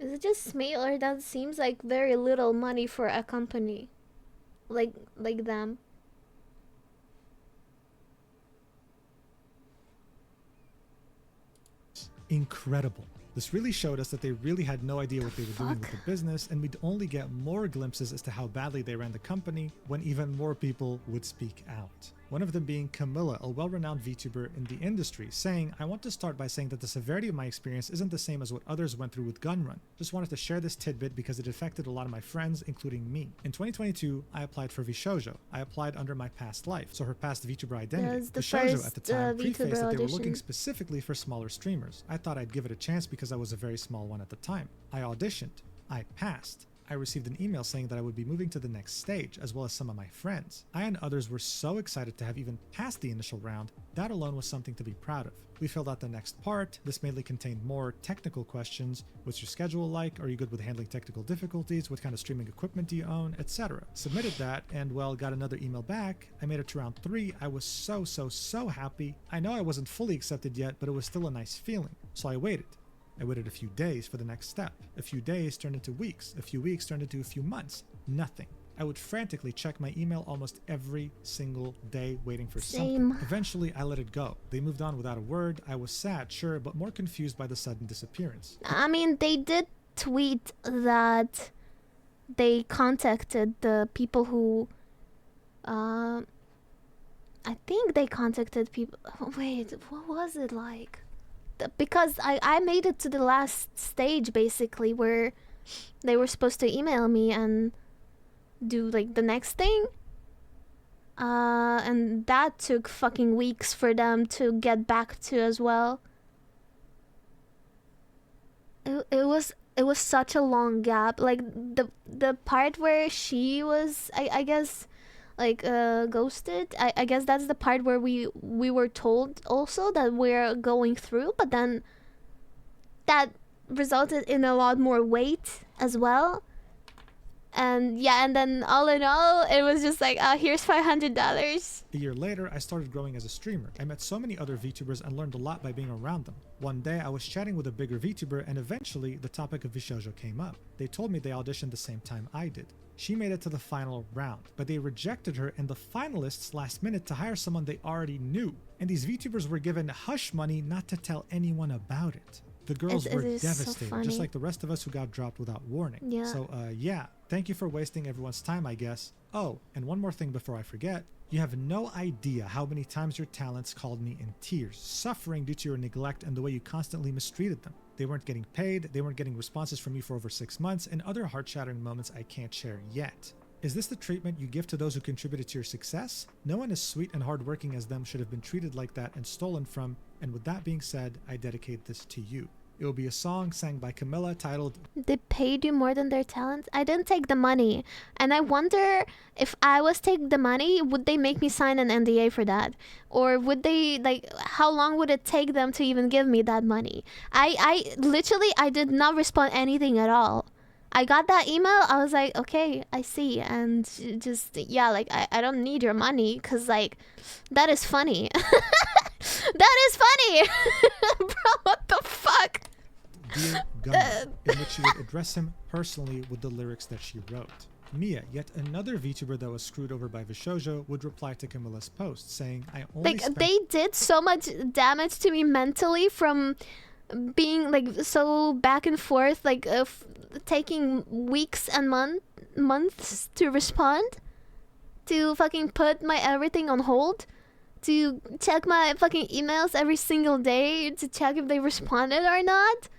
Is it just me, or that seems like very little money for a company like them? Incredible. This really showed us that they really had no idea what they were doing with the business, and we'd only get more glimpses as to how badly they ran the company when even more people would speak out. One of them being Camilla, a well-renowned VTuber in the industry, saying, "I want to start by saying that the severity of my experience isn't the same as what others went through with Gunrun. Just wanted to share this tidbit because it affected a lot of my friends, including me. In 2022, I applied for Vishojo. I applied under my past life, so her past VTuber identity. That's the Vishojo at the first, time VTuber prefaced that they were audition. looking specifically for smaller streamers. I thought I'd give it a chance because I was a very small one at the time. I auditioned. I passed. I received an email saying that I would be moving to the next stage, as well as some of my friends. I and others were so excited to have even passed the initial round. That alone was something to be proud of. We filled out the next part. This mainly contained more technical questions. What's your schedule like? Are you good with handling technical difficulties? What kind of streaming equipment do you own? Etc. Submitted that and, well, got another email back. I made it to round 3. I was so happy. I know I wasn't fully accepted yet, but it was still a nice feeling. So I waited. I waited a few days for the next step. A few days turned into weeks. A few weeks turned into a few months. Nothing. I would frantically check my email almost every single day waiting for Same. something. Eventually, I let it go. They moved on without a word. I was sad, sure, but more confused by the sudden disappearance. I mean, they did tweet that they contacted the people who I think they contacted people. Wait, what was it like? Because I made it to the last stage, basically, where they were supposed to email me and do like the next thing, and that took fucking weeks for them to get back to as well. It was such a long gap. Like the part where she was, I guess, like ghosted. I guess that's the part where we were told also that we're going through, but then that resulted in a lot more wait as well. And yeah, and then all in all, it was just like, here's $500. A year later, I started growing as a streamer. I met so many other VTubers and learned a lot by being around them. One day, I was chatting with a bigger VTuber, and eventually, the topic of Vishojo came up. They told me they auditioned the same time I did. She made it to the final round, but they rejected her and the finalists last minute to hire someone they already knew. And these VTubers were given hush money not to tell anyone about it. The girls were is so devastated, funny. just like the rest of us who got dropped without warning. Yeah. So, yeah, thank you for wasting everyone's time, I guess. Oh, and one more thing before I forget. You have no idea how many times your talents called me in tears, suffering due to your neglect and the way you constantly mistreated them. They weren't getting paid, they weren't getting responses from me for over 6 months, and other heart-shattering moments I can't share yet. Is this the treatment you give to those who contributed to your success? No one as sweet and hardworking as them should have been treated like that and stolen from, and with that being said, I dedicate this to you. It will be a song sang by Camilla titled They paid you more than their talents? I didn't take the money. And I wonder if I was taking the money, would they make me sign an NDA for that? Or would they, like, how long would it take them to even give me that money? I literally, I did not respond anything at all. I got that email, I was like, okay, I see. And just, yeah, like, I don't need your money because, like, that is funny. That is funny! Bro, what the fuck? Dear Gunnar, in which she would address him personally with the lyrics that she wrote. Mia, yet another VTuber that was screwed over by Vishoujo, would reply to Camilla's post, saying, I only Like, spent they did so much damage to me mentally from being, like, so back and forth, like, taking weeks and months to respond, to fucking put my everything on hold, to check my fucking emails every single day to check if they responded or not.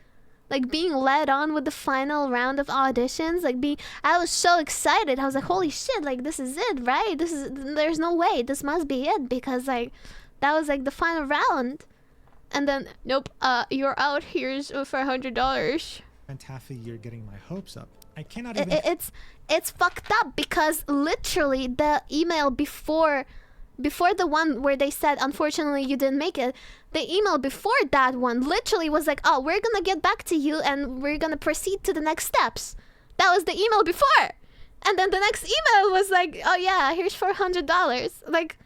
Like, being led on with the final round of auditions, like, I was so excited. I was like, holy shit, like, this is it, right? There's no way, this must be it, because, like, that was, like, the final round. And then, nope, you're out, here's for $100. spent half a year getting my hopes up. I cannot even... It's fucked up, because literally the email before the one where they said, unfortunately, you didn't make it, the email before that one literally was like, oh, we're gonna get back to you and we're gonna proceed to the next steps. That was the email before. And then the next email was like, oh yeah, here's $400. Like,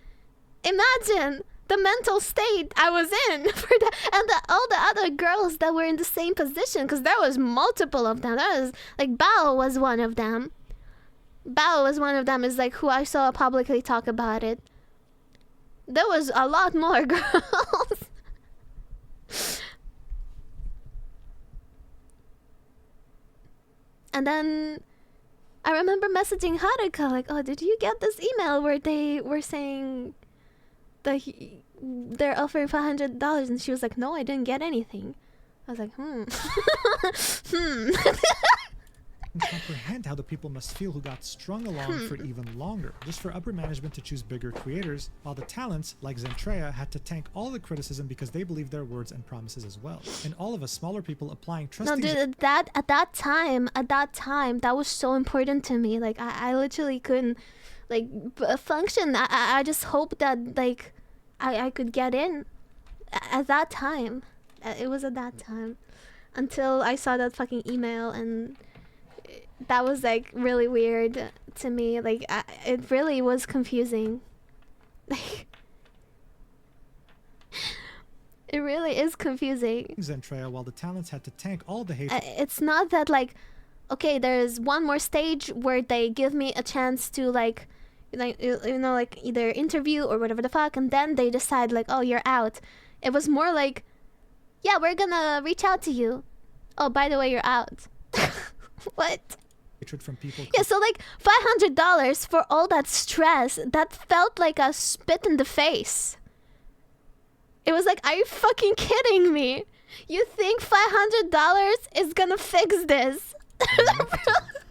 imagine the mental state I was in for that. And all the other girls that were in the same position, because there was multiple of them. That was, like, Bao was one of them. Bao was one of them, is like who I saw publicly talk about it. There was a lot more girls. And then I remember messaging Haruka, like, oh, did you get this email where they were saying that they're offering $500? And she was like, no, I didn't get anything. I was like, can comprehend how the people must feel who got strung along for even longer, just for upper management to choose bigger creators, while the talents, like Zentrea, had to tank all the criticism because they believed their words and promises as well. And all of us smaller people applying no, trusting... dude, at that time, that was so important to me. Like, I literally couldn't, like, function. I just hoped that, like, I could get in at that time. It was at that time. Until I saw that fucking email, and that was, like, really weird to me. Like, it really was confusing. Like, it really is confusing. Zentrea, while the talents had to tank all the hate... It's not that, like, okay, there's one more stage where they give me a chance to, like, like, either interview or whatever the fuck, and then they decide, like, oh, you're out. It was more like, yeah, we're gonna reach out to you. Oh, by the way, you're out. What? Hatred from people... Yeah, so, like, $500 for all that stress, that felt like a spit in the face. It was like, are you fucking kidding me? You think $500 is gonna fix this?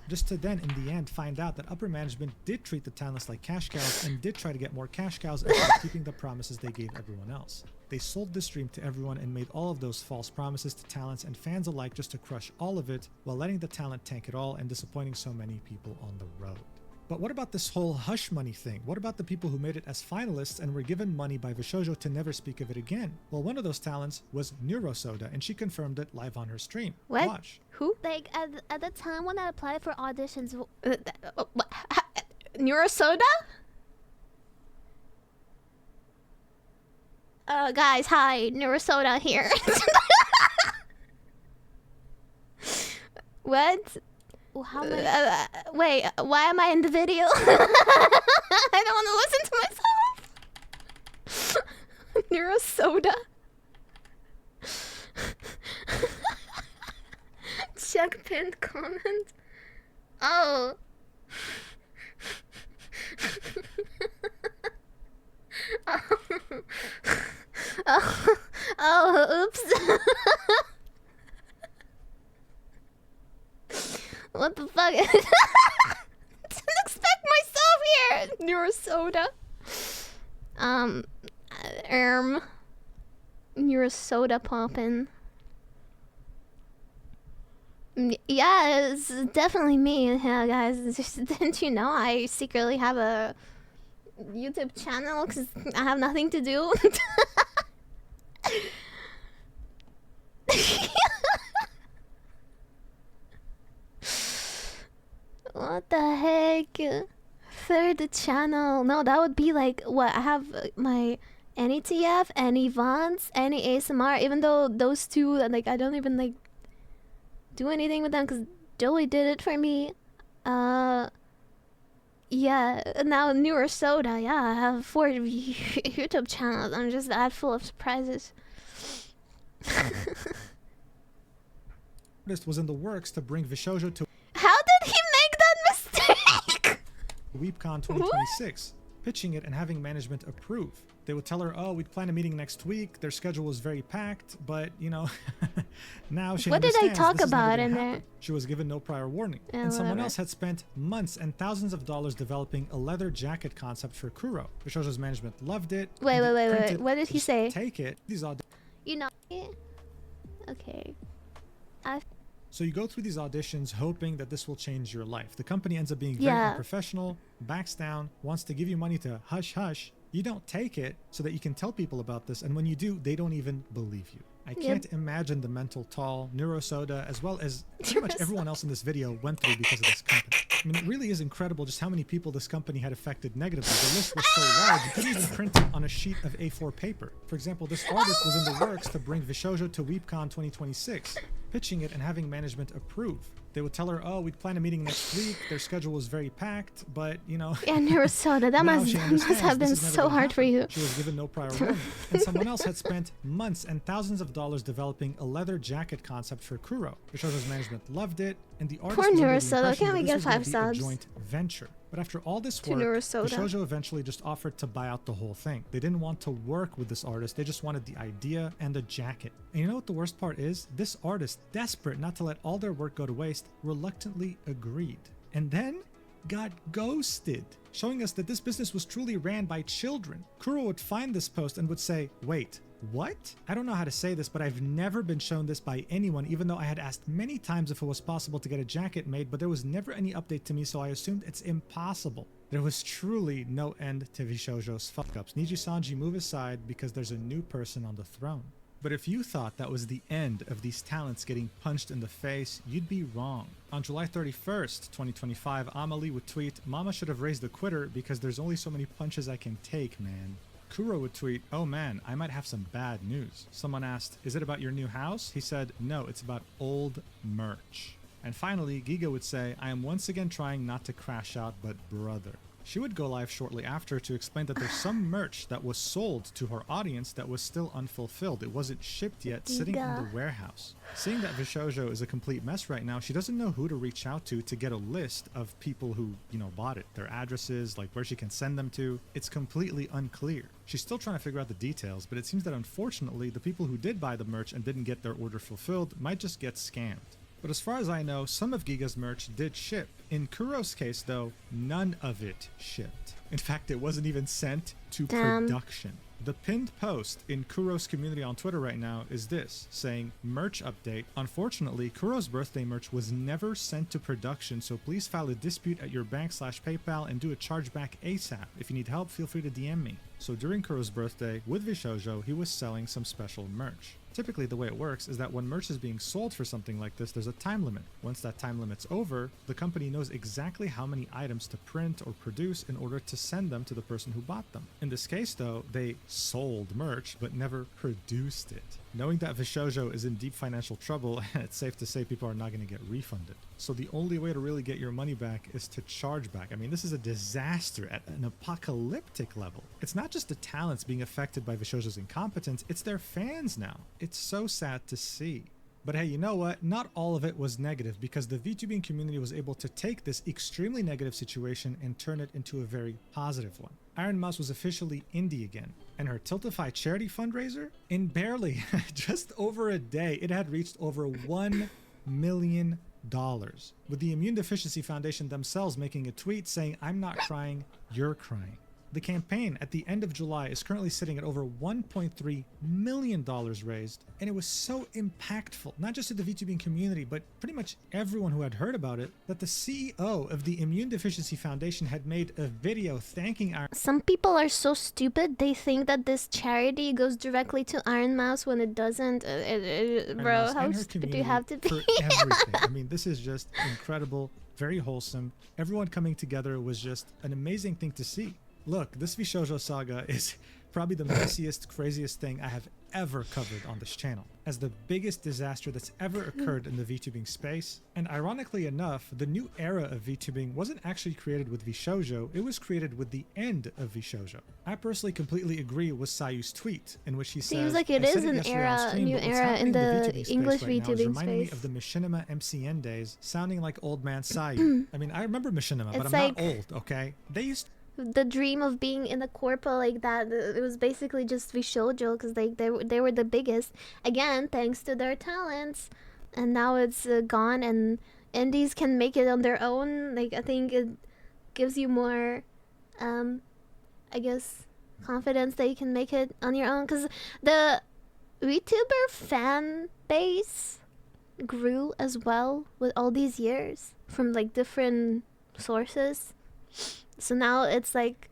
Just to then, in the end, find out that upper management did treat the talents like cash cows and did try to get more cash cows instead of keeping the promises they gave everyone else. They sold this dream to everyone and made all of those false promises to talents and fans alike just to crush all of it, while letting the talent tank it all and disappointing so many people on the road. But what about this whole hush money thing? What about the people who made it as finalists and were given money by Vishoujo to never speak of it again? Well, one of those talents was Neurosoda, and she confirmed it live on her stream. What? Watch. Who? Like, at the time when I applied for auditions, Neurosoda? Guys, hi, Neurosoda here. What? Well, how many? Wait, why am I in the video? I don't want to listen to myself. Neurosoda. Check pinned comment. Oh. Oh. Oh, oops. What the fuck? Didn't expect myself here. Neurosoda. Neurosoda poppin'. Yeah, it's definitely me. Yeah, guys. Didn't you know I secretly have a YouTube channel because I have nothing to do? What the heck? Third channel. No, that would be like what I have my Anny TF, Anny Vons, Anny ASMR. Even though those two, like, I don't even like do anything with them because Joey did it for me. Yeah. Now newer soda. Yeah, I have 4 YouTube channels. I'm just that full of surprises. Artist was in the works to bring Vishojo to How did he make that mistake? WeepCon 2026, pitching it and having management approve. They would tell her, oh, we'd plan a meeting next week. Their schedule was very packed, but, you know, now she What did I understands talk this is never about gonna in happen. there? She was given no prior warning. Yeah, And someone whatever. else had spent months and thousands of dollars developing a leather jacket concept for Kuro. Vishojo's management loved it. Wait, and wait, wait, printed, wait. What did he just say? Take it. These You know. Okay. So you go through these auditions hoping that this will change your life. The company ends up being very Yeah. unprofessional, backs down, wants to give you money to hush hush. You don't take it so that you can tell people about this, and when you do, they don't even believe you. I can't imagine the mental toll Neurosoda, as well as pretty much everyone else in this video, went through because of this company. I mean, it really is incredible just how many people this company had affected negatively. The list was so large, you couldn't even print it on a sheet of A4 paper. For example, this artist was in the works to bring Vishojo to WeepCon 2026, pitching it and having management approve. They would tell her, oh, we'd plan a meeting next week. Their schedule was very packed, but, you know... Yeah, Neurosoda. That now must she have understands been this is never so gonna hard for happen. you. She was given no prior warning. And someone else had spent months and thousands of dollars developing a leather jacket concept for Kuro. Vishojo's management loved it, and the artist Poor was under the Neurosoda. impression Can't we that get this was gonna 5 be a subs? joint venture. But after all this To work, Neurosoda. Vishojo eventually just offered to buy out the whole thing. They didn't want to work with this artist. They just wanted the idea and the jacket. And you know what the worst part is? This artist, desperate not to let all their work go to waste, reluctantly agreed. And then got ghosted, showing us that this business was truly ran by children. Kuro would find this post and would say, wait, what? I don't know how to say this, but I've never been shown this by anyone, even though I had asked many times if it was possible to get a jacket made, but there was never any update to me, so I assumed it's impossible. There was truly no end to Vishojo's fuck-ups. Niji Sanji, move aside because there's a new person on the throne. But if you thought that was the end of these talents getting punched in the face, you'd be wrong. On July 31st, 2025, Amelie would tweet, Mama should have raised a quitter because there's only so many punches I can take, man. Kuro would tweet, oh man, I might have some bad news. Someone asked, is it about your new house? He said, no, it's about old merch. And finally, Giga would say, I am once again trying not to crash out, but brother. She would go live shortly after to explain that there's some merch that was sold to her audience that was still unfulfilled. It wasn't shipped yet, sitting in the warehouse. Seeing that Vishojo is a complete mess right now, she doesn't know who to reach out to get a list of people who, you know, bought it. Their addresses, like where she can send them to. It's completely unclear. She's still trying to figure out the details, but it seems that unfortunately, the people who did buy the merch and didn't get their order fulfilled might just get scammed. But as far as I know, some of Giga's merch did ship. In Kuro's case, though, none of it shipped. In fact, it wasn't even sent to production. The pinned post in Kuro's community on Twitter right now is this, saying, merch update. Unfortunately, Kuro's birthday merch was never sent to production, so please file a dispute at your bank/PayPal and do a chargeback ASAP. If you need help, feel free to DM me. So during Kuro's birthday, with Vishojo, he was selling some special merch. Typically, the way it works is that when merch is being sold for something like this, there's a time limit. Once that time limit's over, the company knows exactly how many items to print or produce in order to send them to the person who bought them. In this case, though, they sold merch, but never produced it. Knowing that Vishojo is in deep financial trouble, it's safe to say people are not going to get refunded. So the only way to really get your money back is to charge back. I mean, this is a disaster at an apocalyptic level. It's not just the talents being affected by Vishojo's incompetence, it's their fans now. It's so sad to see. But hey, you know what? Not all of it was negative, because the VTubing community was able to take this extremely negative situation and turn it into a very positive one. Iron Mouse was officially indie again, and her Tiltify charity fundraiser, in barely just over a day, it had reached over $1 million, with the Immune Deficiency Foundation themselves making a tweet saying, "I'm not crying, you're crying." The campaign at the end of July is currently sitting at over $1.3 million raised, and it was so impactful, not just to the VTubing community, but pretty much everyone who had heard about it, that the CEO of the Immune Deficiency Foundation had made a video thanking Iron. Some people are so stupid, they think that this charity goes directly to Iron Mouse when it doesn't. Bro, Mouse how and her stupid do you have to be? for everything. I mean, this is just incredible, very wholesome. Everyone coming together was just an amazing thing to see. Look, this Vishoujo saga is probably the messiest, craziest thing I have ever covered on this channel, as the biggest disaster that's ever occurred in the VTubing space. And ironically enough, the new era of VTubing wasn't actually created with Vishoujo, it was created with the end of Vishoujo. I personally completely agree with Sayu's tweet, in which he says, Seems like it "I is said an yesterday on era, stream, new but what's era happening in the VTubing space English right now is VTubing reminding me space." of the Machinima MCN days, sounding like old man Sayu." I mean, I remember Machinima, but It's I'm like- not old, okay? They used The dream of being in a corpo like that, it was basically just Vishoujo, because they were the biggest, again, thanks to their talents, and now it's gone, and indies can make it on their own. Like, I think it gives you more, I guess, confidence that you can make it on your own, because the VTuber fan base grew as well with all these years from like different sources. So now it's like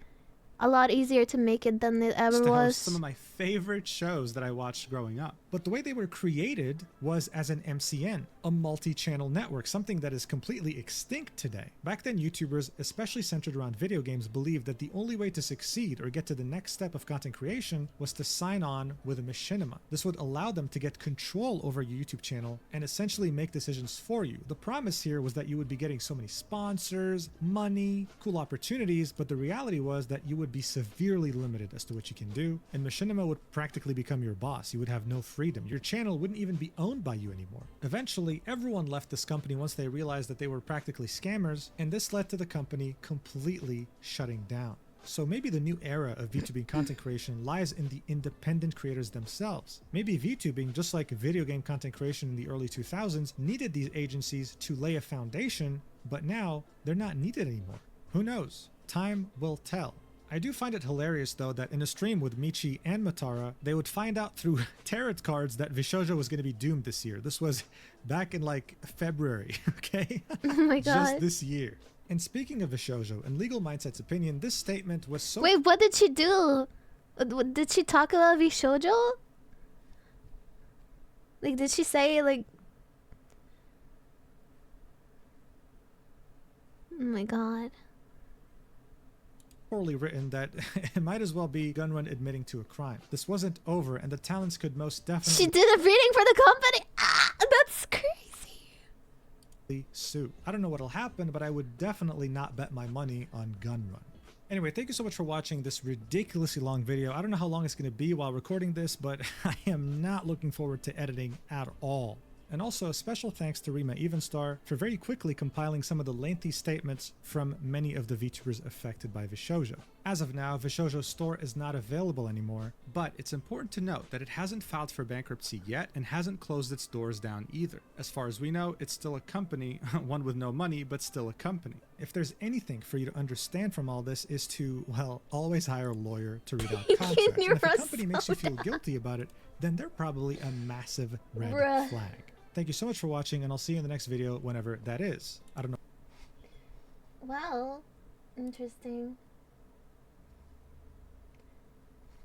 a lot easier to make it than it ever to host was. some of my favorite shows that I watched growing up. But the way they were created was as an MCN, a multi-channel network, something that is completely extinct today. Back then, YouTubers, especially centered around video games, believed that the only way to succeed or get to the next step of content creation was to sign on with a machinima. This would allow them to get control over your YouTube channel and essentially make decisions for you. The promise here was that you would be getting so many sponsors, money, cool opportunities, but the reality was that you would be severely limited as to what you can do, and machinima would practically become your boss. You would have no freedom. Your channel wouldn't even be owned by you anymore. Eventually, everyone left this company once they realized that they were practically scammers, and this led to the company completely shutting down. So maybe the new era of VTubing content creation lies in the independent creators themselves. Maybe VTubing, just like video game content creation in the early 2000s, needed these agencies to lay a foundation, but now they're not needed anymore. Who knows? Time will tell. I do find it hilarious though that in a stream with Michi and Matara, they would find out through tarot cards that Vishoujo was going to be doomed this year. This was back in like February, okay? Oh my god. Just this year. And speaking of Vishoujo, in Legal Mindset's opinion, this statement was so... Wait, what did she do? Did she talk about Vishoujo? Like, did she say, like... Oh my god. poorly written that it might as well be Gunrun admitting to a crime. This wasn't over, and the talents could most definitely... She did a reading for the company? Ah, that's crazy. ...sue. I don't know what'll happen, but I would definitely not bet my money on Gunrun. Anyway, thank you so much for watching this ridiculously long video. I don't know how long it's going to be while recording this, but I am not looking forward to editing at all. And also a special thanks to Rima Evenstar for very quickly compiling some of the lengthy statements from many of the VTubers affected by Vishoujo. As of now, Vishoujo's store is not available anymore, but it's important to note that it hasn't filed for bankruptcy yet and hasn't closed its doors down either. As far as we know, it's still a company, one with no money, but still a company. If there's anything for you to understand from all this is to, well, always hire a lawyer to read out contracts. And if a company makes you feel guilty about it, then they're probably a massive red flag. Thank you so much for watching, and I'll see you in the next video whenever that is. I don't know. Wow. Interesting.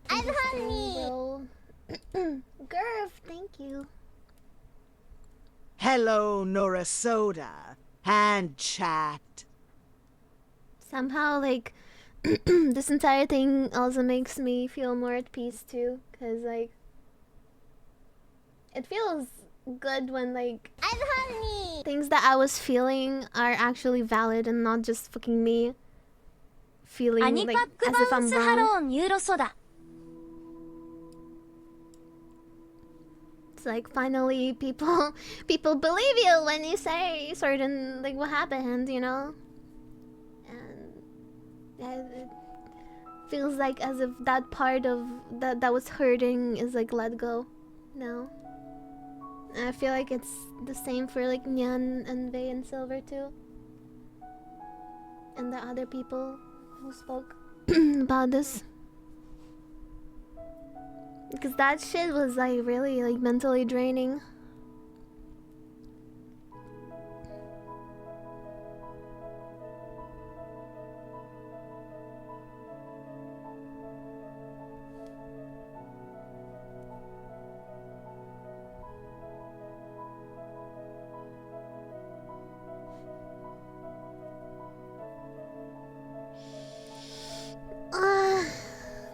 I'm hungry. Well, Gurf, thank you. Hello, Nora Soda. Hand chat. Somehow, like, this entire thing also makes me feel more at peace too, because, like, it feels good when, like, I'm hungry. things that I was feeling are actually valid and not just fucking me feeling like as if I'm wrong. It's like finally people believe you when you say certain like what happened, you know? And yeah, it feels like as if that part of that was hurting is like let go now. And I feel like it's the same for like Nyan and Vey and Silver too. And the other people who spoke about this. Because that shit was like really like mentally draining.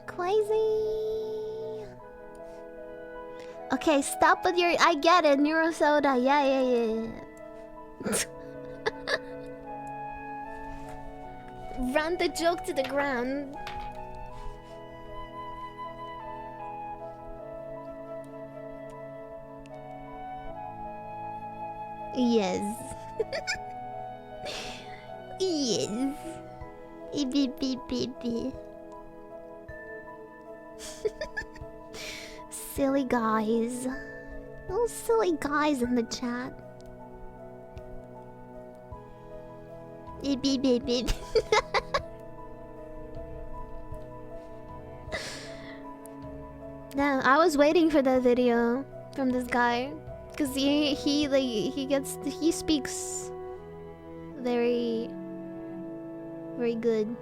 Crazy. Okay, stop with your. I get it, Neurosoda. Yeah. Run the joke to the ground. Yes. Yes. Beep beep beep beep. Silly guys. Those silly guys in the chat. Beep beep beep beep. Damn, I was waiting for that video from this guy. Cause he speaks very good.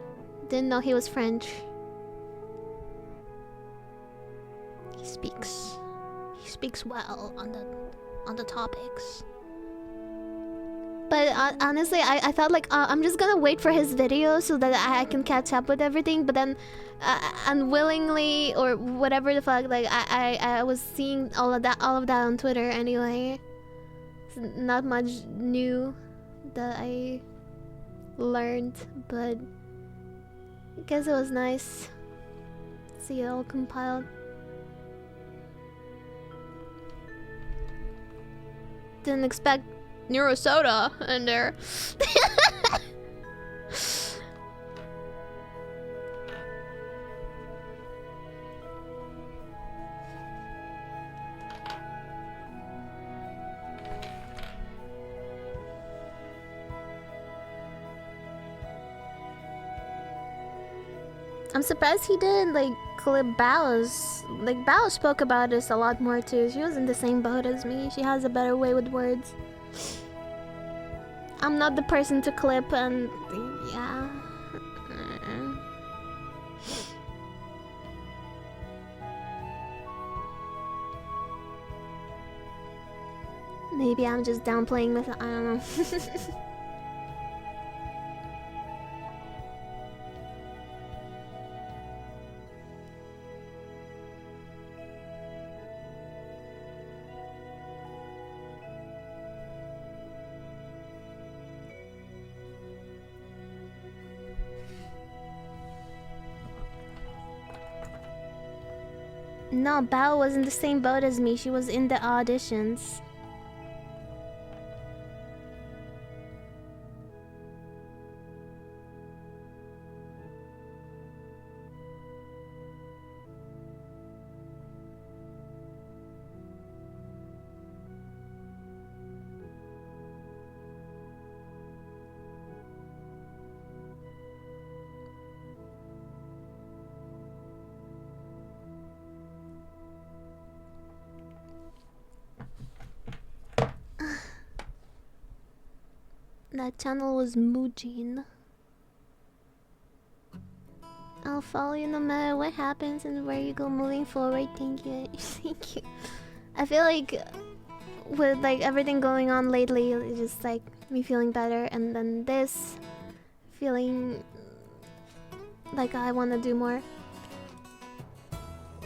Didn't know he was French. He speaks well on the topics. But honestly, I thought like I'm just gonna wait for his video so that I can catch up with everything. But then, unwillingly or whatever the fuck, like I was seeing all of that on Twitter anyway. It's not much new that I learned, but I guess it was nice to see it all compiled. Didn't expect Neurosoda in there. I'm surprised he didn't like clip Bao's. Like Bao spoke about this a lot more too. She was in the same boat as me. She has a better way with words. I'm not the person to clip and yeah. Maybe I'm just downplaying this. I don't know. No, Bao was in the same boat as me. She was in the auditions. That channel was Mujin. I'll follow you no matter what happens and where you go moving forward. Thank you. Thank you. I feel like with like everything going on lately, it's just like me feeling better, and then this feeling like I want to do more.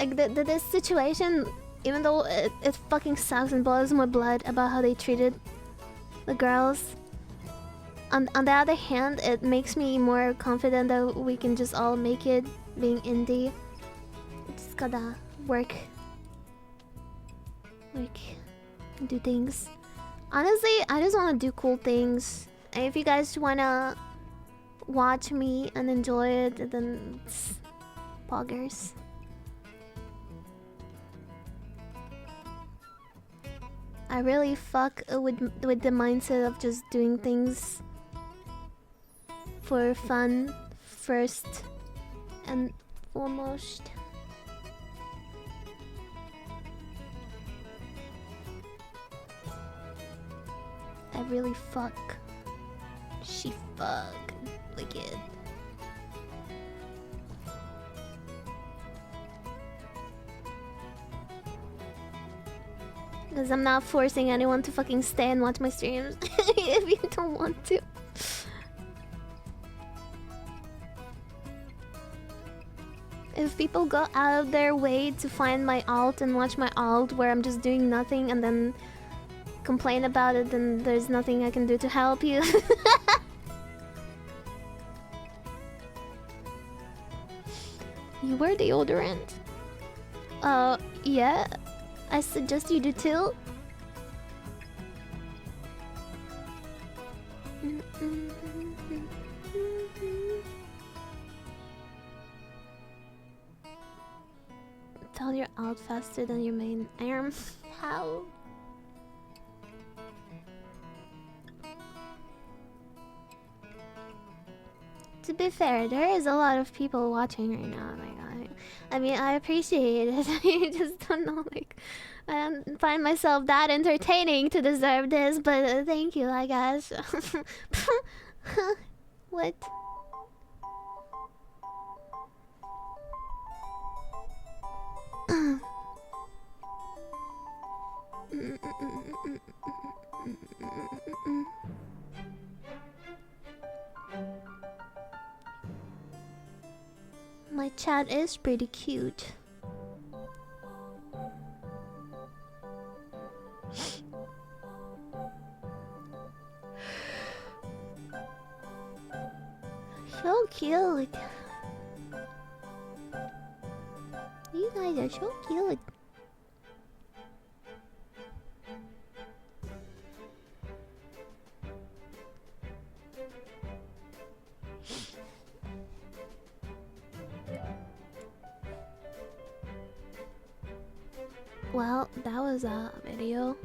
Like this situation, even though it fucking sucks and boils my blood about how they treated the girls. On the other hand, it makes me more confident that we can just all make it being indie. Just gotta work like do things. Honestly, I just want to do cool things. And if you guys wanna watch me and enjoy it, then it's poggers. I really fuck with the mindset of just doing things for fun first and foremost. I really fuck. She fuck. Wicked. Because I'm not forcing anyone to fucking stay and watch my streams if you don't want to. If people go out of their way to find my alt and watch my alt where I'm just doing nothing and then complain about it, then there's nothing I can do to help you. You wear deodorant? Yeah. I suggest you do too. Tell you're out faster than your main arm. How? To be fair, there is a lot of people watching right now. Like, I mean, I appreciate it. I just don't know, like, I don't find myself that entertaining to deserve this, but thank you, I guess. What? My chat is pretty cute. So cute. You guys are so cute. Well, that was a video.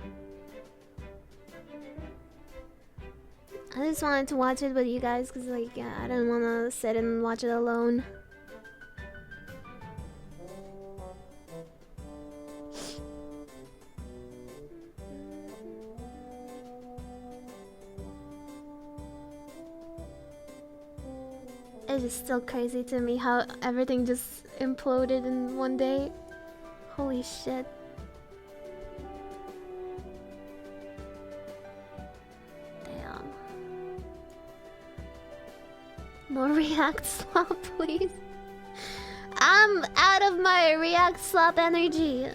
I just wanted to watch it with you guys because, like, yeah, I didn't want to sit and watch it alone. It is still crazy to me how everything just imploded in one day. Holy shit. Damn. More React slop, please. I'm out of my React slop energy.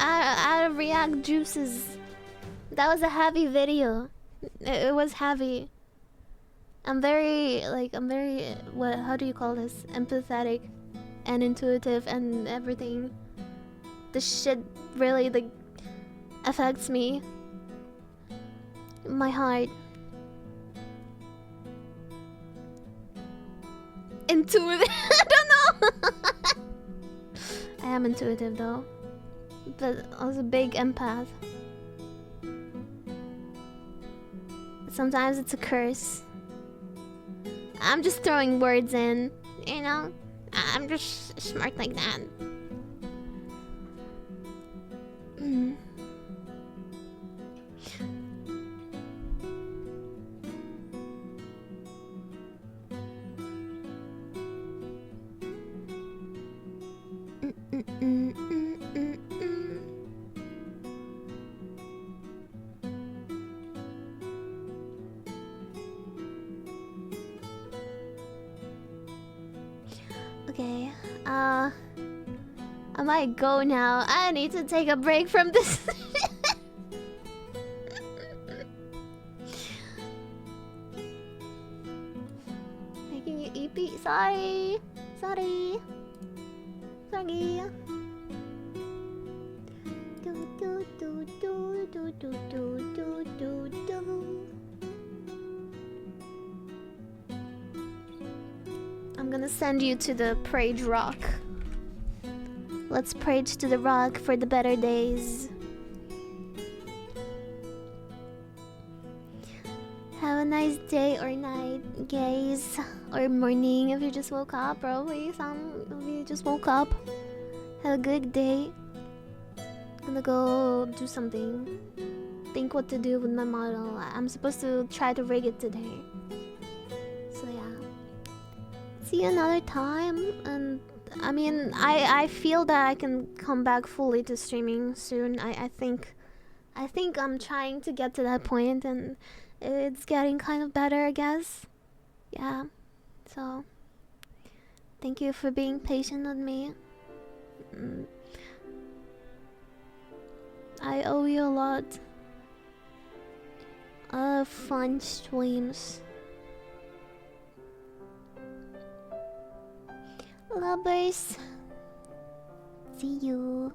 out of React juices. That was a heavy video. It was heavy. I'm very, what, how do you call this? Empathetic and intuitive and everything. This shit really, like, affects me. My heart. Intuitive. I don't know. I am intuitive though, but also a big empath. Sometimes it's a curse. I'm just throwing words in, you know? I'm just smart like that. Mm. Okay, I might go now. I need to take a break from this. Sorry. Sorry. Sorry. Do, do, do, do, do, do, do, do, do. I'm gonna send you to the Prayed Rock. Let's pray to the rock for the better days. Have a nice day or night, guys. Or morning if you just woke up. Probably some of you just woke up. Have a good day. Gonna go do something. Think what to do with my model. I'm supposed to try to rig it today. So yeah. See you another time. And I mean, I feel that I can come back fully to streaming soon. I think I'm trying to get to that point, and it's getting kind of better, I guess. Yeah. So thank you for being patient with me. I owe you a lot of fun streams. Lovers. See you.